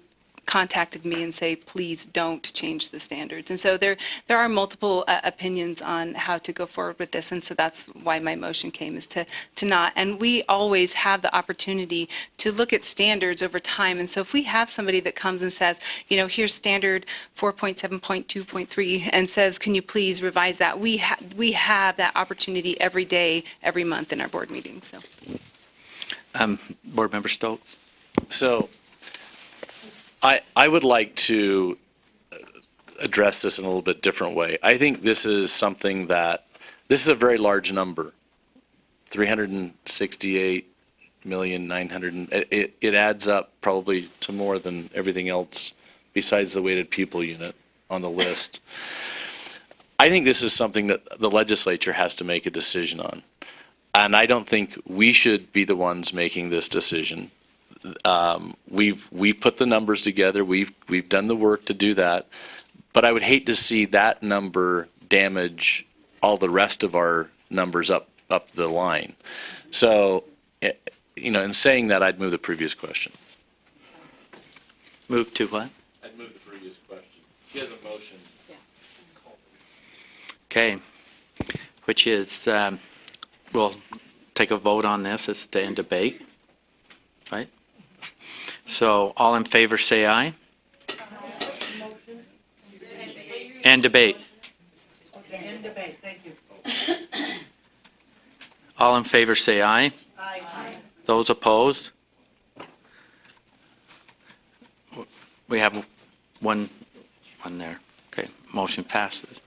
contacted me and say, please don't change the standards. And so there are multiple opinions on how to go forward with this. And so that's why my motion came, is to not. And we always have the opportunity to look at standards over time. And so if we have somebody that comes and says, you know, here's standard 4.7.2.3 and says, can you please revise that? We have that opportunity every day, every month in our board meetings. So. Board Member Stokes. So I would like to address this in a little bit different way. I think this is something that, this is a very large number, 368,900,000. It adds up probably to more than everything else besides the weighted people unit on the list. I think this is something that the legislature has to make a decision on. And I don't think we should be the ones making this decision. We've put the numbers together. We've done the work to do that. But I would hate to see that number damage all the rest of our numbers up the line. So, you know, in saying that, I'd move the previous question. Move to what? I'd move the previous question. She has a motion. Okay. Which is, we'll take a vote on this. It's to end debate, right? So all in favor say aye. End debate. End debate, thank you. All in favor say aye. Aye. Those opposed? We have one there. Okay, motion passes.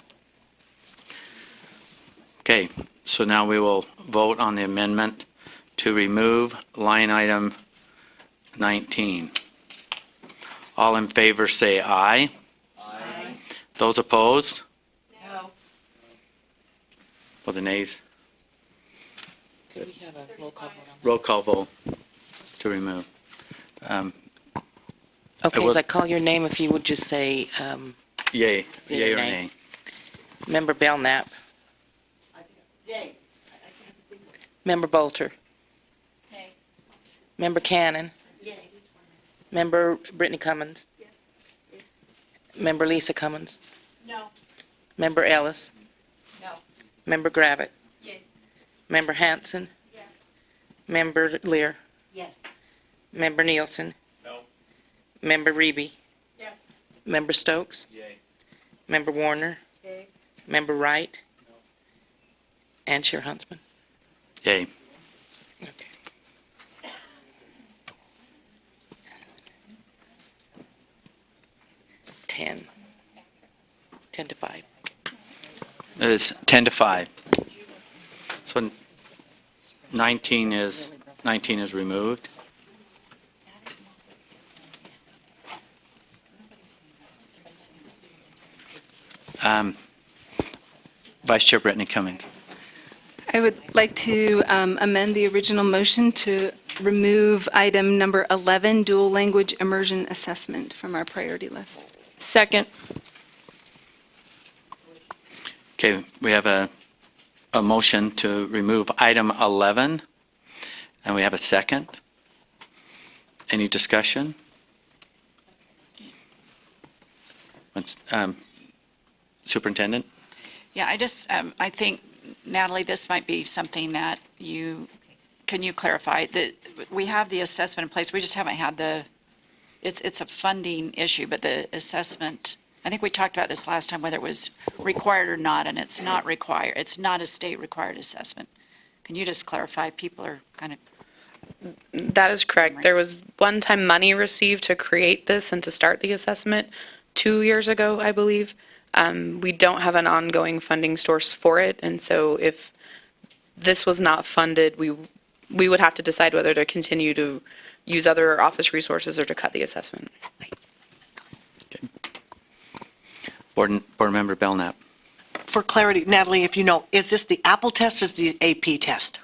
Okay, so now we will vote on the amendment to remove line item 19. All in favor say aye. Aye. Those opposed? No. For the nays? Could we have a roll call vote on Roll call vote to remove. Okay, as I call your name, if you would just say Yay, yay or nay. nay? Member Belknap, Yay. Member Bolter, Member Cannon, Yay. Member Brittany Cummins, Member Lisa Cummins, No. Member Ellis, No. Member Gravitt, Yay. Member Hanson, Yes. Member Lear, Yes. Member Nielsen, No. Member Reeby, Yes. Member Stokes, Yay. Member Warner, Yay. Member Wright, and Chair Huntsman. Yay. Okay. Ten to 5. It's 10 to 5. So 19 is removed. Vice Chair Brittany Cummins. I would like to amend the original motion to remove item number 11, dual language immersion assessment, from our priority list. Second. Okay, we have a motion to remove item 11, and we have a second. Any discussion? Superintendent? Yeah, I think, Natalie, this might be something that can you clarify that we have the assessment in place, we just haven't had it's a funding issue, but the assessment, I think we talked about this last time, whether it was required or not, and it's not required. It's not a state required assessment. Can you just clarify? People are kind of. That is correct. There was one-time money received to create this and to start the assessment 2 years ago, I believe. We don't have an ongoing funding source for it, and so if this was not funded, we would have to decide whether to continue to use other office resources or to cut the assessment. Board Member Belknap. For clarity, Natalie, if you know, is this the Apple test or is the AP test?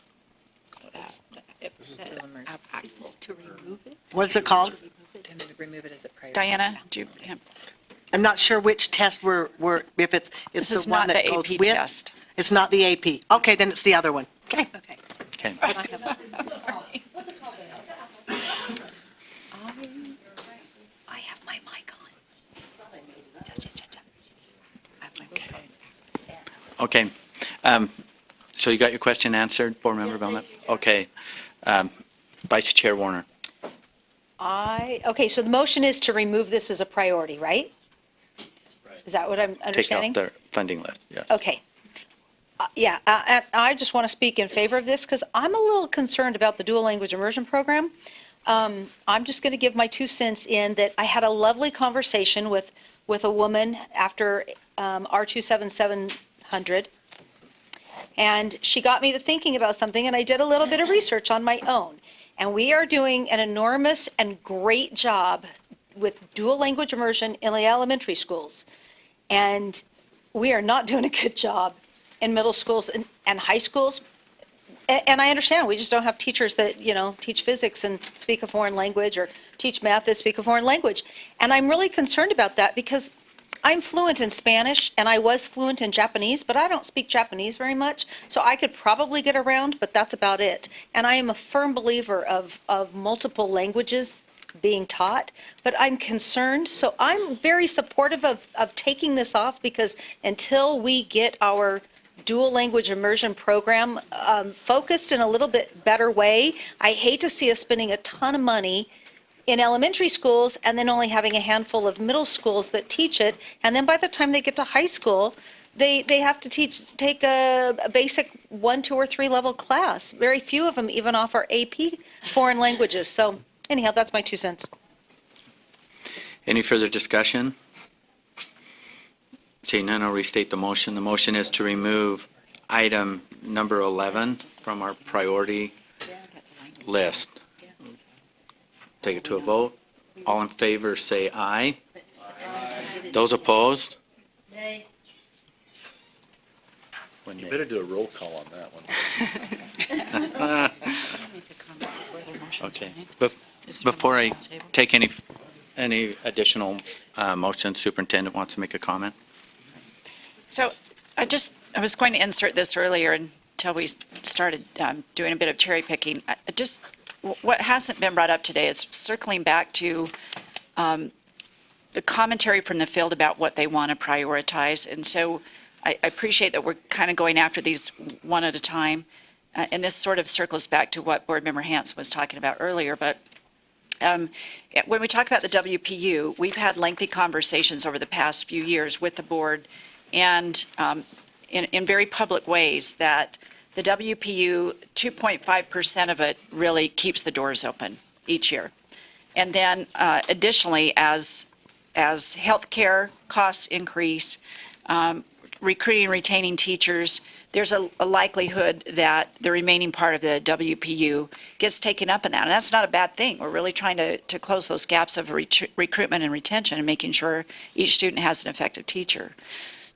To remove it? What is it called? To remove it as a priority. Diana, do you, I'm not sure which test if it's This the is one not that the goes AP with. test. It's not the AP. Okay, then it's the other one. Okay. Okay. I have my mic on. Okay. So you got your question answered, Board Member Belknap? Okay. Vice Chair Warner. Okay, so the motion is to remove this as a priority, right? Is that what I'm understanding? Take off the funding list, yes. Okay. Yeah, I just want to speak in favor of this because I'm a little concerned about the dual language immersion program. I'm just going to give my 2 cents in that I had a lovely conversation with a woman after R27700, and she got me to thinking about something, and I did a little bit of research on my own. And we are doing an enormous and great job with dual language immersion in the elementary schools. And we are not doing a good job in middle schools and high schools. And I understand, we just don't have teachers that, teach physics and speak a foreign language or teach math that speak a foreign language. And I'm really concerned about that because I'm fluent in Spanish and I was fluent in Japanese, but I don't speak Japanese very much. So I could probably get around, but that's about it. And I am a firm believer of multiple languages being taught, but I'm concerned. So I'm very supportive of taking this off because until we get our dual language immersion program focused in a little bit better way, I hate to see us spending a ton of money in elementary schools and then only having a handful of middle schools that teach it. And then by the time they get to high school, they have to take a basic 1, 2, or 3 level class. Very few of them even offer AP foreign languages. So anyhow, that's my 2 cents. Any further discussion? Seeing none, I'll restate the motion. The motion is to remove item number 11 from our priority list. Take it to a vote. All in favor, say aye. Those opposed? You better do a roll call on that one. Okay. Before I take any additional motions, Superintendent wants to make a comment. So I was going to insert this earlier until we started doing a bit of cherry picking. What hasn't been brought up today is circling back to the commentary from the field about what they want to prioritize. And so I appreciate that we're kind of going after these one at a time. And this sort of circles back to what Board Member Hanson was talking about earlier. But when we talk about the WPU, we've had lengthy conversations over the past few years with the board and in very public ways that the WPU, 2.5% of it really keeps the doors open each year. And then additionally, as healthcare costs increase, recruiting and retaining teachers, there's a likelihood that the remaining part of the WPU gets taken up in that. And that's not a bad thing. We're really trying to close those gaps of recruitment and retention and making sure each student has an effective teacher.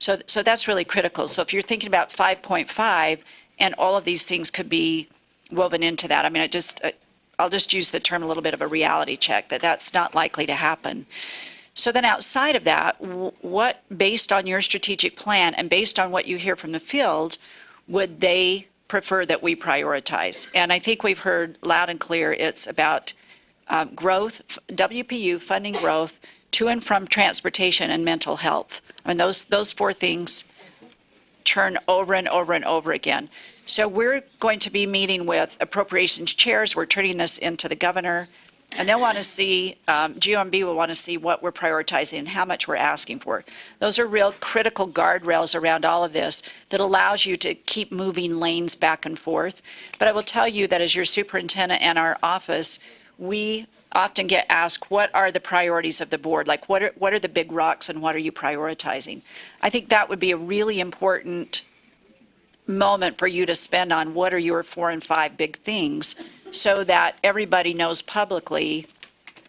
So that's really critical. So if you're thinking about 5.5, and all of these things could be woven into that. I mean, I'll just use the term a little bit of a reality check, that's not likely to happen. So then outside of that, what, based on your strategic plan and based on what you hear from the field, would they prefer that we prioritize? And I think we've heard loud and clear it's about growth, WPU funding growth, to and from transportation and mental health. I mean, those 4 things turn over and over and over again. So we're going to be meeting with appropriations chairs. We're turning this into the governor, and they'll want to see, GOMB will want to see what we're prioritizing and how much we're asking for. Those are real critical guardrails around all of this that allows you to keep moving lanes back and forth. But I will tell you that as your superintendent and our office, we often get asked, what are the priorities of the board? Like, what are the big rocks and what are you prioritizing? I think that would be a really important moment for you to spend on what are your 4 and 5 big things so that everybody knows publicly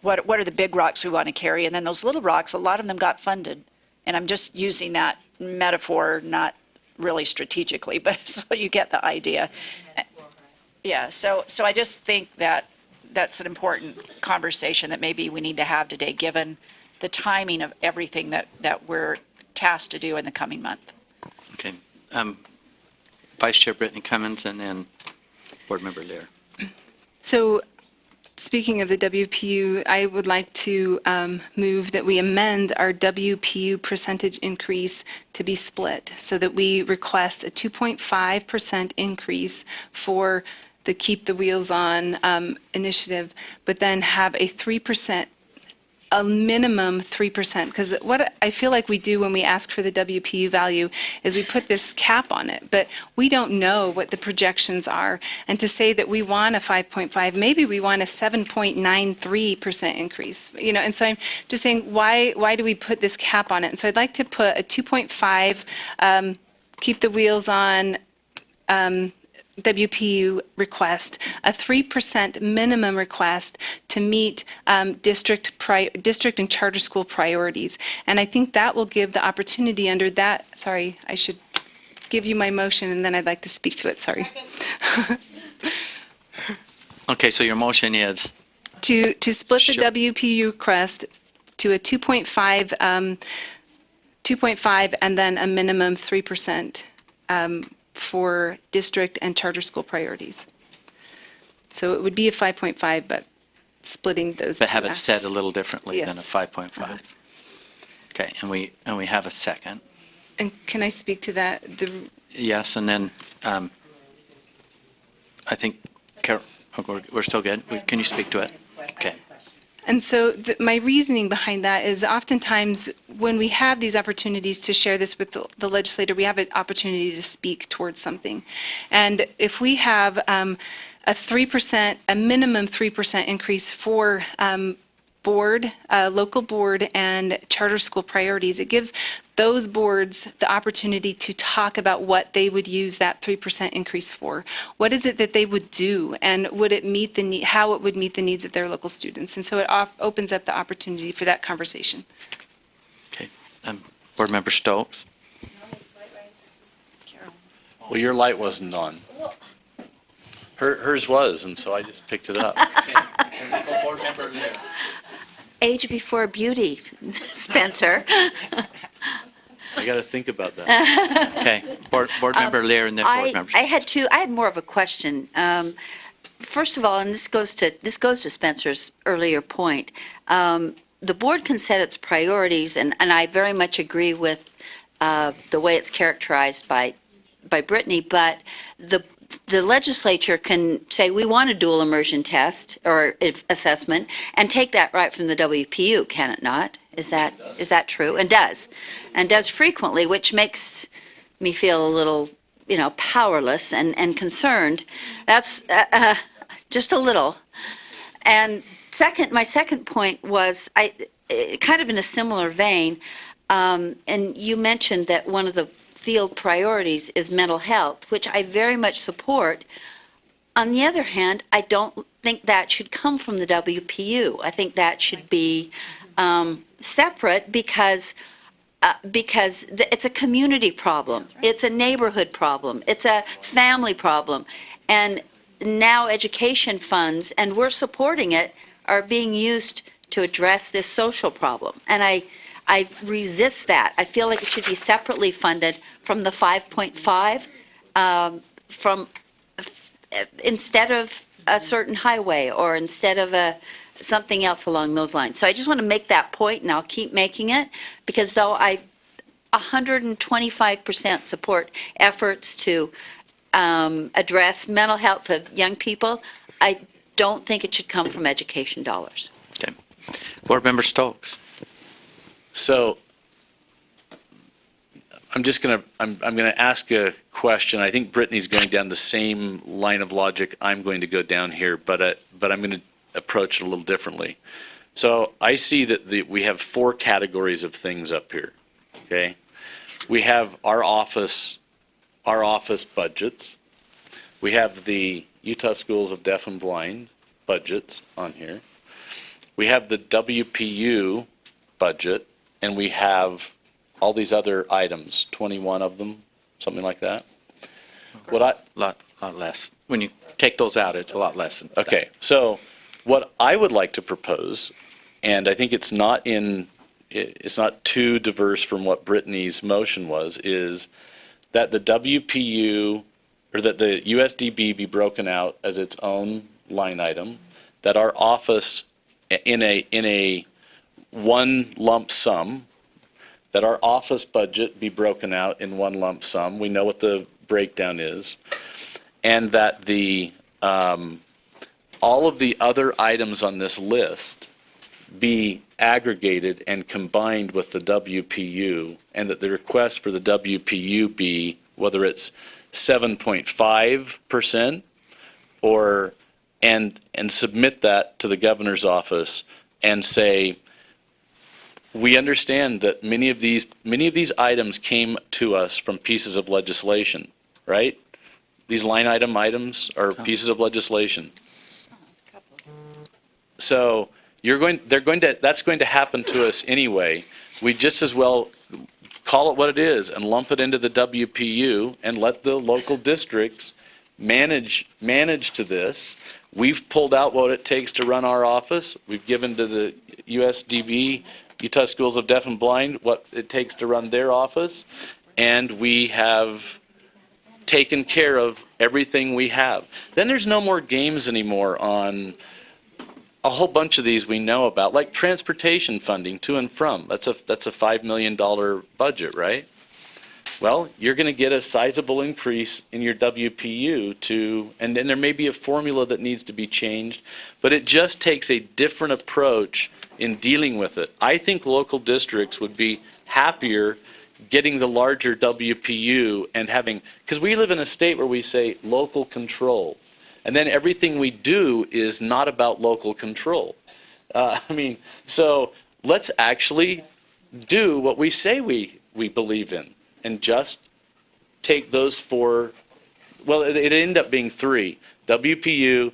what are the big rocks we want to carry. And then those little rocks, a lot of them got funded. And I'm just using that metaphor, not really strategically, but so you get the idea. Yeah, so I just think that that's an important conversation that maybe we need to have today, given the timing of everything that we're tasked to do in the coming month. Okay. Vice Chair Brittany Cummins and then Board Member Lear. So speaking of the WPU, I would like to move that we amend our WPU percentage increase to be split so that we request a 2.5% increase for the Keep the Wheels On initiative, but then have a 3%, a minimum 3%, because what I feel like we do when we ask for the WPU value is we put this cap on it, but we don't know what the projections are. And to say that we want a 5.5, maybe we want a 7.93% increase, you know, and so I'm just saying, why do we put this cap on it? And so I'd like to put a 2.5, Keep the Wheels On WPU request, a 3% minimum request to meet district and charter school priorities. And I think that will give the opportunity under that, sorry, I should give you my motion and then I'd like to speak to it, sorry. Okay, so your motion is? To split Sure. the WPU request to a 2.5 and then a minimum 3% for district and charter school priorities. So it would be a 5.5, but splitting those two. But have it asks. said a little differently than a Yes. 5.5. Okay, and we have a second. And can I speak to that? Yes, and then I think, Carol, oh, we're still good? Can you speak to it? Okay. And so my reasoning behind that is oftentimes when we have these opportunities to share this with the legislator, we have an opportunity to speak towards something. And if we have a 3%, a minimum 3% increase for local board and charter school priorities, it gives those boards the opportunity to talk about what they would use that 3% increase for. What is it that they would do, and would it meet the need, how it would meet the needs of their local students? And so it opens up the opportunity for that conversation. Okay. Board Member Stokes? Well, your light wasn't on. Hers was, and so I just picked it up. Board Member Lear. Age before beauty, Spencer. I got to think about that. Okay, Board Member Lear and then Board Member I had more of a question. First of all, and this goes to Spencer's earlier point, the board can set its priorities, and I very much agree with the way it's characterized by Brittany, but the legislature can say we want a dual immersion test or assessment and take that right from the WPU, can it not? Is that true? And does frequently, which makes me feel a little, powerless and concerned. That's just a little. And my second point was kind of in a similar vein, and you mentioned that one of the field priorities is mental health, which I very much support. On the other hand, I don't think that should come from the WPU. I think that should be separate because it's a community problem. It's a neighborhood problem. It's a family problem. And now education funds, and we're supporting it, are being used to address this social problem. And I resist that. I feel like it should be separately funded from the 5.5, instead of a certain highway or instead of something else along those lines. So I just want to make that point, and I'll keep making it, because though I 125% support efforts to address mental health of young people, I don't think it should come from education dollars. Okay. Board Member Stokes. So I'm going to ask a question. I think Brittany's going down the same line of logic I'm going to go down here, but I'm going to approach it a little differently. So I see that we have 4 categories of things up here. Okay, we have our office budgets. We have the Utah Schools of Deaf and Blind budgets on here. We have the WPU budget, and we have all these other items, 21 of them, something like that. What I Lot less. When you take those out, it's a lot less. Okay, so what I would like to propose, and I think it's not too diverse from what Brittany's motion was, is that the WPU, or that the USDB be broken out as its own line item, that our office in a one lump sum, that our office budget be broken out in one lump sum. We know what the breakdown is, and that the all of the other items on this list be aggregated and combined with the WPU, and that the request for the WPU be whether it's 7.5% or and submit that to the governor's office and say, we understand that many of these items came to us from pieces of legislation, right? These line item items are pieces of legislation. So that's going to happen to us anyway. We just as well call it what it is and lump it into the WPU and let the local districts manage to this. We've pulled out what it takes to run our office. We've given to the USDB, Utah Schools of Deaf and Blind, what it takes to run their office, and we have taken care of everything we have. Then there's no more games anymore on a whole bunch of these we know about, like transportation funding to and from. That's a $5 million budget, right? Well, you're going to get a sizable increase in your WPU and then there may be a formula that needs to be changed, but it just takes a different approach in dealing with it. I think local districts would be happier getting the larger WPU and having, because we live in a state where we say local control, and then everything we do is not about local control. So let's actually do what we say we believe in, and just take those four, well, it ended up being three: WPU,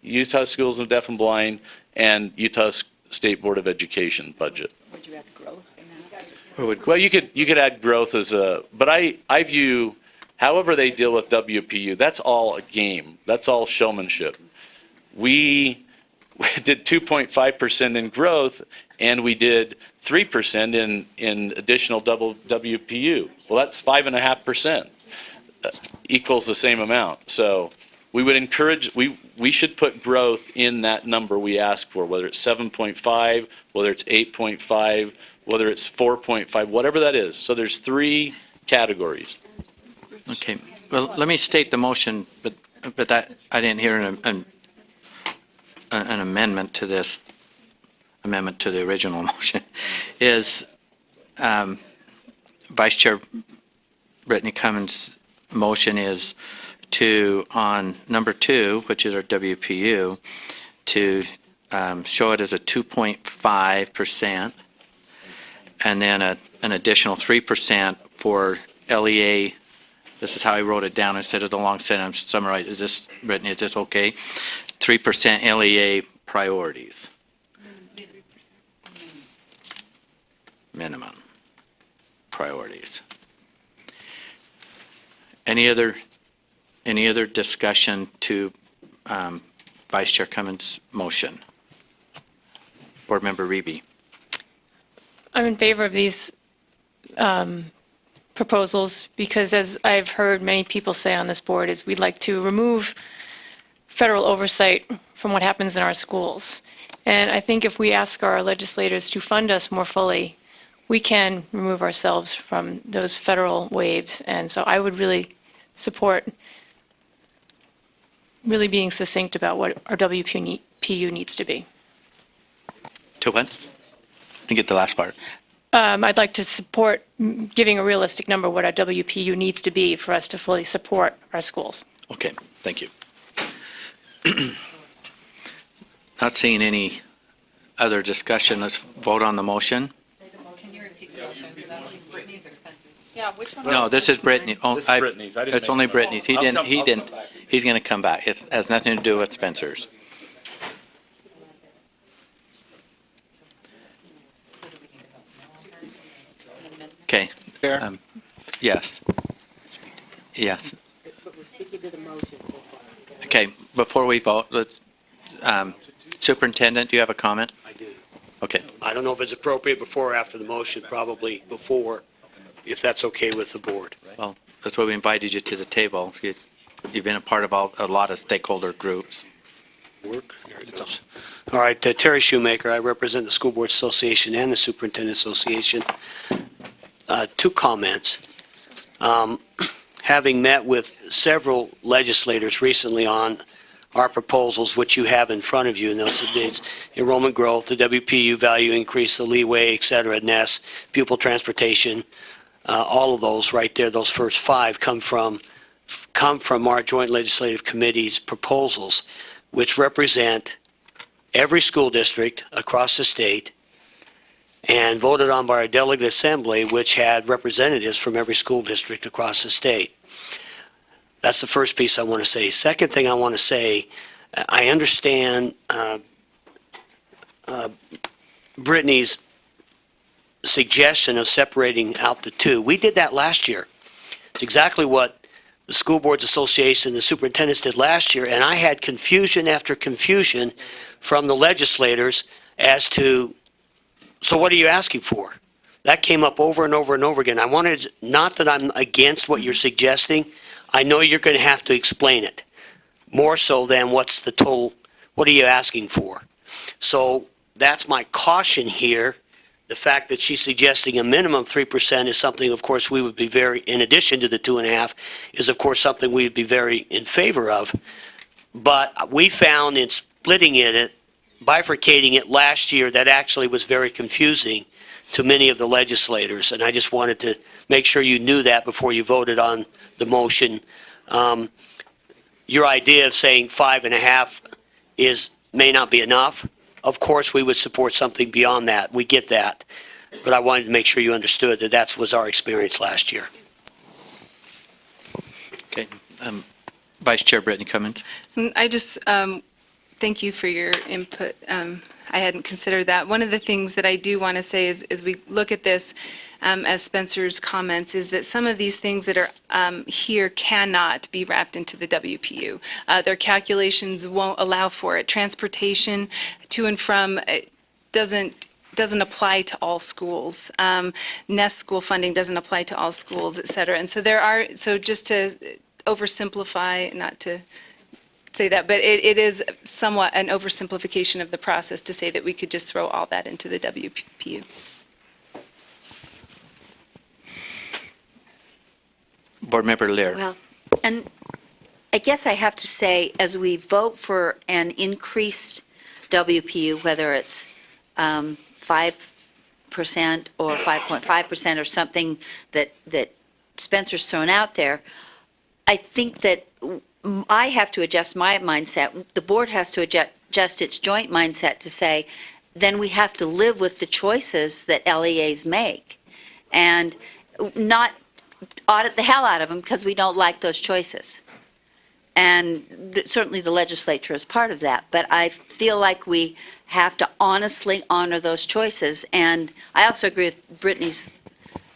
Utah Schools of Deaf and Blind, and Utah State Board of Education budget. Would you add growth in that? Well, you could add growth as a, but I view, however they deal with WPU, that's all a game. That's all showmanship. We did 2.5% in growth, and we did 3% in additional double WPU. Well, that's 5.5%. Equals the same amount. So we would encourage, we should put growth in that number we ask for, whether it's 7.5, whether it's 8.5, whether it's 4.5, whatever that is. So there's three categories. Okay. Well, let me state the motion, but that I didn't hear an amendment to this, amendment to the original motion, is Vice Chair Brittany Cummins' motion is to, on number 2, which is our WPU, to show it as a 2.5%, and then an additional 3% for LEA. This is how I wrote it down instead of the long sentence summarize. Is this, Brittany, is this okay? 3% LEA priorities. Minimum priorities. Any other discussion to Vice Chair Cummins' motion? Board Member Reby. I'm in favor of these proposals because, as I've heard many people say on this board, is we'd like to remove federal oversight from what happens in our schools. And I think if we ask our legislators to fund us more fully, we can remove ourselves from those federal waves. And so I would really support really being succinct about what our WPU needs to be. To what? I get the last part. I'd like to support giving a realistic number what our WPU needs to be for us to fully support our schools. Okay, thank you. Not seeing any other discussion. Let's vote on the motion. Can you repeat the motion? Brittany's expensive. Yeah, which one? No, this is Brittany. This is Brittany's. I didn't It's make only it. Brittany's. He I'll didn't. come- He I'll didn't. come back. He's going to come back. It has nothing to do with Spencer's. Okay. Chair? Yes. Yes. Okay, before we vote, let's, Superintendent, do you have a comment? I do. Okay. I don't know if it's appropriate before or after the motion, probably before, if that's okay with the board. Well, that's why we invited you to the table. You've been a part of a lot of stakeholder groups. Work? There it goes. All right, Terry Shoemaker, I represent the School Board Association and the Superintendent Association. Two comments. Having met with several legislators recently on our proposals, which you have in front of you, and those are enrollment growth, the WPU value increase, the leeway, et cetera, NES, pupil transportation, all of those right there, those first five come from our Joint Legislative Committee's proposals, which represent every school district across the state and voted on by our delegate assembly, which had representatives from every school district across the state. That's the first piece I want to say. Second thing I want to say, I understand Brittany's suggestion of separating out the two. We did that last year. It's exactly what the School Boards Association and the superintendents did last year, and I had confusion after confusion from the legislators as to, so what are you asking for? That came up over and over and over again. I wanted, not that I'm against what you're suggesting, I know you're going to have to explain it, more so than what's the total, what are you asking for? So that's my caution here. The fact that she's suggesting a minimum 3% is something, of course, we would be very, in addition to the 2.5, is of course something we'd be very in favor of. But we found in splitting it, bifurcating it last year, that actually was very confusing to many of the legislators, and I just wanted to make sure you knew that before you voted on the motion. Your idea of saying 5.5 may not be enough. Of course, we would support something beyond that. We get that. But I wanted to make sure you understood that that was our experience last year. Okay. Vice Chair Brittany Cummins. I just thank you for your input. I hadn't considered that. One of the things that I do want to say is, as we look at this, as Spencer's comments, is that some of these things that are here cannot be wrapped into the WPU. Their calculations won't allow for it. Transportation to and from doesn't apply to all schools. NEST school funding doesn't apply to all schools, et cetera. And so just to oversimplify, not to say that, but it is somewhat an oversimplification of the process to say that we could just throw all that into the WPU. Board Member Lear. Well, and I guess I have to say, as we vote for an increased WPU, whether it's 5% or 5.5% or something that Spencer's thrown out there, I think that I have to adjust my mindset. The board has to adjust its joint mindset to say, then we have to live with the choices that LEAs make and not audit the hell out of them because we don't like those choices. And certainly the legislature is part of that. But I feel like we have to honestly honor those choices. And I also agree with Brittany's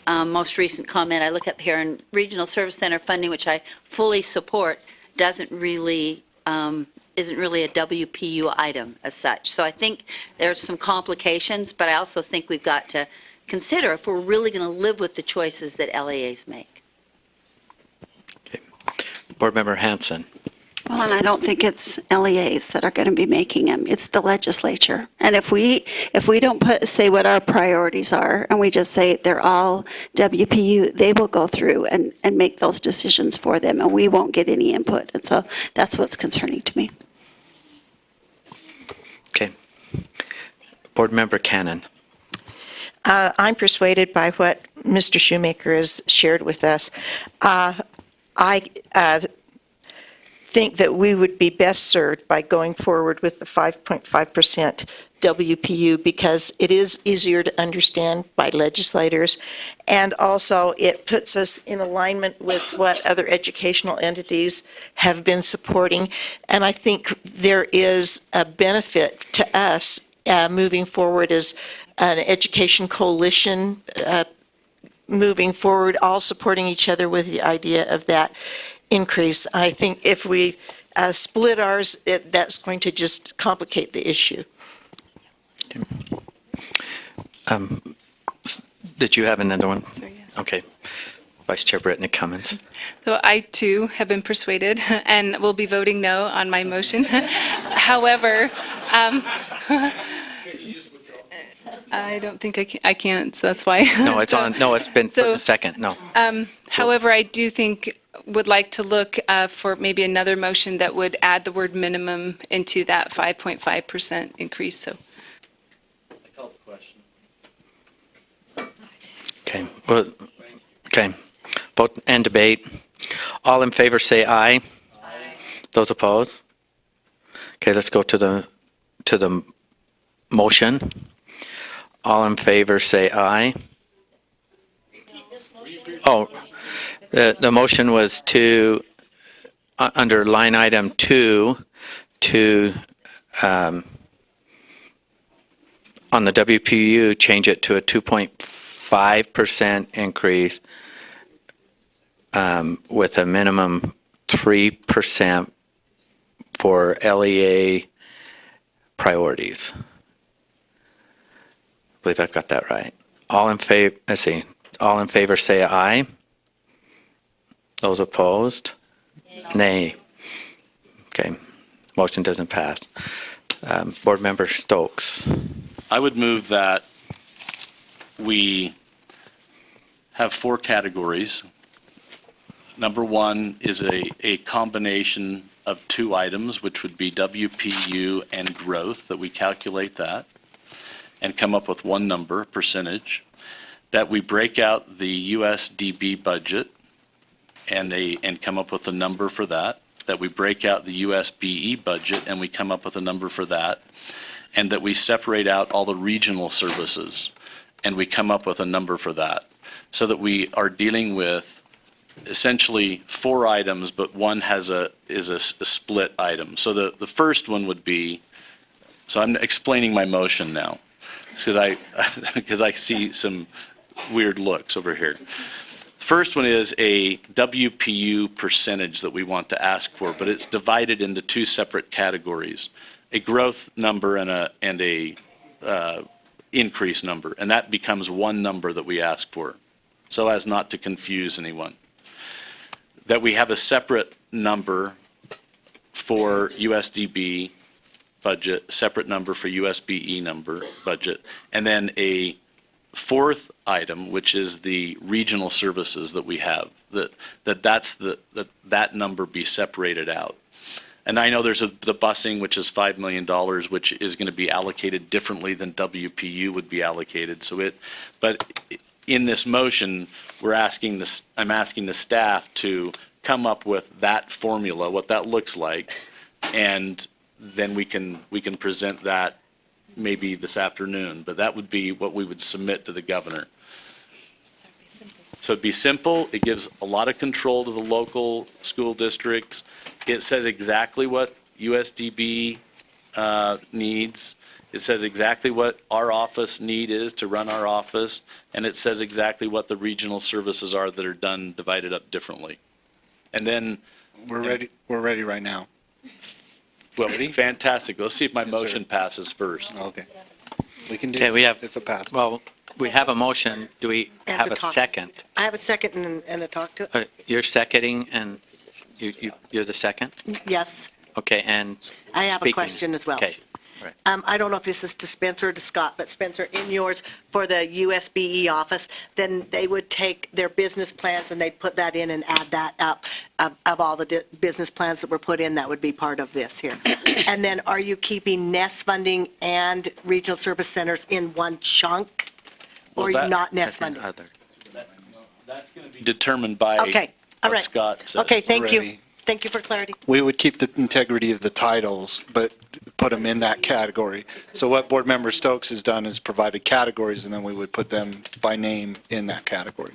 most recent comment. I look up here in Regional Service Center funding, which I fully support, isn't really a WPU item as such. So I think there's some complications, but I also think we've got to consider if we're really going to live with the choices that LEAs make. Okay. Board Member Hanson. Well, and I don't think it's LEAs that are going to be making them. It's the legislature. And if we don't say what our priorities are, and we just say they're all WPU, they will go through and make those decisions for them, and we won't get any input. And so that's what's concerning to me. Okay. Board Member Cannon. I'm persuaded by what Mr. Shoemaker has shared with us. I think that we would be best served by going forward with the 5.5% WPU because it is easier to understand by legislators, and also it puts us in alignment with what other educational entities have been supporting. And I think there is a benefit to us moving forward as an education coalition moving forward, all supporting each other with the idea of that increase. I think if we split ours, that's going to just complicate the issue. Did you have another one? Okay. Vice Chair Brittany Cummins. So I too have been persuaded and will be voting no on my motion. However, I don't think I can't, so that's why. No, it's on. No, it's been put in second. No. However, I do think would like to look for maybe another motion that would add the word minimum into that 5.5% increase. So. Okay. Well, okay. Vote and debate. All in favor say aye. Aye. Those opposed? Okay, let's go to the motion. All in favor say aye. Oh, the motion was to under line item 2 to on the WPU change it to a 2.5% increase with a minimum 3% for LEA priorities. I believe I've got that right. All in favor, let's see, all in favor say aye. Those opposed? Nay. Okay, motion doesn't pass. Board Member Stokes. I would move that we have 4 categories. Number 1 is a combination of 2 items, which would be WPU and growth, that we calculate that and come up with one number, percentage, that we break out the USDB budget and come up with a number for that we break out the USBE budget and we come up with a number for that, and that we separate out all the regional services and we come up with a number for that, so that we are dealing with essentially 4 items, but one is a split item. So the first one would be, so I'm explaining my motion now, because I see some weird looks over here. First one is a WPU percentage that we want to ask for, but it's divided into 2 separate categories: a growth number and a increase number, and that becomes one number that we ask for, so as not to confuse anyone. That we have a separate number for USDB budget, separate number for USBE number budget, and then a 4th item, which is the regional services that we have, that number be separated out. And I know there's the busing, which is $5 million, which is going to be allocated differently than WPU would be allocated. But in this motion, I'm asking the staff to come up with that formula, what that looks like, and then we can present that maybe this afternoon. But that would be what we would submit to the governor. So it'd be simple. It gives a lot of control to the local school districts. It says exactly what USDB needs. It says exactly what our office need is to run our office, and it says exactly what the regional services are that are done, divided up differently. And then we're ready right now. Well, fantastic. Let's see if my motion passes first. Okay. We can do Okay, we have, if it passes. well, we have a motion. Do we have a second? I have a second and a talk to it. You're seconding and you're the second? Yes. Okay, and I have a speaking. question as well. Okay. Right. I don't know if this is to Spencer or to Scott, but Spencer, in yours for the USBE office, then they would take their business plans and they'd put that in and add that up of all the business plans that were put in. That would be part of this here. And then are you keeping NEST funding and regional service centers in one chunk? Or are you not NEST funding? That's going to be determined by Okay, all what right. Scott says. Okay, thank you. Already. Thank you for clarity. We would keep the integrity of the titles, but put them in that category. So what Board Member Stokes has done is provided categories, and then we would put them by name in that category,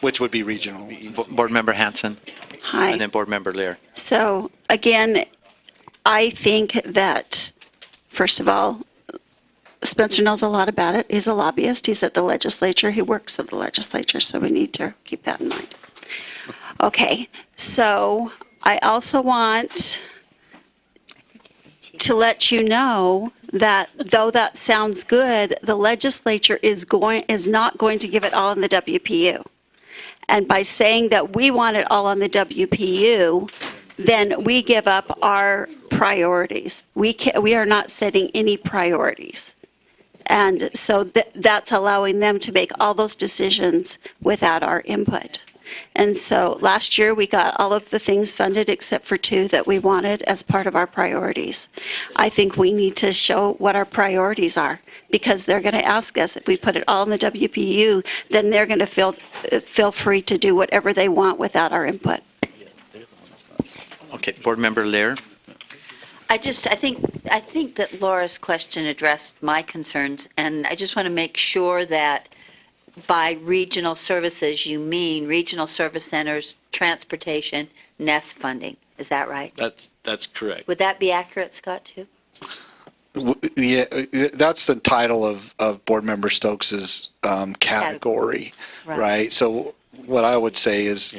which would be regional. Board Member Hanson. Hi. And then Board Member Lear. So again, I think that, first of all, Spencer knows a lot about it. He's a lobbyist. He's at the legislature. He works at the legislature, so we need to keep that in mind. Okay, so I also want to let you know that though that sounds good, the legislature is not going to give it all in the WPU. And by saying that we want it all on the WPU, then we give up our priorities. We are not setting any priorities. And so that's allowing them to make all those decisions without our input. And so last year, we got all of the things funded except for 2 that we wanted as part of our priorities. I think we need to show what our priorities are, because they're going to ask us if we put it all in the WPU, then they're going to feel free to do whatever they want without our input. Okay, Board Member Lear. I think that Laura's question addressed my concerns, and I just want to make sure that by regional services, you mean regional service centers, transportation, NEST funding. Is that right? That's correct. Would that be accurate, Scott, too? Yeah, that's the title of Board Member Stokes's category, right? So what I would say is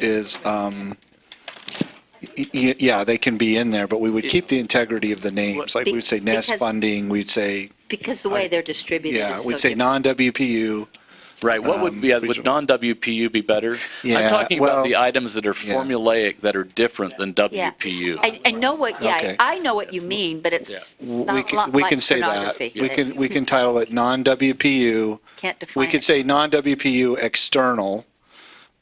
yeah, they can be in there, but we would keep the integrity of the names. Like we would say NEST funding, we'd say. Because the way they're distributed. Yeah, is we'd so say non-WPU. Right. What would non-WPU be better? Yeah, I'm talking about the items that are formulaic that are different than WPU. I know what. Yeah, okay. I know what you mean, but it's not We like can say that. pornography. We can title it non-WPU. Can't define. We could say non-WPU external,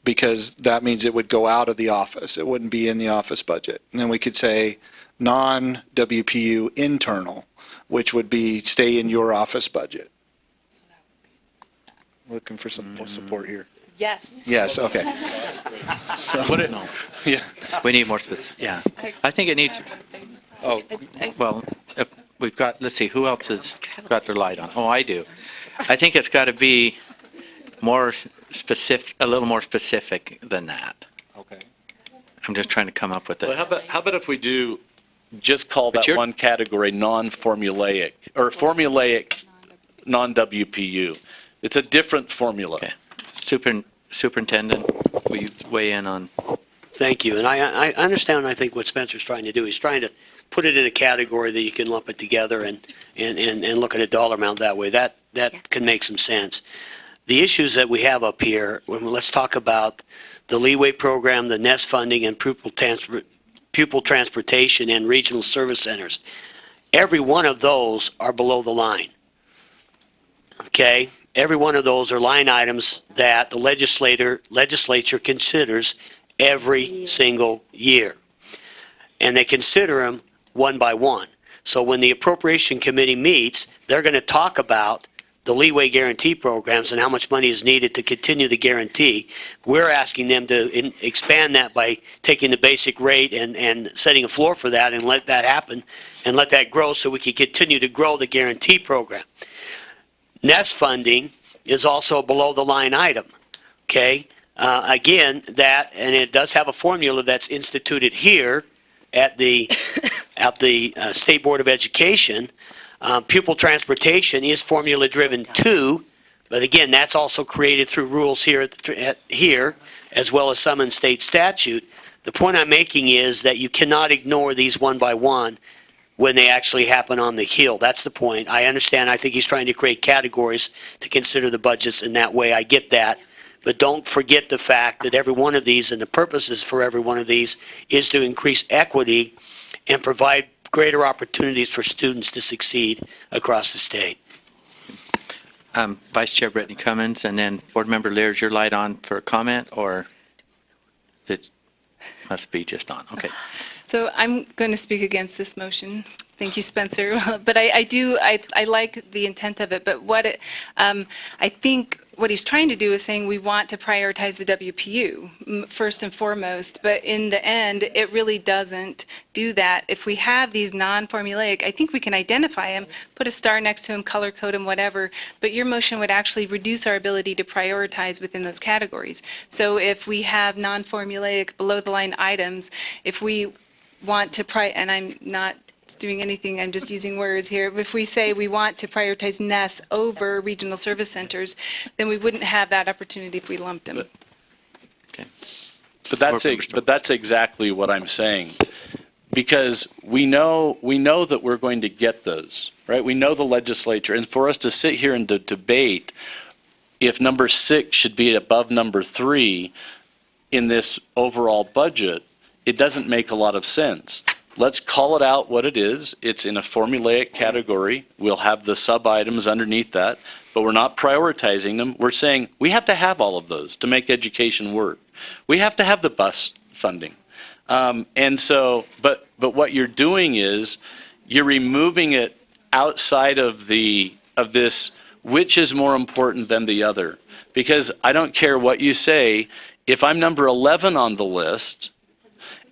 because that means it would go out of the office. It wouldn't be in the office budget. And then we could say non-WPU internal, which would be stay in your office budget. Looking for some more support here. Yes. Yes, okay. So, yeah. We need more specific. Yeah. I think it needs, oh, well, if we've got, let's see, who else has got their light on? Oh, I do. I think it's got to be more specific, a little more specific than that. Okay. I'm just trying to come up with it. Well, how about if we do just call that one category non-formulaic, or formulaic non-WPU? It's a different formula. Okay. Superintendent, will you weigh in on? Thank you. And I understand, I think, what Spencer's trying to do. He's trying to put it in a category that you can lump it together and look at a dollar amount that way. That can make some sense. The issues that we have up here, let's talk about the Leeway Program, the NEST funding, and pupil transportation and regional service centers. Every one of those are below the line. Okay? Every one of those are line items that the legislature considers every single year. And they consider them one by one. So when the Appropriation Committee meets, they're going to talk about the Leeway Guarantee programs and how much money is needed to continue the guarantee. We're asking them to expand that by taking the basic rate and setting a floor for that and let that happen and let that grow so we can continue to grow the guarantee program. NEST funding is also a below the line item, okay? Again, and it does have a formula that's instituted here at the State Board of Education. Pupil transportation is formula driven too, but again, that's also created through rules here as well as some in state statute. The point I'm making is that you cannot ignore these one by one when they actually happen on the Hill. That's the point. I understand. I think he's trying to create categories to consider the budgets in that way. I get that. But don't forget the fact that every one of these and the purposes for every one of these is to increase equity and provide greater opportunities for students to succeed across the state. Vice Chair Brittany Cummins, and then Board Member Lear, is your light on for a comment, or it must be just on? Okay. So I'm going to speak against this motion. Thank you, Spencer. But I like the intent of it. But I think what he's trying to do is saying we want to prioritize the WPU first and foremost. But in the end, it really doesn't do that. If we have these non-formulaic, I think we can identify them, put a star next to them, color code them, whatever. But your motion would actually reduce our ability to prioritize within those categories. So if we have non-formulaic below the line items, if we want to and I'm not doing anything, I'm just using words here. If we say we want to prioritize NES over regional service centers, then we wouldn't have that opportunity if we lumped them. But that's exactly what I'm saying. Because we know that we're going to get those, right? We know the legislature, and for us to sit here and debate if number 6 should be above number 3 in this overall budget, it doesn't make a lot of sense. Let's call it out what it is. It's in a formulaic category. We'll have the sub-items underneath that, but we're not prioritizing them. We're saying we have to have all of those to make education work. We have to have the bus funding. And so, but what you're doing is you're removing it outside of this, which is more important than the other. Because I don't care what you say, if I'm number 11 on the list,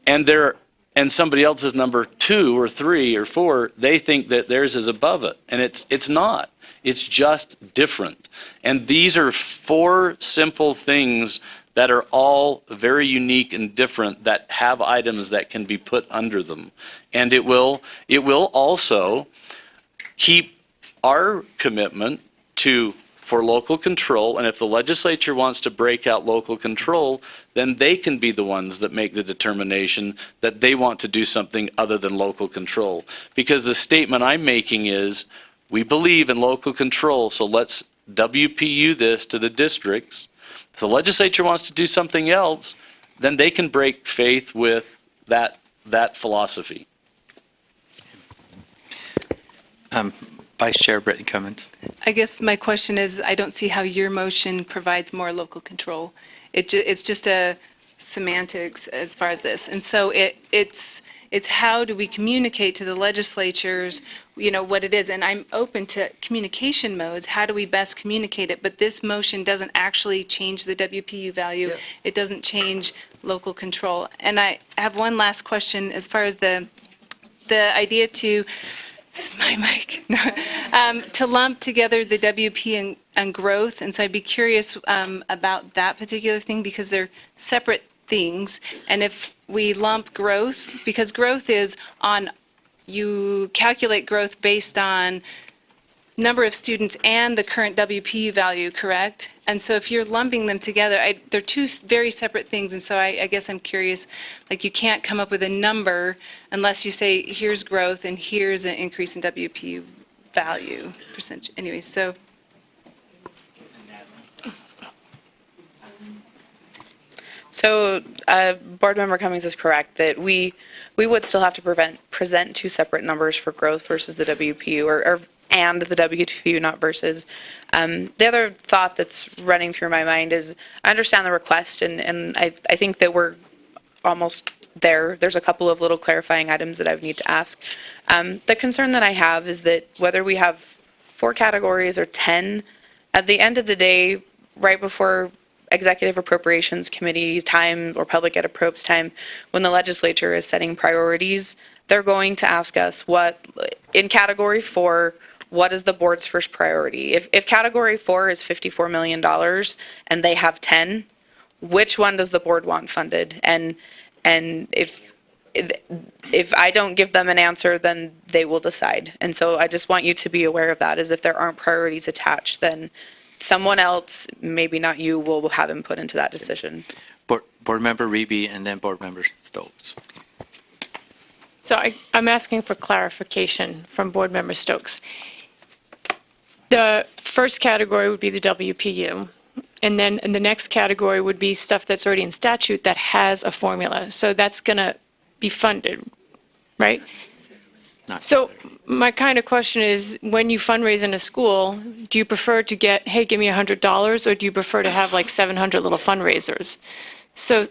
and somebody else is number 2 or 3 or 4, they think that theirs is above it, and it's not. It's just different. And these are 4 simple things that are all very unique and different that have items that can be put under them. And it will also keep our commitment for local control, and if the legislature wants to break out local control, then they can be the ones that make the determination that they want to do something other than local control. Because the statement I'm making is, we believe in local control, so let's WPU this to the districts. If the legislature wants to do something else, then they can break faith with that philosophy. Vice Chair Brittany Cummins. I guess my question is, I don't see how your motion provides more local control. It's just a semantics as far as this. And so it's how do we communicate to the legislatures, what it is. And I'm open to communication modes. How do we best communicate it? But this motion doesn't actually change the WPU value. Yeah. It doesn't change local control. And I have one last question as far as the idea to, this is my mic, to lump together the WP and growth. And so I'd be curious about that particular thing, because they're separate things. And if we lump growth, because growth is you calculate growth based on number of students and the current WPU value, correct? And so if you're lumping them together, they're 2 very separate things. And so I guess I'm curious, you can't come up with a number unless you say, here's growth and here's an increase in WPU value percentage. Anyway, so. So Board Member Cummings is correct that we would still have to present 2 separate numbers for growth versus the WPU, and the WPU, not versus. The other thought that's running through my mind is, I understand the request, and I think that we're almost there. There's a couple of little clarifying items that I would need to ask. The concern that I have is that whether we have 4 categories or 10, at the end of the day, right before Executive Appropriations Committee time or Public Ed Approps time, when the legislature is setting priorities, they're going to ask us in category 4, what is the board's first priority? If category 4 is $54 million and they have 10, which one does the board want funded? And if I don't give them an answer, then they will decide. And so I just want you to be aware of that, is if there aren't priorities attached, then someone else, maybe not you, will have input into that decision. Board Member Reby and then Board Member Stokes. So I'm asking for clarification from Board Member Stokes. The first category would be the WPU, and then the next category would be stuff that's already in statute that has a formula. So that's going to be funded, right? So my kind of question is, when you fundraise in a school, do you prefer to get, hey, give me $100, or do you prefer to have 700 little fundraisers? So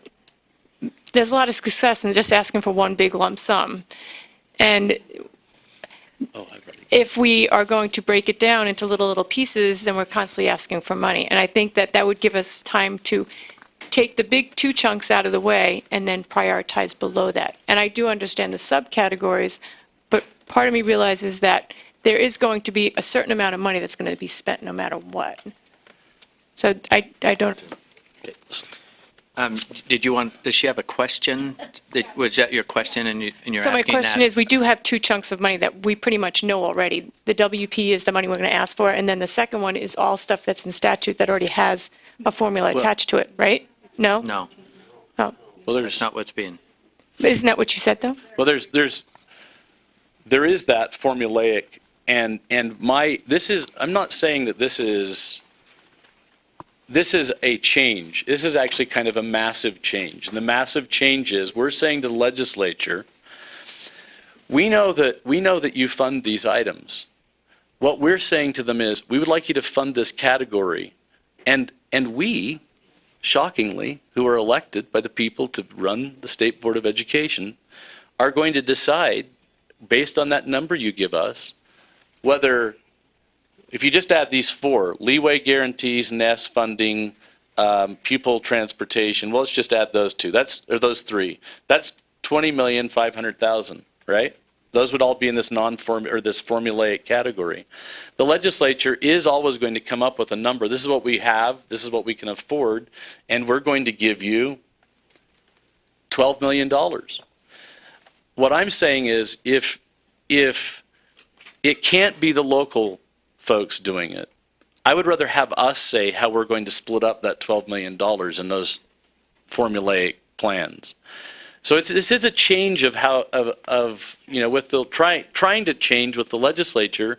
there's a lot of success in just asking for one big lump sum. And if we are going to break it down into little pieces, then we're constantly asking for money. And I think that would give us time to take the big 2 chunks out of the way and then prioritize below that. And I do understand the subcategories, but part of me realizes that there is going to be a certain amount of money that's going to be spent no matter what. So I don't. Does she have a question? Was that your question and you're asking that? So my question is, we do have two chunks of money that we pretty much know already. The WP is the money we're going to ask for, and then the second one is all stuff that's in statute that already has a formula attached to it, right? No? No. Oh. Well, That's not what's being. Isn't that what you said, though? Well, there is that formulaic, and I'm not saying that this is a change. This is actually kind of a massive change. And the massive change is we're saying to the legislature, we know that you fund these items. What we're saying to them is, we would like you to fund this category. And we, shockingly, who are elected by the people to run the State Board of Education, are going to decide, based on that number you give us, whether, if you just add these four, leeway guarantees, NES funding, pupil transportation, well, let's just add those two. Or those three. That's $20,500,000, right? Those would all be in this this formulaic category. The legislature is always going to come up with a number. This is what we have. This is what we can afford, and we're going to give you $12 million. What I'm saying is, if it can't be the local folks doing it, I would rather have us say how we're going to split up that $12 million in those formulaic plans. So this is a change of with the trying to change with the legislature,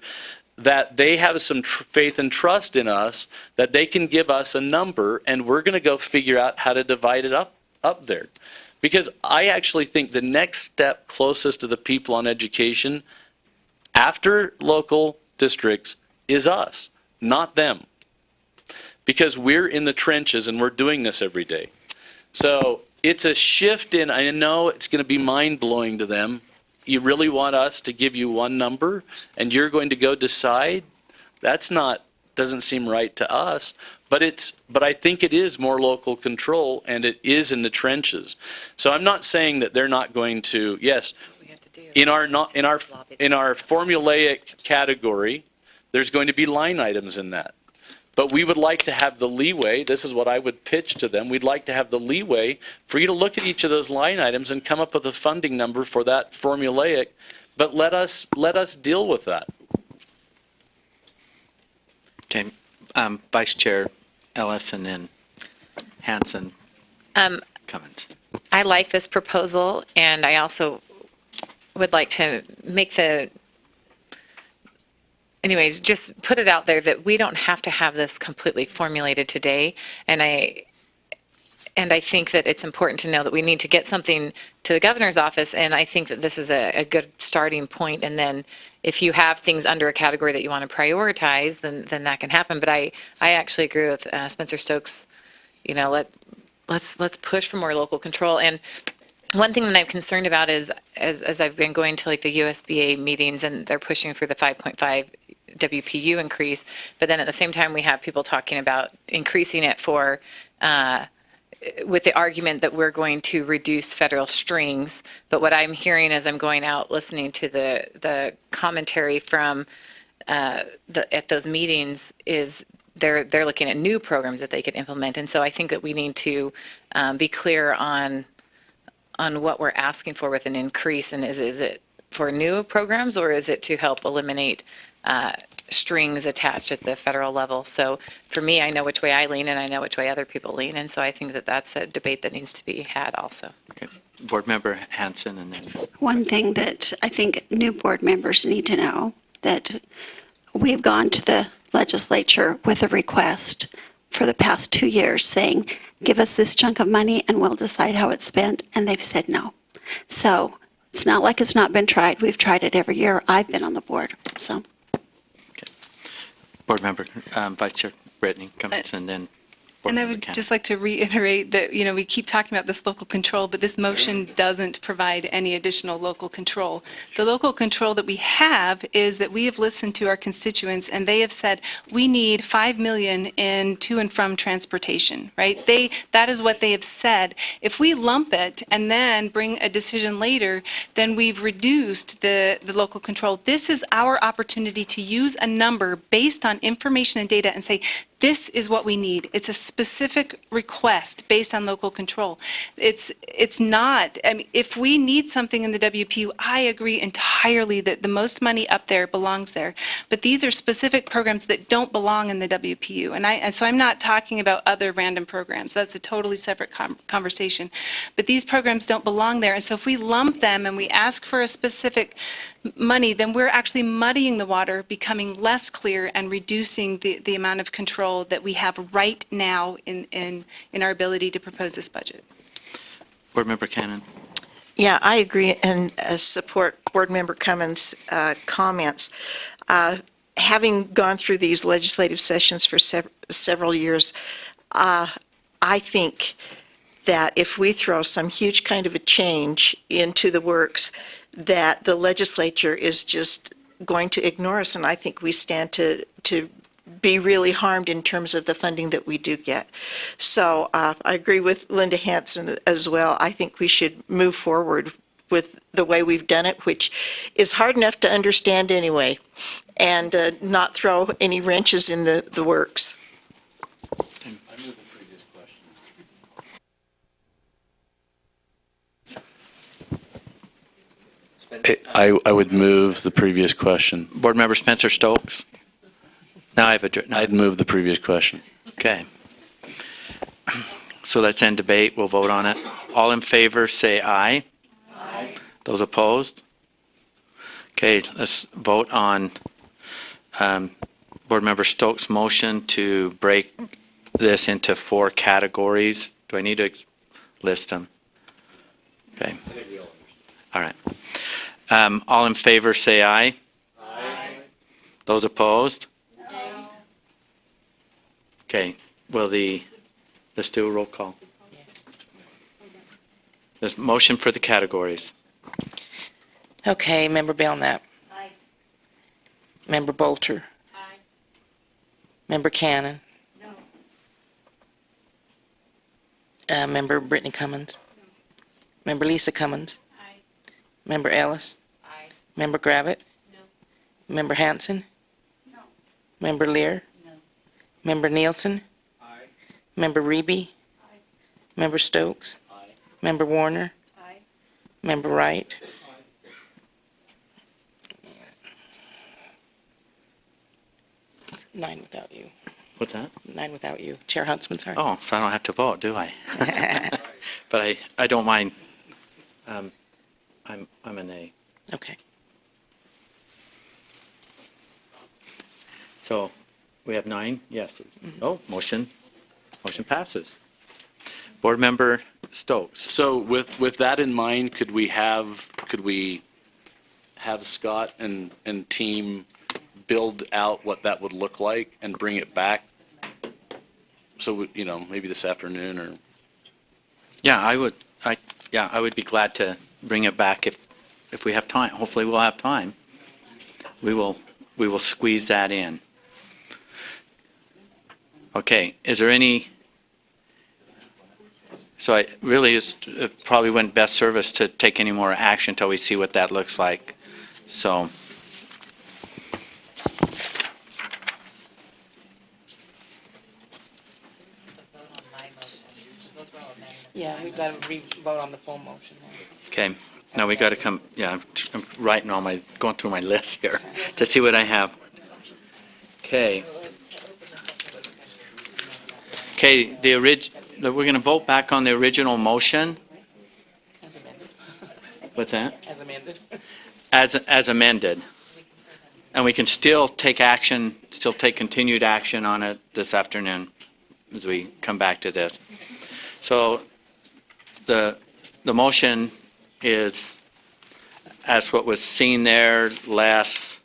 that they have some faith and trust in us that they can give us a number, and we're going to go figure out how to divide it up there. Because I actually think the next step closest to the people on education after local districts is us, not them. Because we're in the trenches and we're doing this every day. So it's a shift in, I know it's going to be mind-blowing to them. You really want us to give you one number and you're going to go decide? Doesn't seem right to us. But I think it is more local control, and it is in the trenches. So I'm not saying that they're not going to, yes, in our formulaic category, there's going to be line items in that. But we would like to have the leeway, this is what I would pitch to them, we'd like to have the leeway for you to look at each of those line items and come up with a funding number for that formulaic, but let us deal with that. Okay, Vice Chair Ellis and then Hanson. Comments. I like this proposal, and I also would like to make just put it out there that we don't have to have this completely formulated today. And I think that it's important to know that we need to get something to the governor's office, and I think that this is a good starting point. And then if you have things under a category that you want to prioritize, then that can happen. But I actually agree with Spencer Stokes. Let's push for more local control. And one thing that I'm concerned about is, as I've been going to the USBE meetings, and they're pushing for the 5.5 WPU increase, but then at the same time we have people talking about increasing it for with the argument that we're going to reduce federal strings. But what I'm hearing as I'm going out listening to the commentary from at those meetings is they're looking at new programs that they could implement. And so I think that we need to be clear on what we're asking for with an increase, and is it for new programs, or is it to help eliminate strings attached at the federal level? So for me, I know which way I lean, and I know which way other people lean, and so I think that that's a debate that needs to be had also. Okay. Board Member Hanson, and then. One thing that I think new board members need to know, that we've gone to the legislature with a request for the past 2 years saying, give us this chunk of money and we'll decide how it's spent, and they've said no. So it's not like it's not been tried. We've tried it every year I've been on the board. So. Okay. Board Member, Vice Chair Brittany, comments, and then. And I would just like to reiterate that, we keep talking about this local control, but this motion doesn't provide any additional local control. The local control that we have is that we have listened to our constituents, and they have said, we need $5 million in to and from transportation, right? That is what they have said. If we lump it and then bring a decision later, then we've reduced the local control. This is our opportunity to use a number based on information and data and say, this is what we need. It's a specific request based on local control. It's not, I mean, if we need something in the WPU, I agree entirely that the most money up there belongs there. But these are specific programs that don't belong in the WPU. And so I'm not talking about other random programs. That's a totally separate conversation. But these programs don't belong there. And so if we lump them and we ask for a specific money, then we're actually muddying the water, becoming less clear, and reducing the amount of control that we have right now in our ability to propose this budget. Board Member Cannon. Yeah, I agree and support Board Member Cummins' comments. Having gone through these legislative sessions for several years, I think that if we throw some huge kind of a change into the works, that the legislature is just going to ignore us, and I think we stand to be really harmed in terms of the funding that we do get. So I agree with Linda Hansen as well. I think we should move forward with the way we've done it, which is hard enough to understand anyway, and not throw any wrenches in the works. I would move the previous question. Board Member Spencer Stokes. Now I'd move the previous question. Okay. So let's end debate. We'll vote on it. All in favor, say aye. Aye. Those opposed? Okay, let's vote on Board Member Stokes' motion to break this into 4 categories. Do I need to list them? Okay. All right. All in favor, say aye. Aye. Those opposed? No. Okay. Let's do a roll call. There's motion for the categories. Okay, Member Belknap. Aye. Member Bolter. Aye. Member Cannon. No. Member Brittany Cummins. No. Member Lisa Cummins. Aye. Member Ellis. Aye. Member Gravitt. No. Member Hanson. No. Member Lear. No. Member Nielsen. Aye. Member Reby. Aye. Member Stokes. Aye. Member Warner. Aye. Member Wright. Aye. 9 without you. What's that? 9 without you. Chair Huntsman, sorry. Oh, so I don't have to vote, do I? But I don't mind. I'm a nay. Okay. So we have 9 yeses. Oh, motion passes. Board Member Stokes. So with that in mind, could we have Scott and team build out what that would look like and bring it back? So, maybe this afternoon or. Yeah, I would be glad to bring it back if we have time. Hopefully we'll have time. We will squeeze that in. Okay, is there any, so it probably wouldn't best serve us to take any more action until we see what that looks like. So. Yeah, we've got to vote on the full motion. Okay, now we got to come, I'm writing going through my list here to see what I have. Okay. Okay, we're going to vote back on the original motion. What's that? As amended. As amended. And we can still take continued action on it this afternoon as we come back to this. So the motion is as what was seen there, less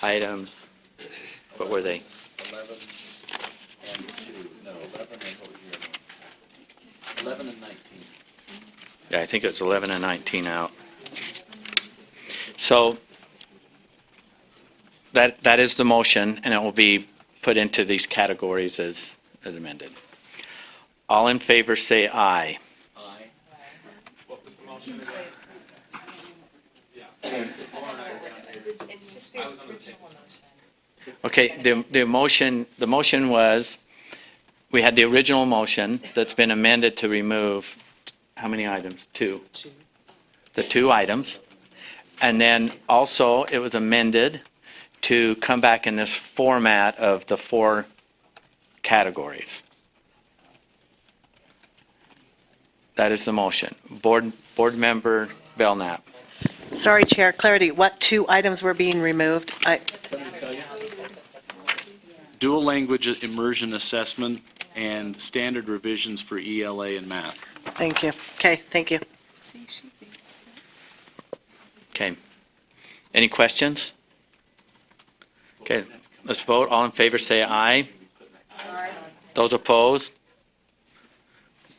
items. What were they? 11 and 2. No, 11 and 19. Yeah, I think it's 11 and 19 out. So that is the motion, and it will be put into these categories as amended. All in favor say aye. Aye. What was the motion? It's just the original motion. Okay, the motion was, we had the original motion that's been amended to remove, how many items? Two. The two items. And then also, it was amended to come back in this format of the 4 categories. That is the motion. Board Member Belknap. Sorry, Chair, clarity, what 2 items were being removed? Dual language immersion assessment and standard revisions for ELA and math. Thank you. Okay, thank you. Okay. Any questions? Okay, let's vote. All in favor say aye. Aye. Those opposed?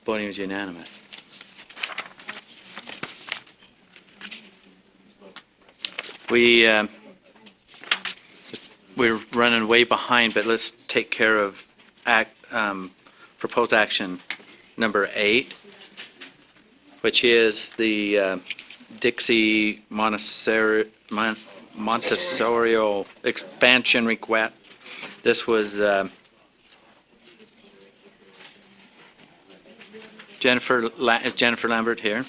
Voting is unanimous. We're running way behind, but let's take care of proposed action number 8, which is the Dixie Montessori expansion request. This was is Jennifer Lambert here?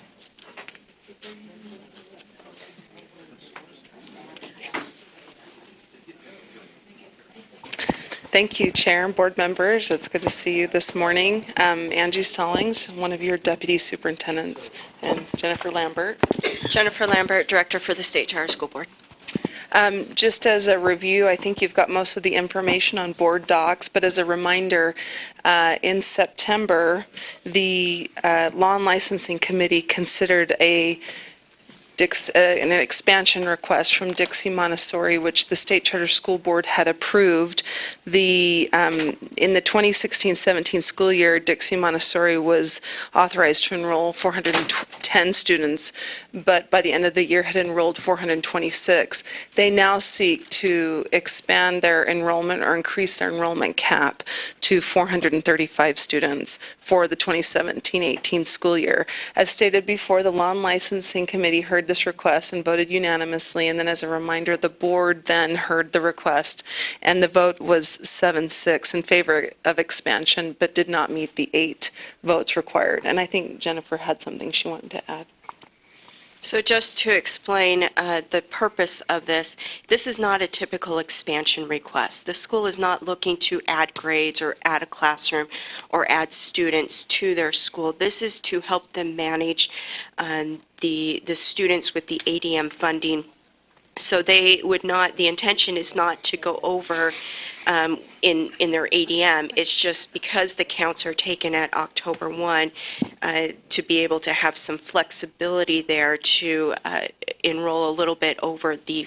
Thank you, Chair and board members. It's good to see you this morning. Angie Stallings, one of your deputy superintendents, and Jennifer Lambert. Jennifer Lambert, Director for the State Charter School Board. Just as a review, I think you've got most of the information on board docs, but as a reminder, in September, the Law and Licensing Committee considered an expansion request from Dixie Montessori, which the State Charter School Board had approved. In the 2016-17 school year, Dixie Montessori was authorized to enroll 410 students, but by the end of the year had enrolled 426. They now seek to expand their enrollment or increase their enrollment cap to 435 students for the 2017-18 school year. As stated before, the Law and Licensing Committee heard this request and voted unanimously, and then as a reminder, the board then heard the request, and the vote was 7-6 in favor of expansion, but did not meet the 8 votes required. And I think Jennifer had something she wanted to add. So just to explain the purpose of this, this is not a typical expansion request. The school is not looking to add grades or add a classroom or add students to their school. This is to help them manage the students with the ADM funding. So they would not, the intention is not to go over in their ADM. It's just because the counts are taken at October 1, to be able to have some flexibility there to enroll a little bit over the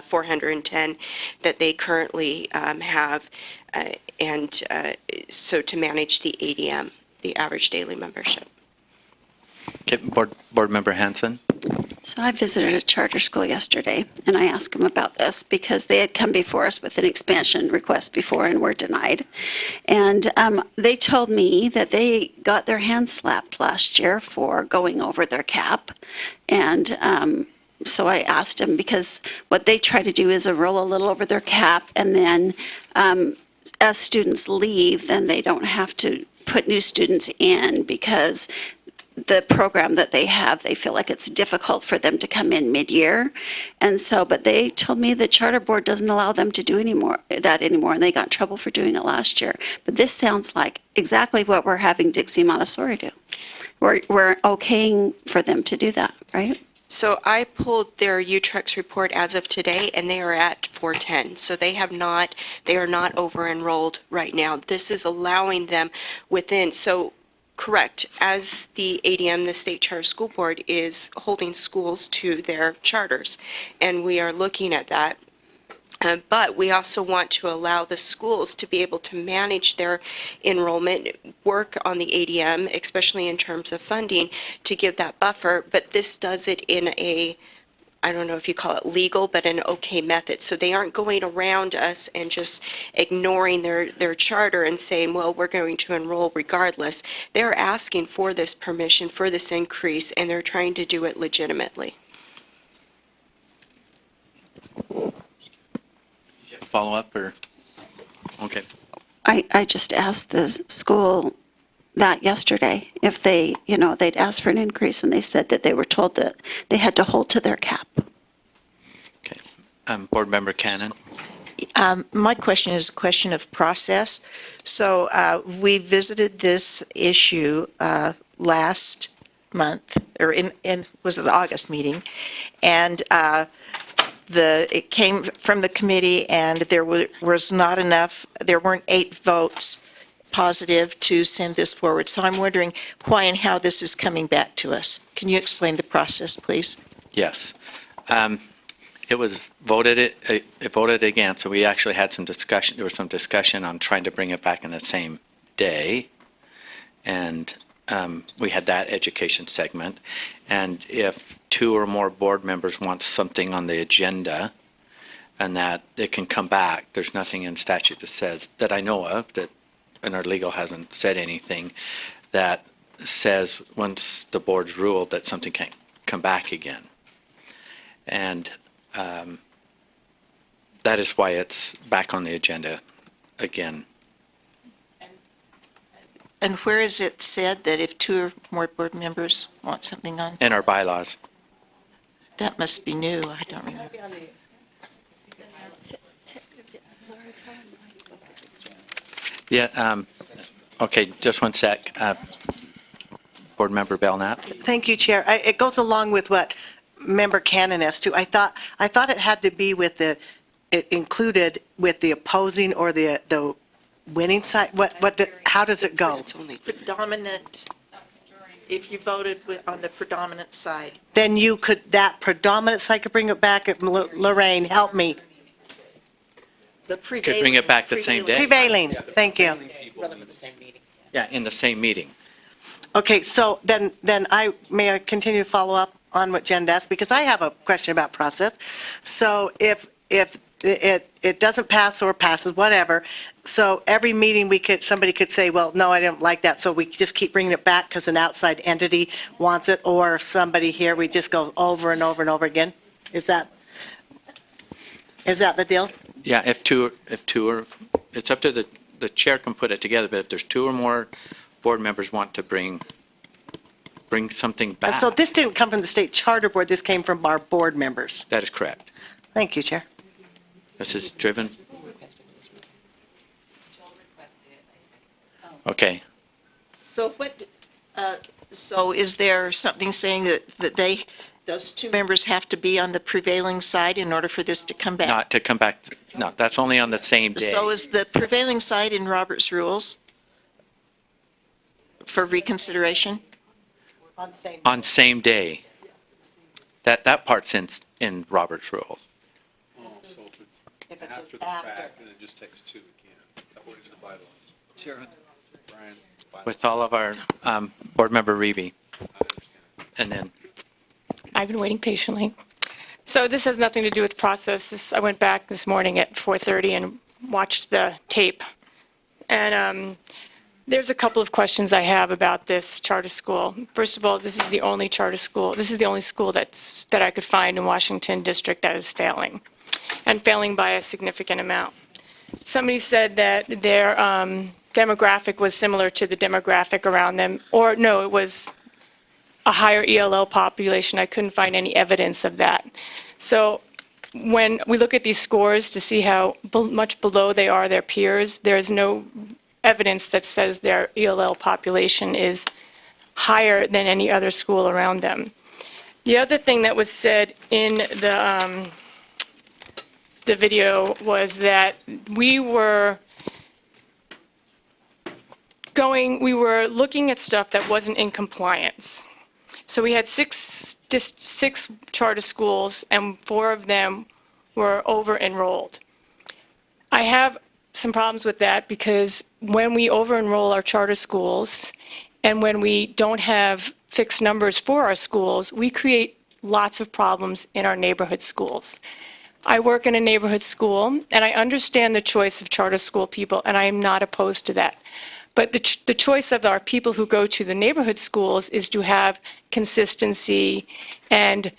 410 that they currently have, and so to manage the ADM, the average daily membership. Okay, Board Member Hanson. So I visited a charter school yesterday, and I asked them about this because they had come before us with an expansion request before and were denied. And they told me that they got their hands slapped last year for going over their cap. And so I asked them, because what they try to do is roll a little over their cap, and then as students leave, then they don't have to put new students in, because the program that they have, they feel like it's difficult for them to come in mid-year. And so, but they told me the charter board doesn't allow them to do that anymore, and they got in trouble for doing it last year. But this sounds like exactly what we're having Dixie Montessori do. We're okaying for them to do that, right? So I pulled their UTREX report as of today, and they are at 410. So they are not over-enrolled right now. This is allowing them within, so correct, as the ADM, the State Charter School Board, is holding schools to their charters, and we are looking at that. But we also want to allow the schools to be able to manage their enrollment, work on the ADM, especially in terms of funding, to give that buffer. But this does it in I don't know if you call it legal, but an okay method. So they aren't going around us and just ignoring their charter and saying, well, we're going to enroll regardless. They're asking for this permission, for this increase, and they're trying to do it legitimately. follow up or? Okay. I just asked the school that yesterday, if they, they'd asked for an increase, and they said that they were told that they had to hold to their cap. Board Member Cannon. My question is a question of process. So we visited this issue last month, or was it the August meeting? And it came from the committee, and there was not enough, there weren't 8 votes positive to send this forward. So I'm wondering why and how this is coming back to us. Can you explain the process, please? Yes. It was voted against, so we actually had some discussion. There was some discussion on trying to bring it back in the same day. And we had that education segment. And if 2 or more board members want something on the agenda and that it can come back, there's nothing in statute that says, that I know of, and our legal hasn't said anything, that says once the board's ruled that something can't come back again. And that is why it's back on the agenda again. And where is it said that if 2 or more board members want something on? In our bylaws. That must be new. I don't remember. Yeah. Okay. Just one sec. Board Member Belknap. Thank you, Chair. It goes along with what Member Cannon asked too. I thought it had to be with it included with the opposing or the winning side. How does it go? Predominant. If you voted on the predominant side. Then that predominant side could bring it back. Lorraine, help me. The prevailing. Could bring it back the same day. Prevailing. Thank you. Yeah, in the same meeting. Okay, so then may I continue to follow up on what Jen asked, because I have a question about process. So if it doesn't pass or passes, whatever, so every meeting somebody could say, well, no, I didn't like that, so we just keep bringing it back because an outside entity wants it, or somebody here, we just go over and over and over again? Is that the deal? Yeah, if two or, it's up to the chair can put it together, but if there's 2 or more board members want to bring something back. And so this didn't come from the state charter board, this came from our board members. That is correct. Thank you, Chair. This is driven. Okay. So so is there something saying that those 2 members have to be on the prevailing side in order for this to come back? Not to come back. No, that's only on the same day. So is the prevailing side in Robert's rules for reconsideration? On same day. That part's in Robert's rules. If it's after. then it just takes 2 again, according to the bylaws. Sure. With all of our board member Reeve. And then. I've been waiting patiently. So this has nothing to do with process. I went back this morning at 4:30 and watched the tape. And there's a couple of questions I have about this charter school. First of all, this is the only charter school. This is the only school that I could find in Washington District that is failing, and failing by a significant amount. Somebody said that their demographic was similar to the demographic around them, or no, it was a higher ELL population. I couldn't find any evidence of that. So when we look at these scores to see how much below they are their peers, there's no evidence that says their ELL population is higher than any other school around them. The other thing that was said in the video was that we were looking at stuff that wasn't in compliance. So we had six charter schools, and 4 of them were over-enrolled. I have some problems with that because when we over-enroll our charter schools and when we don't have fixed numbers for our schools, we create lots of problems in our neighborhood schools. I work in a neighborhood school, and I understand the choice of charter school people, and I am not opposed to that. But the choice of our people who go to the neighborhood schools is to have consistency and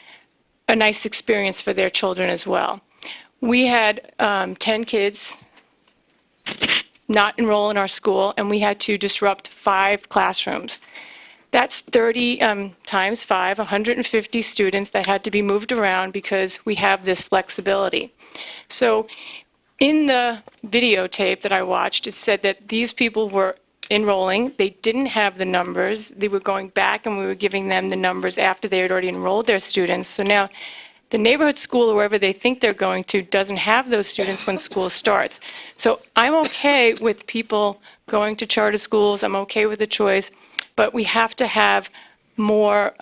a nice experience for their children as well. we had 10 kids not enroll in our school, and we had to disrupt 5 classrooms. That's 30 times 5, 150 students that had to be moved around because we have this flexibility. So in the videotape that I watched, it said that these people were enrolling. They didn't have the numbers. They were going back and we were giving them the numbers after they had already enrolled their students. So now the neighborhood school or wherever they think they're going to doesn't have those students when school starts. So I'm okay with people going to charter schools. I'm okay with the choice, but we have to have more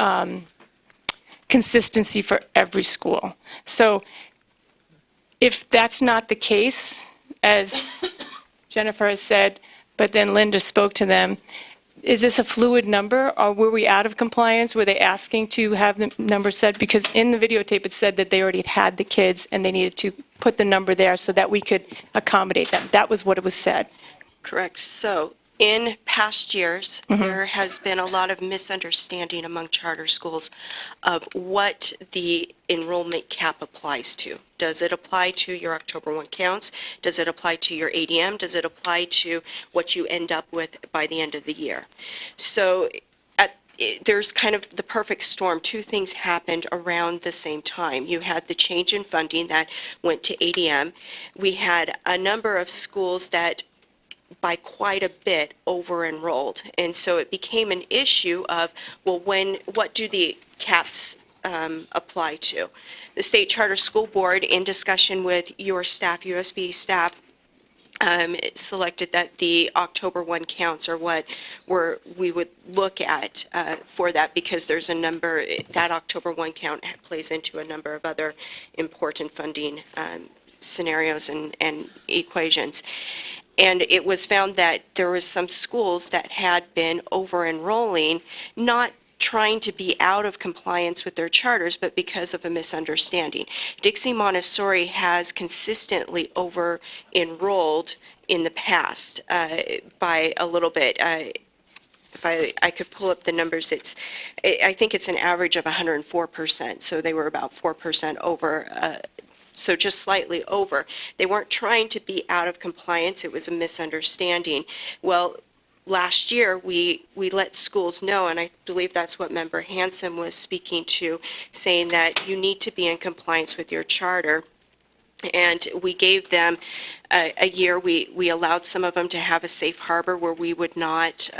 consistency for every school. So if that's not the case, as Jennifer has said, but then Linda spoke to them, is this a fluid number, or were we out of compliance? Were they asking to have the number said? Because in the videotape, it said that they already had the kids and they needed to put the number there so that we could accommodate them. That was what it was said. Correct. So in past years, there has been a lot of misunderstanding among charter schools of what the enrollment cap applies to. Does it apply to your October 1 counts? Does it apply to your ADM? Does it apply to what you end up with by the end of the year? So there's kind of the perfect storm. 2 things happened around the same time. You had the change in funding that went to ADM. We had a number of schools that by quite a bit over-enrolled. And so it became an issue of, well, what do the caps apply to? The State Charter School Board, in discussion with your staff, USBE staff, selected that the October 1 counts are what we would look at for that, because there's a number, that October 1 count plays into a number of other important funding scenarios and equations. And it was found that there was some schools that had been over-enrolling, not trying to be out of compliance with their charters, but because of a misunderstanding. Dixie Montessori has consistently over-enrolled in the past by a little bit. If I could pull up the numbers, I think it's an average of 104%, so they were about 4% over, so just slightly over. They weren't trying to be out of compliance. It was a misunderstanding. Well, last year, we let schools know, and I believe that's what Member Hansen was speaking to, saying that you need to be in compliance with your charter. And we gave them a year. We allowed some of them to have a safe harbor where we would not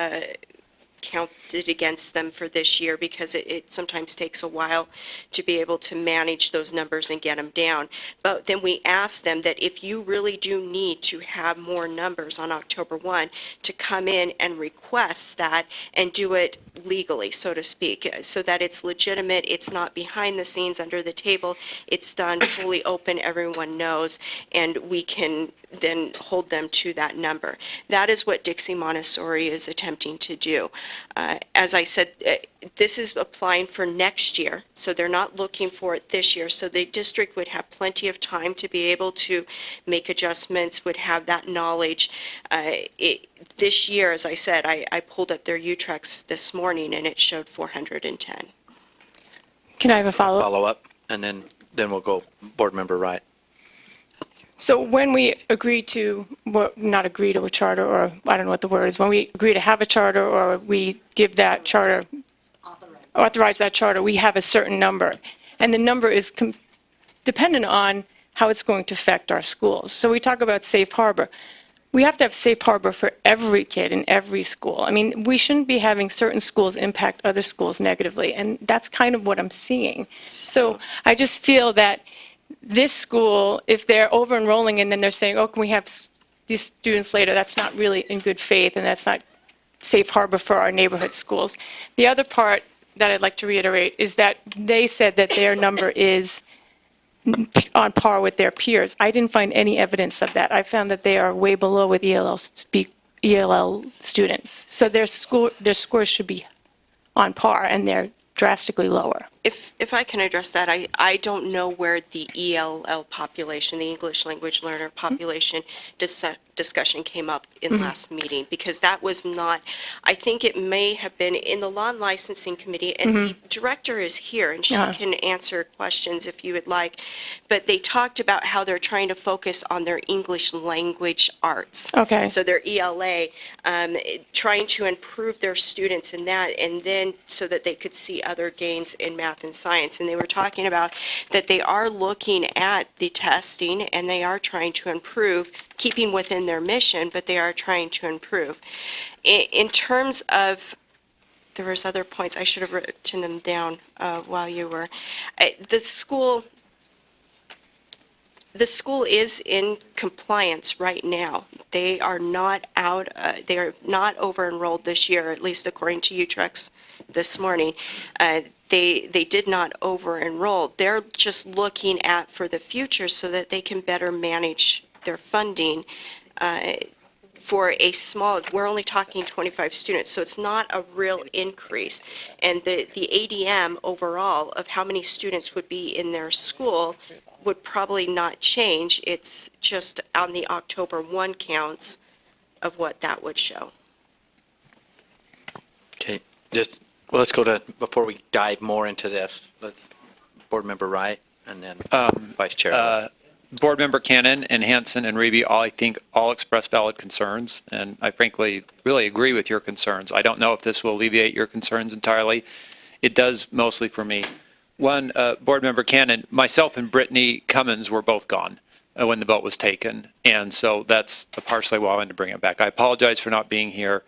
counted against them for this year, because it sometimes takes a while to be able to manage those numbers and get them down. But then we asked them that if you really do need to have more numbers on October 1, to come in and request that and do it legally, so to speak, so that it's legitimate, it's not behind the scenes under the table, it's done fully open, everyone knows, and we can then hold them to that number. That is what Dixie Montessori is attempting to do. As I said, this is applying for next year, so they're not looking for it this year. So the district would have plenty of time to be able to make adjustments, would have that knowledge. This year, as I said, I pulled up their UTREX this morning, and it showed 410. Can I have a follow-up? Follow-up, and then we'll go Board Member Wright. So when we agree to, not agree to a charter, or I don't know what the word is, when we agree to have a charter or we give that charter, authorize that charter, we have a certain number. And the number is dependent on how it's going to affect our schools. So we talk about safe harbor. We have to have safe harbor for every kid in every school. I mean, we shouldn't be having certain schools impact other schools negatively, and that's kind of what I'm seeing. So I just feel that this school, if they're over-enrolling and then they're saying, oh, can we have these students later, that's not really in good faith, and that's not safe harbor for our neighborhood schools. The other part that I'd like to reiterate is that they said that their number is on par with their peers. I didn't find any evidence of that. I found that they are way below with ELL students. So their scores should be on par, and they're drastically lower. If I can address that, I don't know where the ELL population, the English language learner population, discussion came up in last meeting, because that was not, I think it may have been in the law and licensing committee, and the director is here, and she can answer questions if you would like. But they talked about how they're trying to focus on their English language arts. Okay. So their ELA, trying to improve their students in that, and then so that they could see other gains in math and science. And they were talking about that they are looking at the testing, and they are trying to improve, keeping within their mission, but they are trying to improve. In terms of, there was other points, I should have written them down while you were. The school is in compliance right now. They are not out, they are not over-enrolled this year, at least according to UTREX this morning. They did not over-enroll. They're just looking at for the future so that they can better manage their funding for a small, we're only talking 25 students, so it's not a real increase. And the ADM overall of how many students would be in their school would probably not change. It's just on the October 1 counts of what that would show. Okay, just, well, let's go to, before we dive more into this, let's, Board Member Wright, and then Vice Chair. Board Member Cannon and Hanson and Reby, I think all express valid concerns, and I frankly really agree with your concerns. I don't know if this will alleviate your concerns entirely. It does mostly for me. One, Board Member Cannon, myself and Brittany Cummins were both gone when the vote was taken, and so that's partially why I wanted to bring it back. I apologize for not being here,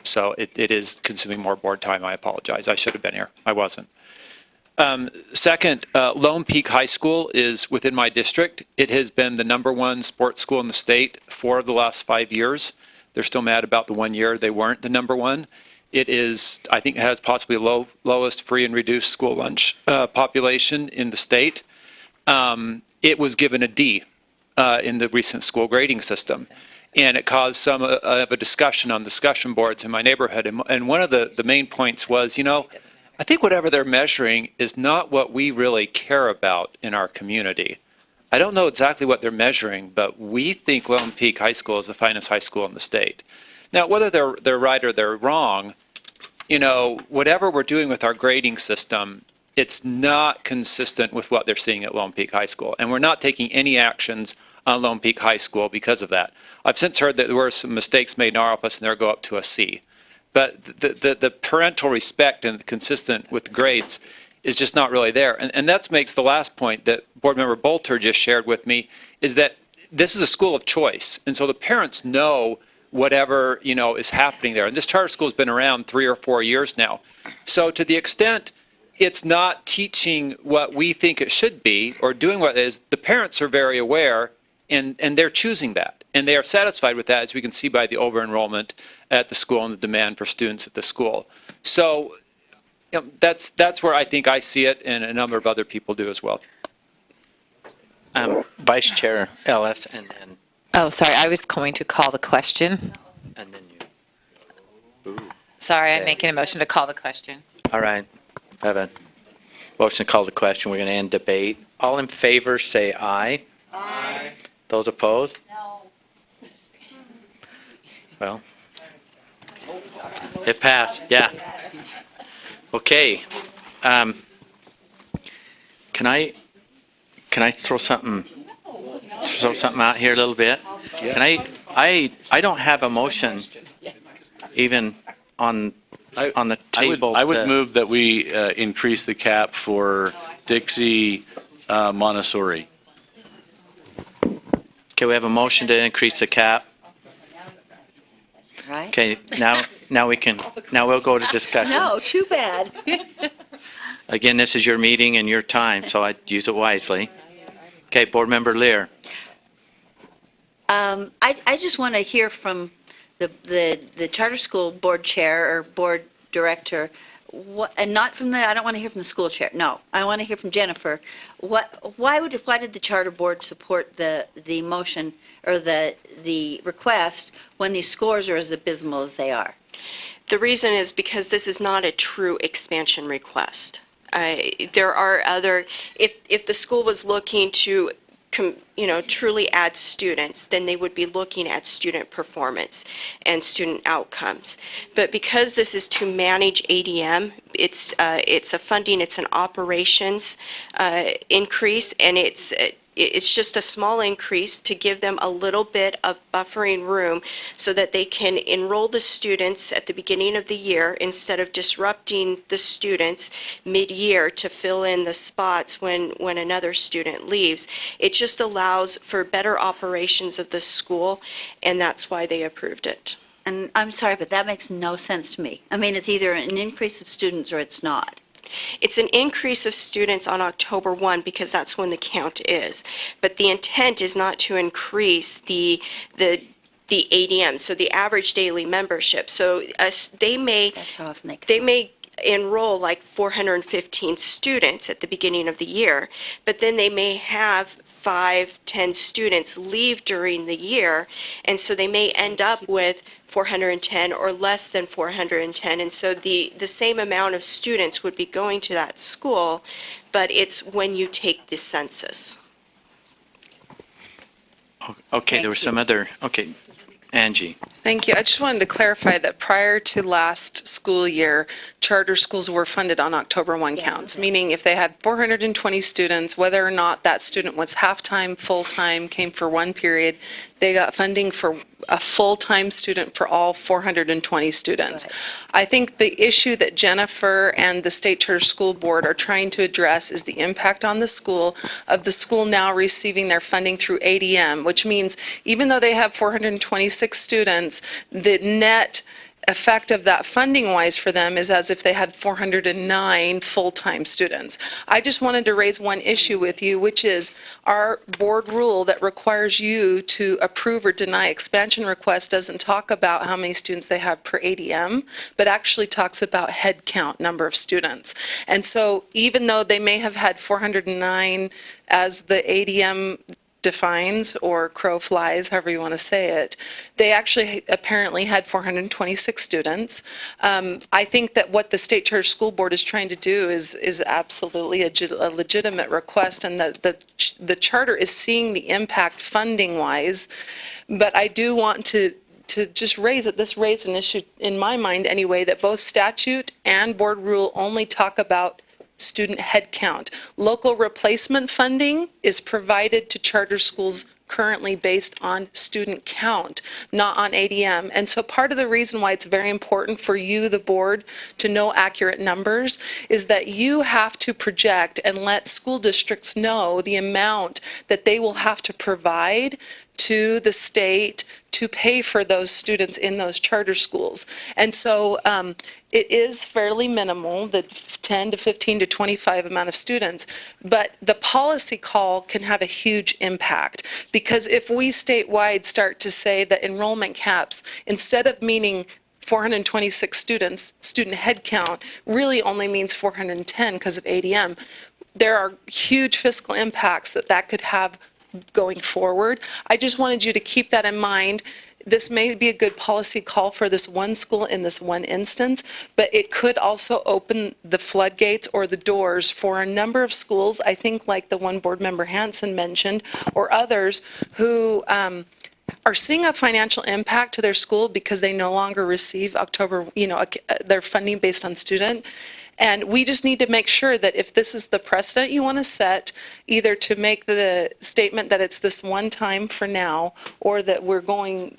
so it is consuming more board time. I apologize. I should have been here. I wasn't. Second, Lone Peak High School is within my district. It has been the #1 sports school in the state 4 of the last 5 years. They're still mad about the 1 year they weren't the #1. It is, I think, it has possibly the lowest free and reduced school lunch population in the state. It was given a D in the recent school grading system, and it caused some of a discussion on discussion boards in my neighborhood. And one of the main points was, you know, I think whatever they're measuring is not what we really care about in our community. I don't know exactly what they're measuring, but we think Lone Peak High School is the finest high school in the state. Now, whether they're right or they're wrong, you know, whatever we're doing with our grading system, it's not consistent with what they're seeing at Lone Peak High School. And we're not taking any actions on Lone Peak High School because of that. I've since heard that there were some mistakes made in our office and they'll go up to a C. But the parental respect and consistent with the grades is just not really there. And that makes the last point that Board Member Bolter just shared with me, is that this is a school of choice. And so the parents know whatever, you know, is happening there. And this charter school has been around 3 or 4 years now. So to the extent it's not teaching what we think it should be or doing what it is, the parents are very aware, and they're choosing that. And they are satisfied with that, as we can see by the over-enrollment at the school and the demand for students at the school. So, you know, that's where I think I see it, and a number of other people do as well. Vice Chair Ellis, and then. Oh, sorry, I was going to call the question. And then you. Ooh. Sorry, Okay. I'm making a motion to call the question. All right. I have a motion to call the question. We're going to end debate. All in favor, say aye. Aye. Those opposed? No. Well, it passed, yeah. Okay. Can I throw something out here a little bit? Can I don't have a motion even on the table. I would move that we increase the cap for Dixie Montessori. Okay, we have a motion to increase the cap. Right? Okay, now we'll go to discussion. No, too bad. Again, this is your meeting and your time, so I'd use it wisely. Okay, Board Member Lear. I just want to hear from the charter school board chair or board director, and not from I don't want to hear from the school chair. No, I want to hear from Jennifer. Why did the charter board support the motion or the request when these scores are as abysmal as they are? The reason is because this is not a true expansion request. There are other, if the school was looking to truly add students, then they would be looking at student performance and student outcomes. But because this is to manage ADM, it's a funding, it's an operations increase, and it's just a small increase to give them a little bit of buffering room so that they can enroll the students at the beginning of the year instead of disrupting the students mid-year to fill in the spots when another student leaves. It just allows for better operations of the school, and that's why they approved it. And I'm sorry, but that makes no sense to me. I mean, it's either an increase of students or it's not. It's an increase of students on October 1 because that's when the count is. But the intent is not to increase the ADM, so the average daily membership. So they may enroll like 415 students at the beginning of the year, but then they may have 5-10 students leave during the year, and so they may end up with 410 or less than 410, and so the same amount of students would be going to that school, but it's when you take the census. Okay, there was some other, okay, Angie. Thank you. I just wanted to clarify that prior to last school year, charter schools were funded on October 1 counts, meaning if they had 420 students, whether or not that student was half-time, full-time, came for one period, they got funding for a full-time student for all 420 students. Right. I think the issue that Jennifer and the State Charter School Board are trying to address is the impact on the school of the school now receiving their funding through ADM, which means even though they have 426 students, the net effect of that funding-wise for them is as if they had 409 full-time students. I just wanted to raise one issue with you, which is our board rule that requires you to approve or deny expansion requests doesn't talk about how many students they have per ADM, but actually talks about head count, number of students. And so even though they may have had 409 as the ADM defines, or crow flies, however you want to say it, they actually apparently had 426 students. I think that what the State Charter School Board is trying to do is absolutely a legitimate request, and the charter is seeing the impact funding-wise, but I do want to just raise it. This raised an issue in my mind anyway, that both statute and board rule only talk about student head count. Local replacement funding is provided to charter schools currently based on student count, not on ADM. And so part of the reason why it's very important for you, the board, to know accurate numbers is that you have to project and let school districts know the amount that they will have to provide to the state to pay for those students in those charter schools. And so it is fairly minimal, the 10 to 15 to 25 amount of students, but the policy call can have a huge impact, because if we statewide start to say that enrollment caps, instead of meaning 426 students, student head count, really only means 410 because of ADM, there are huge fiscal impacts that could have going forward. I just wanted you to keep that in mind. This may be a good policy call for this one school in this one instance, but it could also open the floodgates or the doors for a number of schools, I think like the one board member Hanson mentioned, or others who are seeing a financial impact to their school because they no longer receive their funding based on student. And we just need to make sure that if this is the precedent you want to set, either to make the statement that it's this one time for now, or that we're going,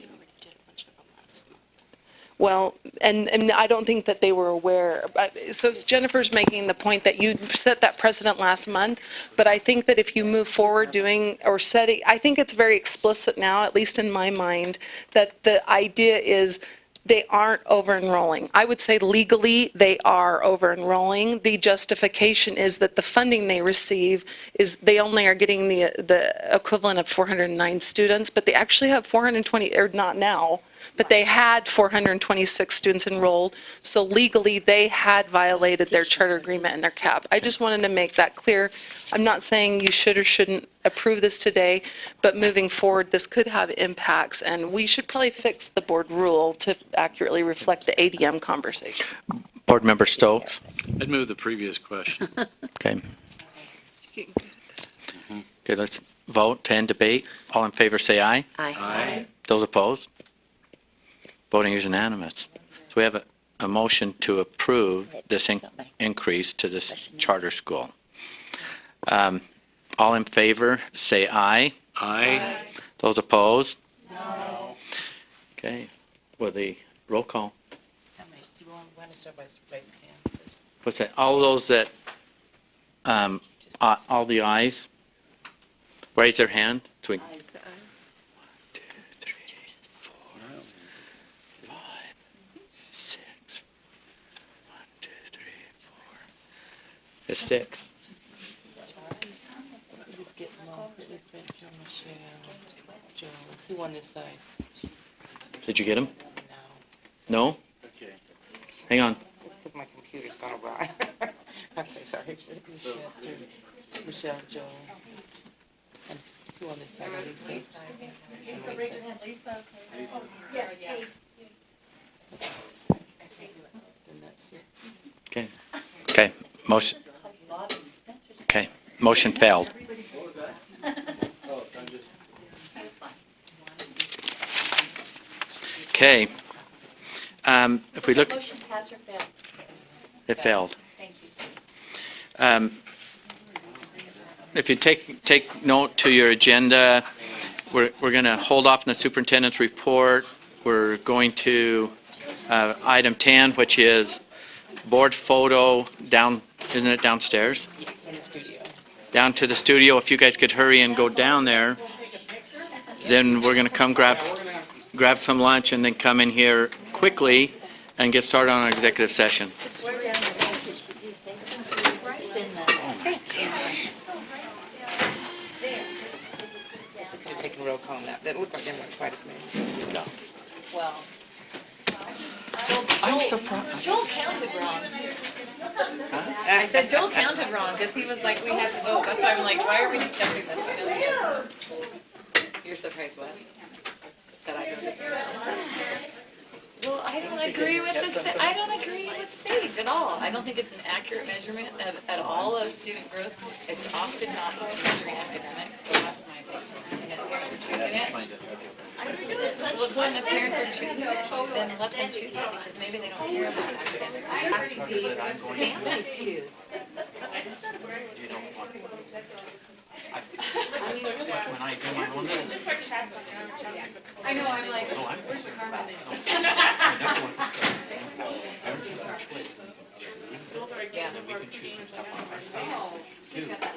well, and I don't think that they were aware. So Jennifer's making the point that you set that precedent last month, but I think that if you move forward doing or setting, I think it's very explicit now, at least in my mind, that the idea is they aren't over-enrolling. I would say legally they are over-enrolling. The justification is that the funding they receive is they only are getting the equivalent of 409 students, but they actually have 420, or not now, but they had 426 students enrolled, so legally they had violated their charter agreement and their cap. I just wanted to make that clear. I'm not saying you should or shouldn't approve this today, but moving forward, this could have impacts, and we should probably fix the board rule to accurately reflect the ADM conversation. Board Member Stokes. I'd move the previous question. Okay. Okay, vote to end debate. All in favor, say aye. Aye. Those opposed? Voting is unanimous. So we have a motion to approve this increase to this charter school. All in favor, say aye. Aye. Those opposed? No. Okay, well, the roll call. What's that? All those that, all the ayes, raise their hand. So we, 1, 2, 3, 4, 5, 6. 1, 2, 3, 4. It's 6. Who on this side? Did you get them? No? Okay. Hang on. It's because my computer's gone awry. Okay, sorry. Michelle, Joe. And who on this side? Lisa. Lisa. Then that's 6. Okay. Okay. Motion. Okay. Motion failed. Okay. If we look, Motion passed or failed? it failed. Thank you. If you take note to your agenda, we're going to hold off on the superintendent's report. We're going to item 10, which is board photo down, isn't it downstairs? In the studio. Down to the studio. If you guys could hurry and go down there, then we're going to come grab some lunch and then come in here quickly and get started on our executive session. We could have taken roll call on that. That looked like there weren't quite as many. No. Well, I'm surprised. Joel counted wrong. I said Joel counted wrong because he was like, we have to vote. That's why I'm like, why are we discussing this? He knows he has this. You're surprised what? That I voted. Well, I don't agree with I don't agree with Sage at all. I don't think it's an accurate measurement at all of student growth. It's often not even measuring academics, so that's my opinion. And if parents are choosing it, look, when the parents are choosing it, then let them choose it because maybe they don't care about academics. It has to be families choose. I know, I'm like, where's your car? Yeah. We can choose some stuff on our face too. But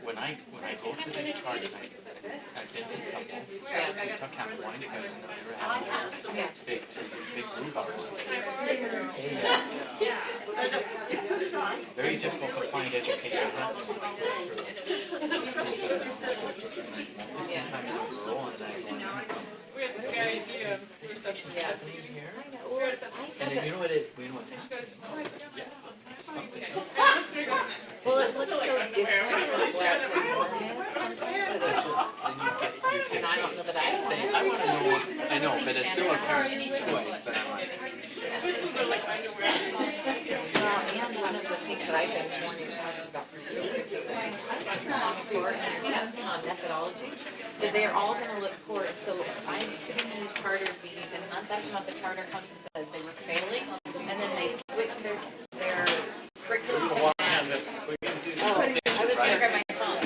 when I go to the chart, I've been to a couple. We took out one because they big rhubarbs. Very difficult to find education. And then you know what Well, it looks so different from what the norm is sometimes. And I don't know that I say, I want to know what, I know, but it's still a parent's choice, but I'm like. Well, and one of the things that I've been wanting to talk about for years is that and your testing on methodology, that they are all going to look for it. So I'm sitting in these charter meetings, and month after month the charter comes and says they were failing, and then they switch their curriculum to math. Oh, I was going to grab my phone.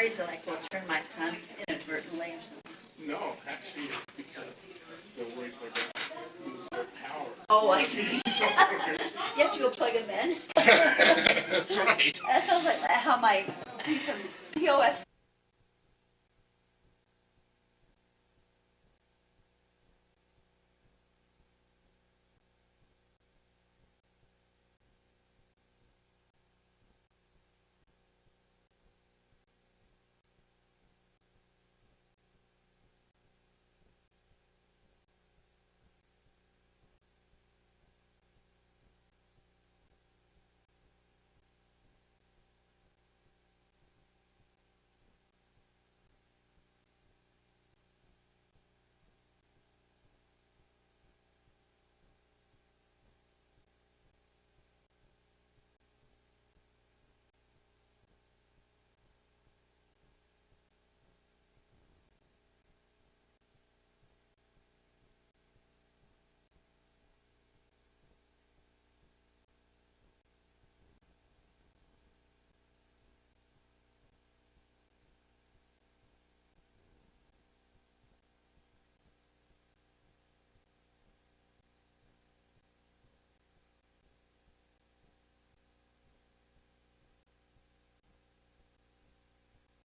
worried that like we'll turn mics on inadvertently or something? No, actually, it's because the words are going to power. Oh, I see. You have to go plug them in? That's right. That sounds like how my piece of POS